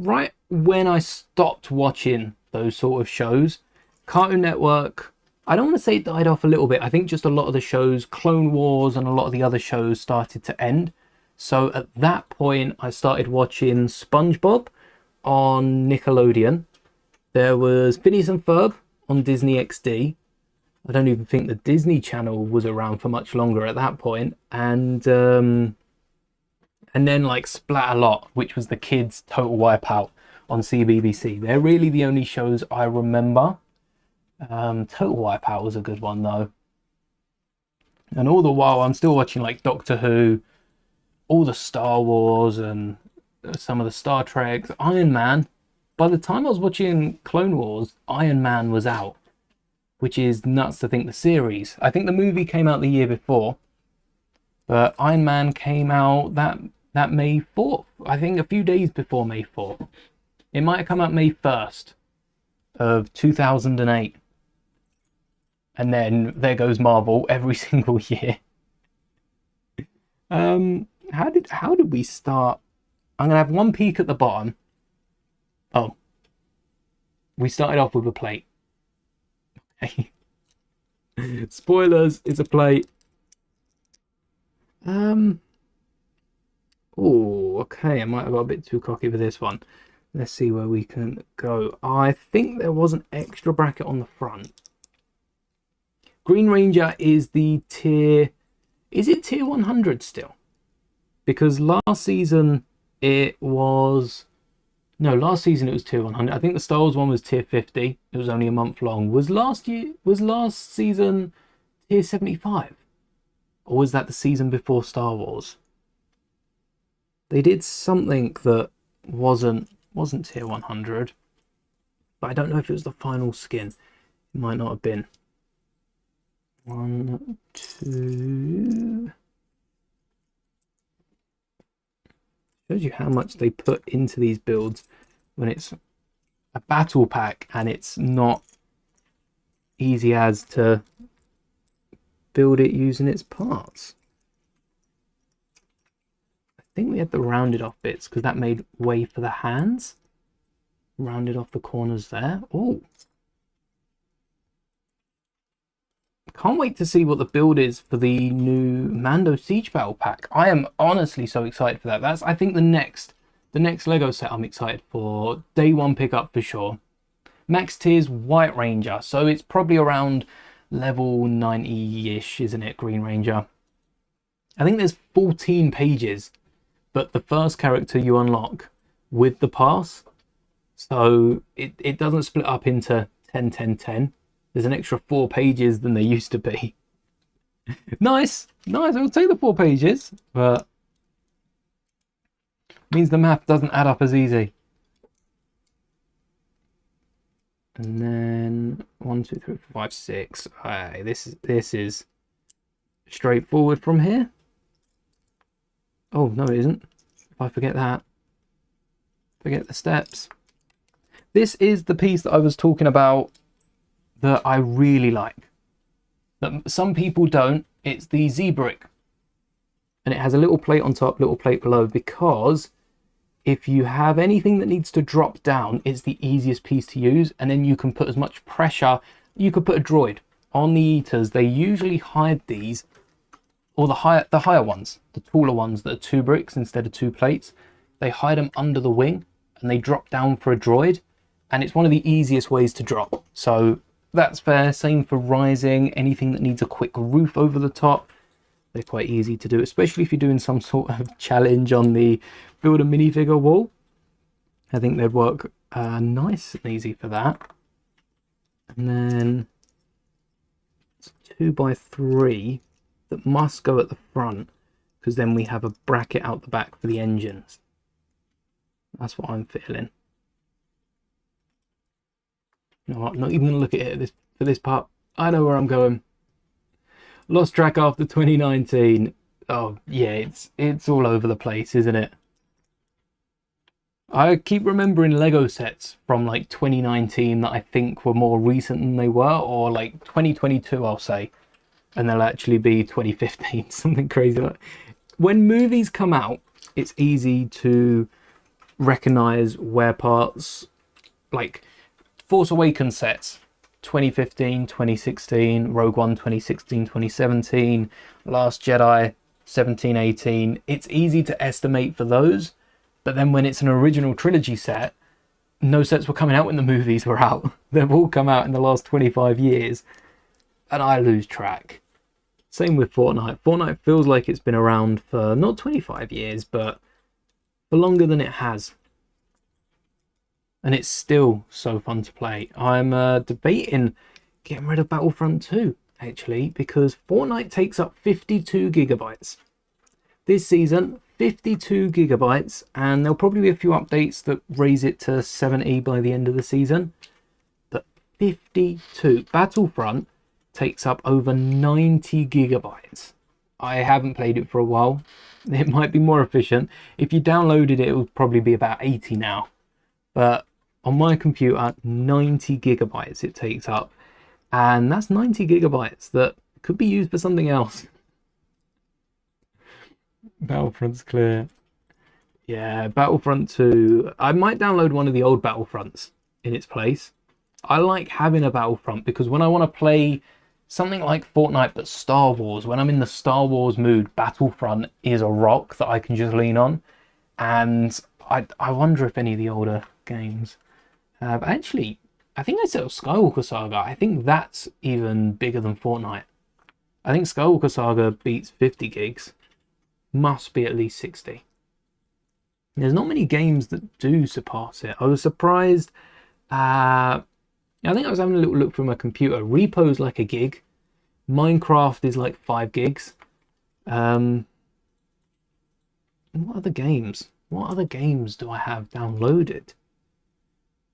when I stopped watching those sort of shows, Cartoon Network, I don't want to say it died off a little bit. I think just a lot of the shows, Clone Wars and a lot of the other shows started to end. So at that point, I started watching SpongeBob on Nickelodeon. There was Phineas and Ferb on Disney XD. I don't even think the Disney Channel was around for much longer at that point. And then like Splat-A-Lot, which was the kids' Total Wipeout on CBBC. They're really the only shows I remember. Total Wipeout was a good one though. And all the while I'm still watching like Doctor Who, all the Star Wars and some of the Star Treks, Iron Man. By the time I was watching Clone Wars, Iron Man was out, which is nuts to think the series. I think the movie came out the year before, but Iron Man came out that May 4th. I think a few days before May 4th. It might have come out May 1st of 2008. And then there goes Marvel every single year. How did we start? I'm gonna have one peek at the bottom. Oh, we started off with a plate. Okay. Spoilers, it's a plate. Oh, okay, I might have got a bit too cocky for this one. Let's see where we can go. I think there was an extra bracket on the front. Green Ranger is the tier... Is it tier 100 still? Because last season it was... No, last season it was tier 100. I think the Star Wars one was tier 50. It was only a month long. Was last season tier 75? Or was that the season before Star Wars? They did something that wasn't tier 100. But I don't know if it was the final skin. It might not have been. 1, 2... Shows you how much they put into these builds when it's a battle pack and it's not easy as to build it using its parts. I think we had the rounded off bits because that made way for the hands. Rounded off the corners there. Oh, can't wait to see what the build is for the new Mando Siege Battle Pack. I am honestly so excited for that. That's, I think, the next Lego set I'm excited for. Day one pickup for sure. Max tier's White Ranger, so it's probably around level 90-ish, isn't it, Green Ranger? I think there's 14 pages, but the first character you unlock with the pass, so it doesn't split up into 10, 10, 10. There's an extra 4 pages than there used to be. Nice, I'll take the 4 pages, but means the math doesn't add up as easy. And then 1, 2, 3, 4, 5, 6. Right, this is straightforward from here. Oh no, it isn't. If I forget that, forget the steps. This is the piece that I was talking about that I really like, that some people don't. It's the Z-brick, and it has a little plate on top, little plate below, because if you have anything that needs to drop down, it's the easiest piece to use, and then you can put as much pressure. You could put a droid on the eaters. They usually hide these, or the higher ones, the taller ones that are 2 bricks instead of 2 plates. They hide them under the wing and they drop down for a droid, and it's one of the easiest ways to drop. So that's fair. Same for rising. Anything that needs a quick roof over the top, they're quite easy to do, especially if you're doing some sort of challenge on the build a minifigure wall. I think they'd work nice and easy for that. And then it's 2x3 that must go at the front, because then we have a bracket out the back for the engines. That's what I'm feeling. You know what, I'm not even going to look at it for this part. I know where I'm going. Lost track after 2019. Oh yeah, it's all over the place, isn't it? I keep remembering Lego sets from like 2019 that I think were more recent than they were, or like 2022 I'll say, and they'll actually be 2015, something crazy like that. When movies come out, it's easy to recognize where parts, like Force Awakens sets 2015, 2016, Rogue One 2016, 2017, Last Jedi 17, 18. It's easy to estimate for those, but then when it's an original trilogy set, no sets were coming out when the movies were out. They've all come out in the last 25 years, and I lose track. Same with Fortnite. Fortnite feels like it's been around for not 25 years, but for longer than it has. And it's still so fun to play. I'm debating getting rid of Battlefront 2, actually, because Fortnite takes up 52 gigabytes. This season, 52 gigabytes, and there'll probably be a few updates that raise it to 70 by the end of the season. But 52. Battlefront takes up over 90 gigabytes. I haven't played it for a while. It might be more efficient. If you downloaded it, it would probably be about 80 now. But on my computer, 90 gigabytes it takes up. And that's 90 gigabytes that could be used for something else. Battlefront's clear. Yeah, Battlefront 2. I might download one of the old Battlefronts in its place. I like having a Battlefront because when I want to play something like Fortnite but Star Wars, when I'm in the Star Wars mood, Battlefront is a rock that I can just lean on. And I wonder if any of the older games have. Actually, I think I said Skywalker Saga. I think that's even bigger than Fortnite. I think Skywalker Saga beats 50 gigs. Must be at least 60. There's not many games that do surpass it. I was surprised. I think I was having a little look through my computer. Repo's like a gig. Minecraft is like 5 gigs. What other games? What other games do I have downloaded?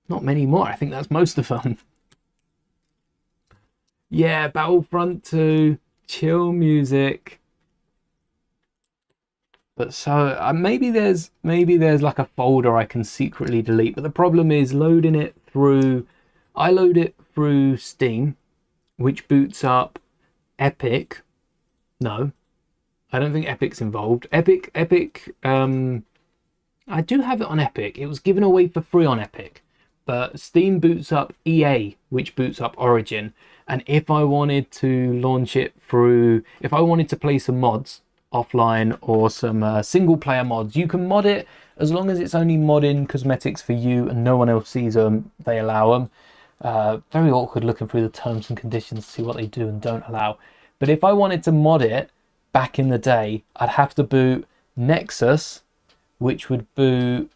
Not many more. I think that's most of them. Yeah, Battlefront 2, chill music. But so maybe there's like a folder I can secretly delete. But the problem is loading it through. I load it through Steam, which boots up Epic. No, I don't think Epic's involved. Epic. I do have it on Epic. It was given away for free on Epic. But Steam boots up EA, which boots up Origin. And if I wanted to launch it through, if I wanted to play some mods offline or some single player mods, you can mod it as long as it's only modding cosmetics for you and no one else sees them. They allow them. Very awkward looking through the terms and conditions to see what they do and don't allow. But if I wanted to mod it back in the day, I'd have to boot Nexus, which would boot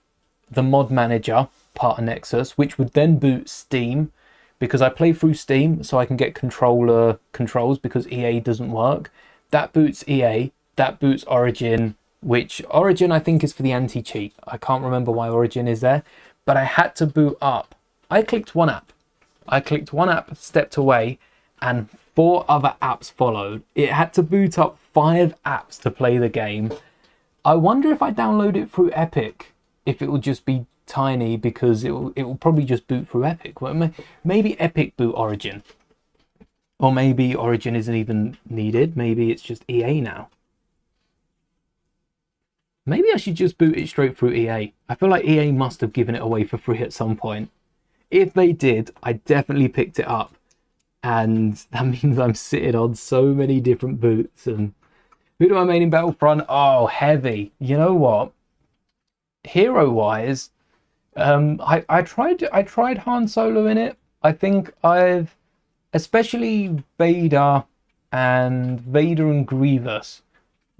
the mod manager part of Nexus, which would then boot Steam, because I play through Steam so I can get controller controls because EA doesn't work. That boots EA, that boots Origin, which Origin I think is for the anti-cheat. I can't remember why Origin is there, but I had to boot up. I clicked one app, stepped away, and 4 other apps followed. It had to boot up 5 apps to play the game. I wonder if I download it through Epic, if it will just be tiny, because it will probably just boot through Epic. Well, maybe Epic boot Origin, or maybe Origin isn't even needed. Maybe it's just EA now. Maybe I should just boot it straight through EA. I feel like EA must have given it away for free at some point. If they did, I definitely picked it up, and that means I'm sitting on so many different boots. And who do I main in Battlefront? Oh, Heavy. You know what? Hero wise, I tried Han Solo in it. I think I've, especially Vader and Grievous.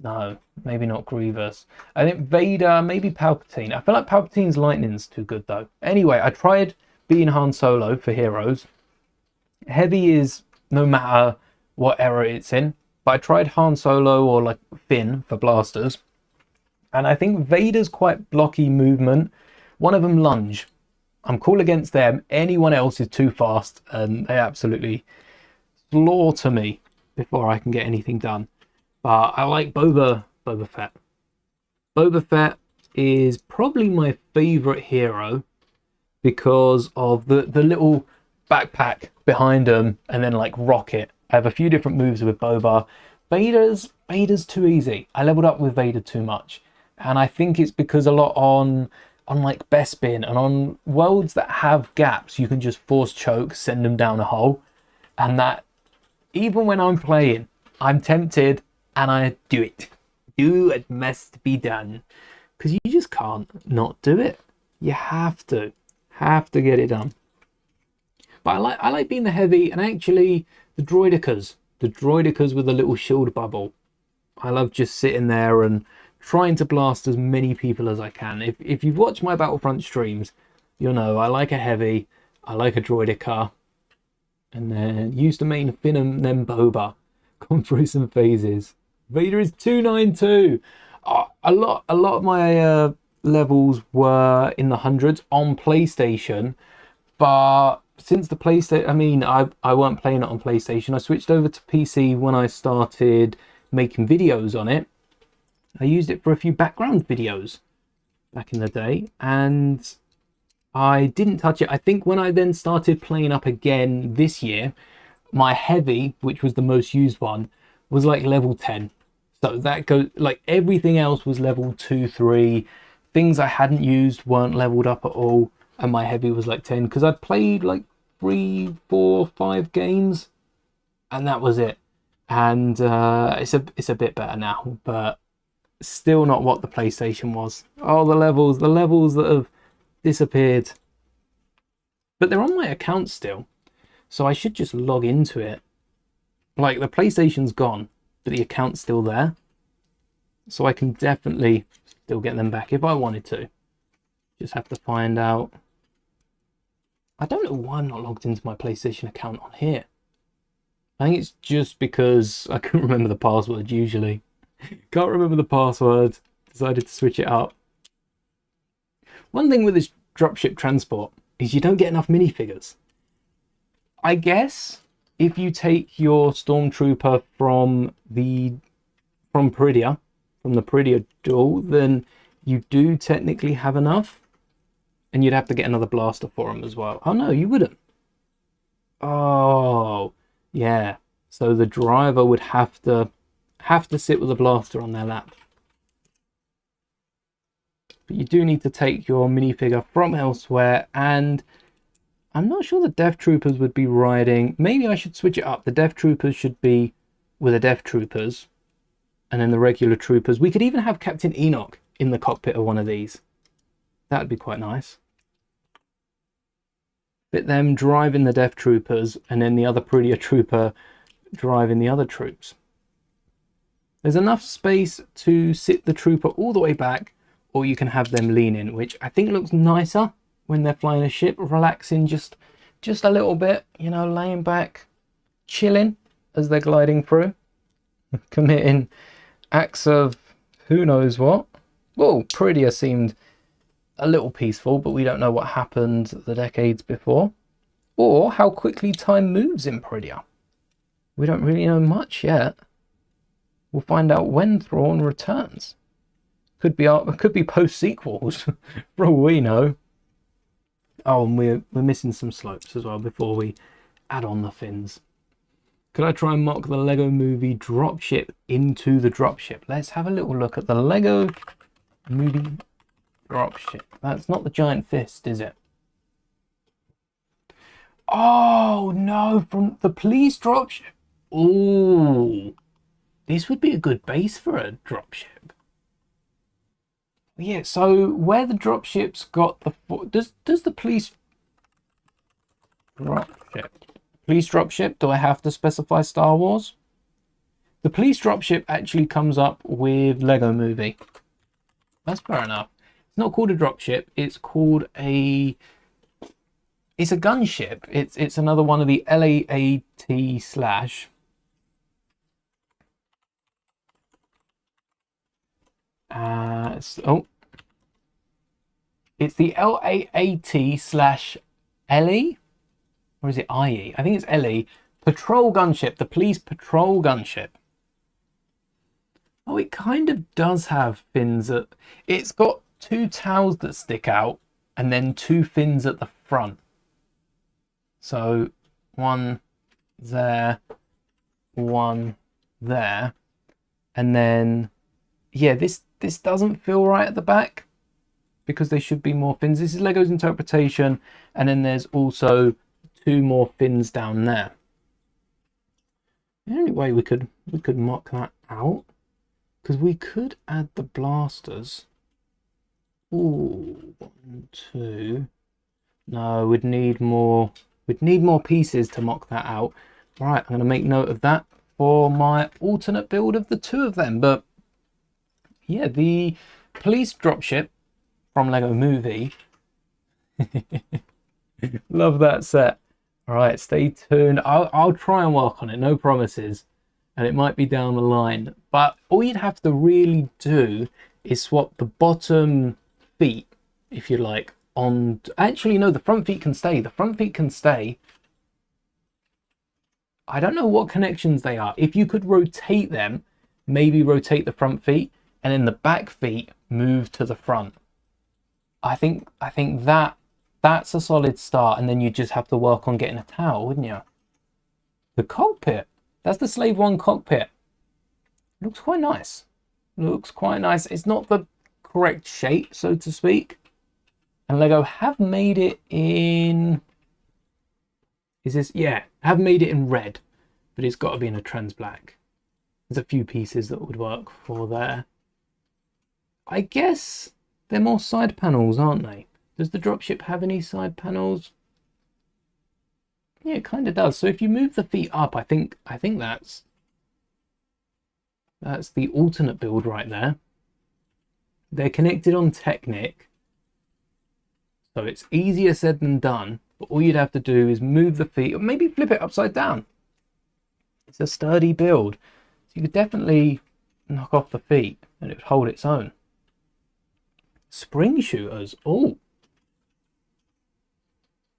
No, maybe not Grievous. I think Vader, maybe Palpatine. I feel like Palpatine's lightning's too good though. Anyway, I tried being Han Solo for heroes. Heavy is no matter what era it's in, but I tried Han Solo or like Finn for blasters. And I think Vader's quite blocky movement. One of them lunge. I'm cool against them. Anyone else is too fast and they absolutely slaughter me before I can get anything done. But I like Boba Fett. Boba Fett is probably my favourite hero because of the little backpack behind him and then like rocket. I have a few different moves with Boba. Vader's too easy. I leveled up with Vader too much. And I think it's because a lot on like Bespin and on worlds that have gaps, you can just force choke, send them down a hole. And that, even when I'm playing, I'm tempted and I do it. It must be done. Because you just can't not do it. You have to get it done. But I like being the Heavy, and actually the droidicas with a little shield bubble. I love just sitting there and trying to blast as many people as I can. If you've watched my Battlefront streams, you'll know I like a Heavy, I like a droidica, and then used to main Finn and then Boba. Gone through some phases. Vader is 292. A lot of my levels were in the hundreds on PlayStation, but since the PlayStation, I mean, I weren't playing it on PlayStation. I switched over to PC when I started making videos on it. I used it for a few background videos back in the day, and I didn't touch it. I think when I then started playing up again this year, my Heavy, which was the most used one, was like level 10. So that goes, like everything else was level 2, 3. Things I hadn't used weren't leveled up at all, and my Heavy was like 10 because I'd played like 3, 4, 5 games, and that was it. And it's a bit better now, but still not what the PlayStation was. Oh, the levels that have disappeared. but they're on my account still. So I should just log into it. Like, the PlayStation's gone, but the account's still there. So I can definitely still get them back if I wanted to. Just have to find out. I don't know why I'm not logged into my PlayStation account on here. I think it's just because I couldn't remember the password usually. Can't remember the password. Decided to switch it up. One thing with this dropship transport is you don't get enough minifigures. I guess if you take your Stormtrooper from the Peridia duel, then you do technically have enough. And you'd have to get another blaster for him as well. Oh no, you wouldn't. Oh, yeah. So the driver would have to sit with a blaster on their lap. But you do need to take your minifigure from elsewhere, and I'm not sure the Death Troopers would be riding. Maybe I should switch it up. The Death Troopers should be with the Death Troopers, and then the regular troopers. We could even have Captain Enoch in the cockpit of one of these. That'd be quite nice. But them driving the Death Troopers, and then the other Peridia Trooper driving the other troops. There's enough space to sit the trooper all the way back, or you can have them lean in, which I think looks nicer when they're flying a ship, relaxing just a little bit, you know, laying back, chilling as they're gliding through, committing acts of who knows what. Well, Peridia seemed a little peaceful, but we don't know what happened the decades before, or how quickly time moves in Peridia. We don't really know much yet. We'll find out when Thrawn returns. Could be post sequels, for all we know. Oh, and we're missing some slopes as well before we add on the fins. Could I try and mock the Lego Movie dropship into the dropship? Let's have a little look at the Lego Movie dropship. That's not the giant fist, is it? Oh no, from the police dropship. Oh, this would be a good base for a dropship. Yeah, so where the dropships got the does the police dropship, do I have to specify Star Wars? The police dropship actually comes up with Lego Movie. That's fair enough. It's not called a dropship, it's called it's a gunship. It's another one of the LAAT slash it's the LAAT slash LE, or is it IE? I think it's LE. Patrol gunship, the police patrol gunship. Oh, it kind of does have fins it's got two tails that stick out and then two fins at the front. So one there, one there, and then yeah, this doesn't feel right at the back because there should be more fins. This is Lego's interpretation, and then there's also two more fins down there. The only way we could mock that out, because we could add the blasters. Ooh, 1, 2. No, we'd need more pieces to mock that out. Right, I'm going to make note of that for my alternate build of the two of them. But yeah, the police dropship from Lego Movie. Love that set. All right, stay tuned. I'll try and work on it, no promises, and it might be down the line. But all you'd have to really do is swap the bottom feet, if you like, on. Actually, no, the front feet can stay. The front feet can stay. I don't know what connections they are. If you could rotate them, maybe rotate the front feet, and then the back feet move to the front. I think that's a solid start, and then you just have to work on getting a towel, wouldn't you? The cockpit. That's the Slave 1 cockpit. Looks quite nice. Looks quite nice. It's not the correct shape, so to speak. And Lego have made it in... Is this... Yeah, have made it in red, but it's got to be in a trans black. There's a few pieces that would work for there. I guess they're more side panels, aren't they? Does the dropship have any side panels? Yeah, it kind of does. So if you move the feet up, I think that's the alternate build right there. They're connected on Technic, so it's easier said than done. But all you'd have to do is move the feet, or maybe flip it upside down. It's a sturdy build, so you could definitely knock off the feet and it would hold its own. Spring shooters. Oh,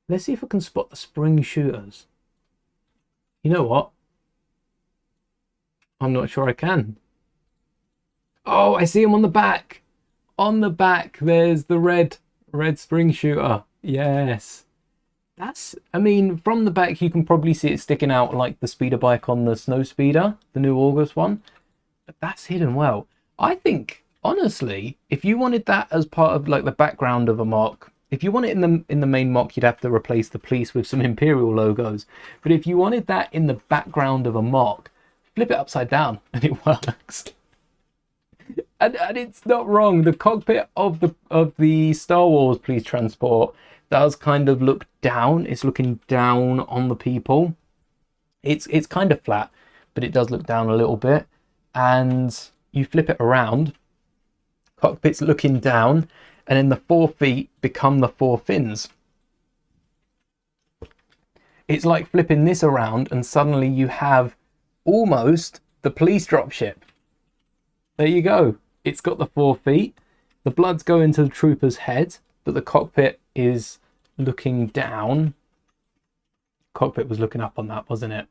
let's see if I can spot the spring shooters. You know what? I'm not sure I can. Oh, I see them on the back. On the back, there's the red spring shooter. Yes. That's, I mean, from the back, you can probably see it sticking out like the speeder bike on the snow speeder, the new August one. But that's hidden well. I think, honestly, if you wanted that as part of like the background of a mock, if you want it in the main mock, you'd have to replace the police with some Imperial logos. But if you wanted that in the background of a mock, flip it upside down and it works. And it's not wrong. The cockpit of the Star Wars police transport does kind of look down. It's looking down on the people. It's kind of flat, but it does look down a little bit. And you flip it around, cockpit's looking down, and then the 4 feet become the 4 fins. It's like flipping this around and suddenly you have almost the police dropship. There you go. It's got the 4 feet. The blood's going to the trooper's head, but the cockpit is looking down. Cockpit was looking up on that, wasn't it?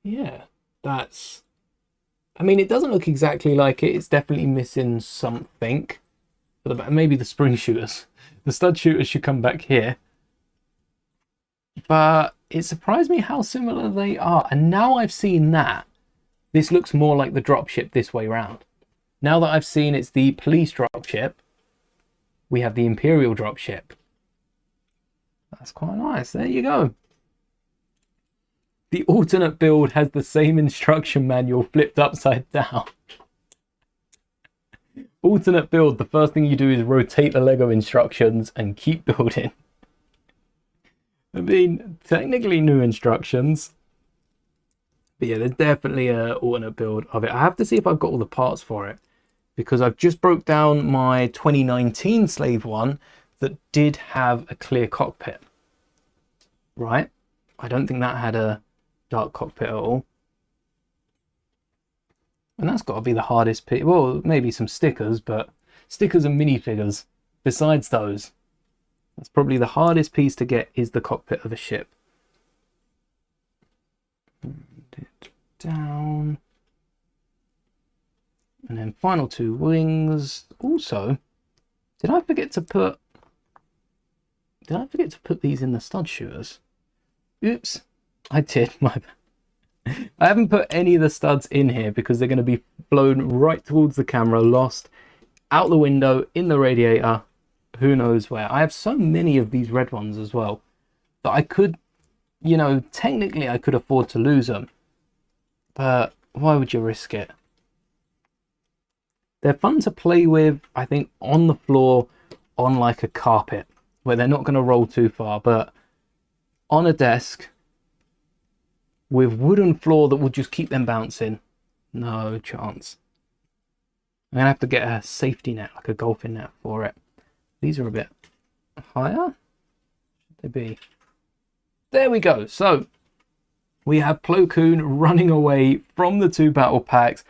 Yeah, that's... I mean, it doesn't look exactly like it. It's definitely missing something. Maybe the spring shooters. The stud shooters should come back here. But it surprised me how similar they are. And now I've seen that, this looks more like the dropship this way round. Now that I've seen it's the police dropship, we have the Imperial dropship. That's quite nice. There you go. The alternate build has the same instruction manual flipped upside down. Alternate build, the first thing you do is rotate the Lego instructions and keep building. I mean, technically new instructions. But yeah, there's definitely an alternate build of it. I have to see if I've got all the parts for it, because I've just broke down my 2019 Slave one that did have a clear cockpit. Right? I don't think that had a dark cockpit at all. And that's got to be the hardest piece. Well, maybe some stickers, but stickers and minifigures. Besides those, that's probably the hardest piece to get, is the cockpit of a ship. Down. And then final 2 wings. Also, did I forget to put these in the stud shooters? Oops, I did. My bad. I haven't put any of the studs in here because they're going to be blown right towards the camera, lost out the window, in the radiator, who knows where. I have so many of these red ones as well that I could, you know, technically I could afford to lose them. But why would you risk it? They're fun to play with, I think, on the floor, on like a carpet, where they're not going to roll too far, but on a desk with wooden floor that will just keep them bouncing, no chance. I'm going to have to get a safety net, like a golfing net for it. These are a bit higher. Should they be? There we go. So we have Plo Koon running away from the 2 battle packs.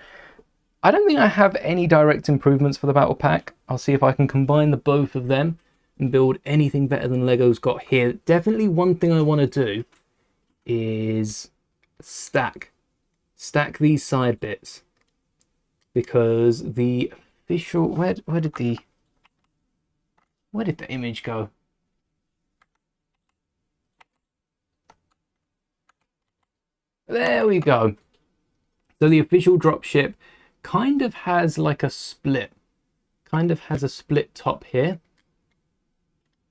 I don't think I have any direct improvements for the battle pack. I'll see if I can combine the both of them and build anything better than Lego's got here. Definitely one thing I want to do is stack these side bits, because the official, where did the image go? There we go. So the official dropship kind of has like a split, top here,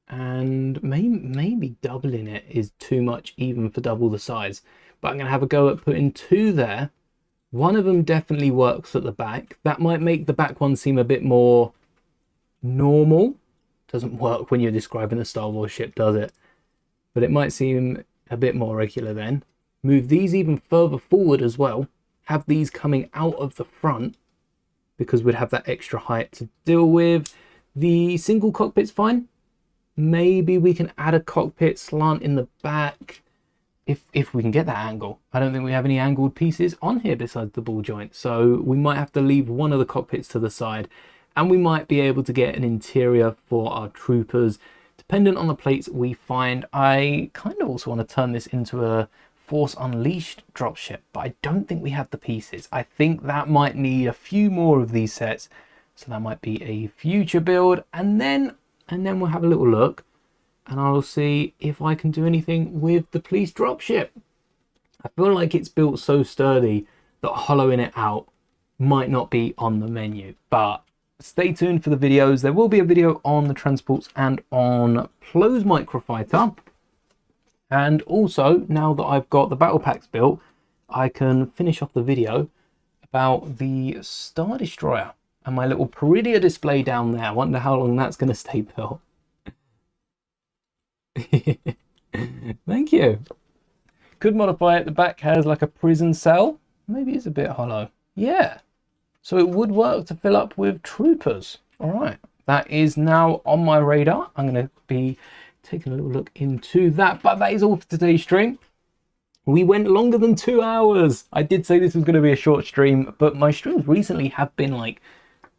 and maybe doubling it is too much even for double the size, but I'm gonna have a go at putting 2 there. One of them definitely works at the back. That might make the back one seem a bit more normal. Doesn't work when you're describing a Star Wars ship, does it? but it might seem a bit more regular then. Move these even further forward as well. Have these coming out of the front because we'd have that extra height to deal with. The single cockpit's fine. Maybe we can add a cockpit slant in the back if we can get that angle. I don't think we have any angled pieces on here besides the ball joint, so we might have to leave one of the cockpits to the side, and we might be able to get an interior for our troopers dependent on the plates we find. I kind of also want to turn this into a Force Unleashed dropship, but I don't think we have the pieces. I think that might need a few more of these sets, so that might be a future build, and then we'll have a little look and I'll see if I can do anything with the police dropship. I feel like it's built so sturdy that hollowing it out might not be on the menu, but stay tuned for the videos. There will be a video on the transports and on Plo's microfighter. And also, now that I've got the battle packs built, I can finish off the video about the Star Destroyer and my little Peridia display down there. I wonder how long that's going to stay built. Thank you. Could modify it. The back has like a prison cell. Maybe it's a bit hollow. Yeah. So it would work to fill up with troopers. All right. That is now on my radar. I'm going to be taking a little look into that. But that is all for today's stream. We went longer than 2 hours. I did say this was going to be a short stream, but my streams recently have been like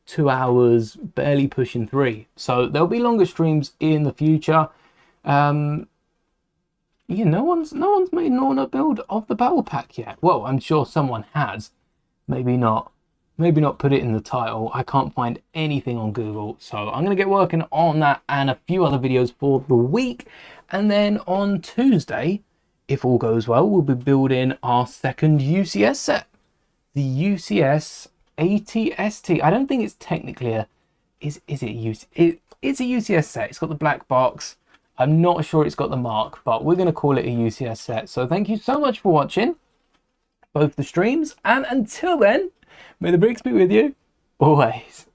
2 hours, barely pushing 3. So there'll be longer streams in the future. Yeah, no one's made an order build of the battle pack yet. Well, I'm sure someone has. Maybe not put it in the title. I can't find anything on Google, so I'm going to get working on that and a few other videos for the week. And then on Tuesday, if all goes well, we'll be building our second UCS set, the UCS ATST. I don't think it's technically a it's a UCS set. It's got the black box. I'm not sure it's got the mark, but we're going to call it a UCS set. So thank you so much for watching both the streams, and until then, may the bricks be with you always.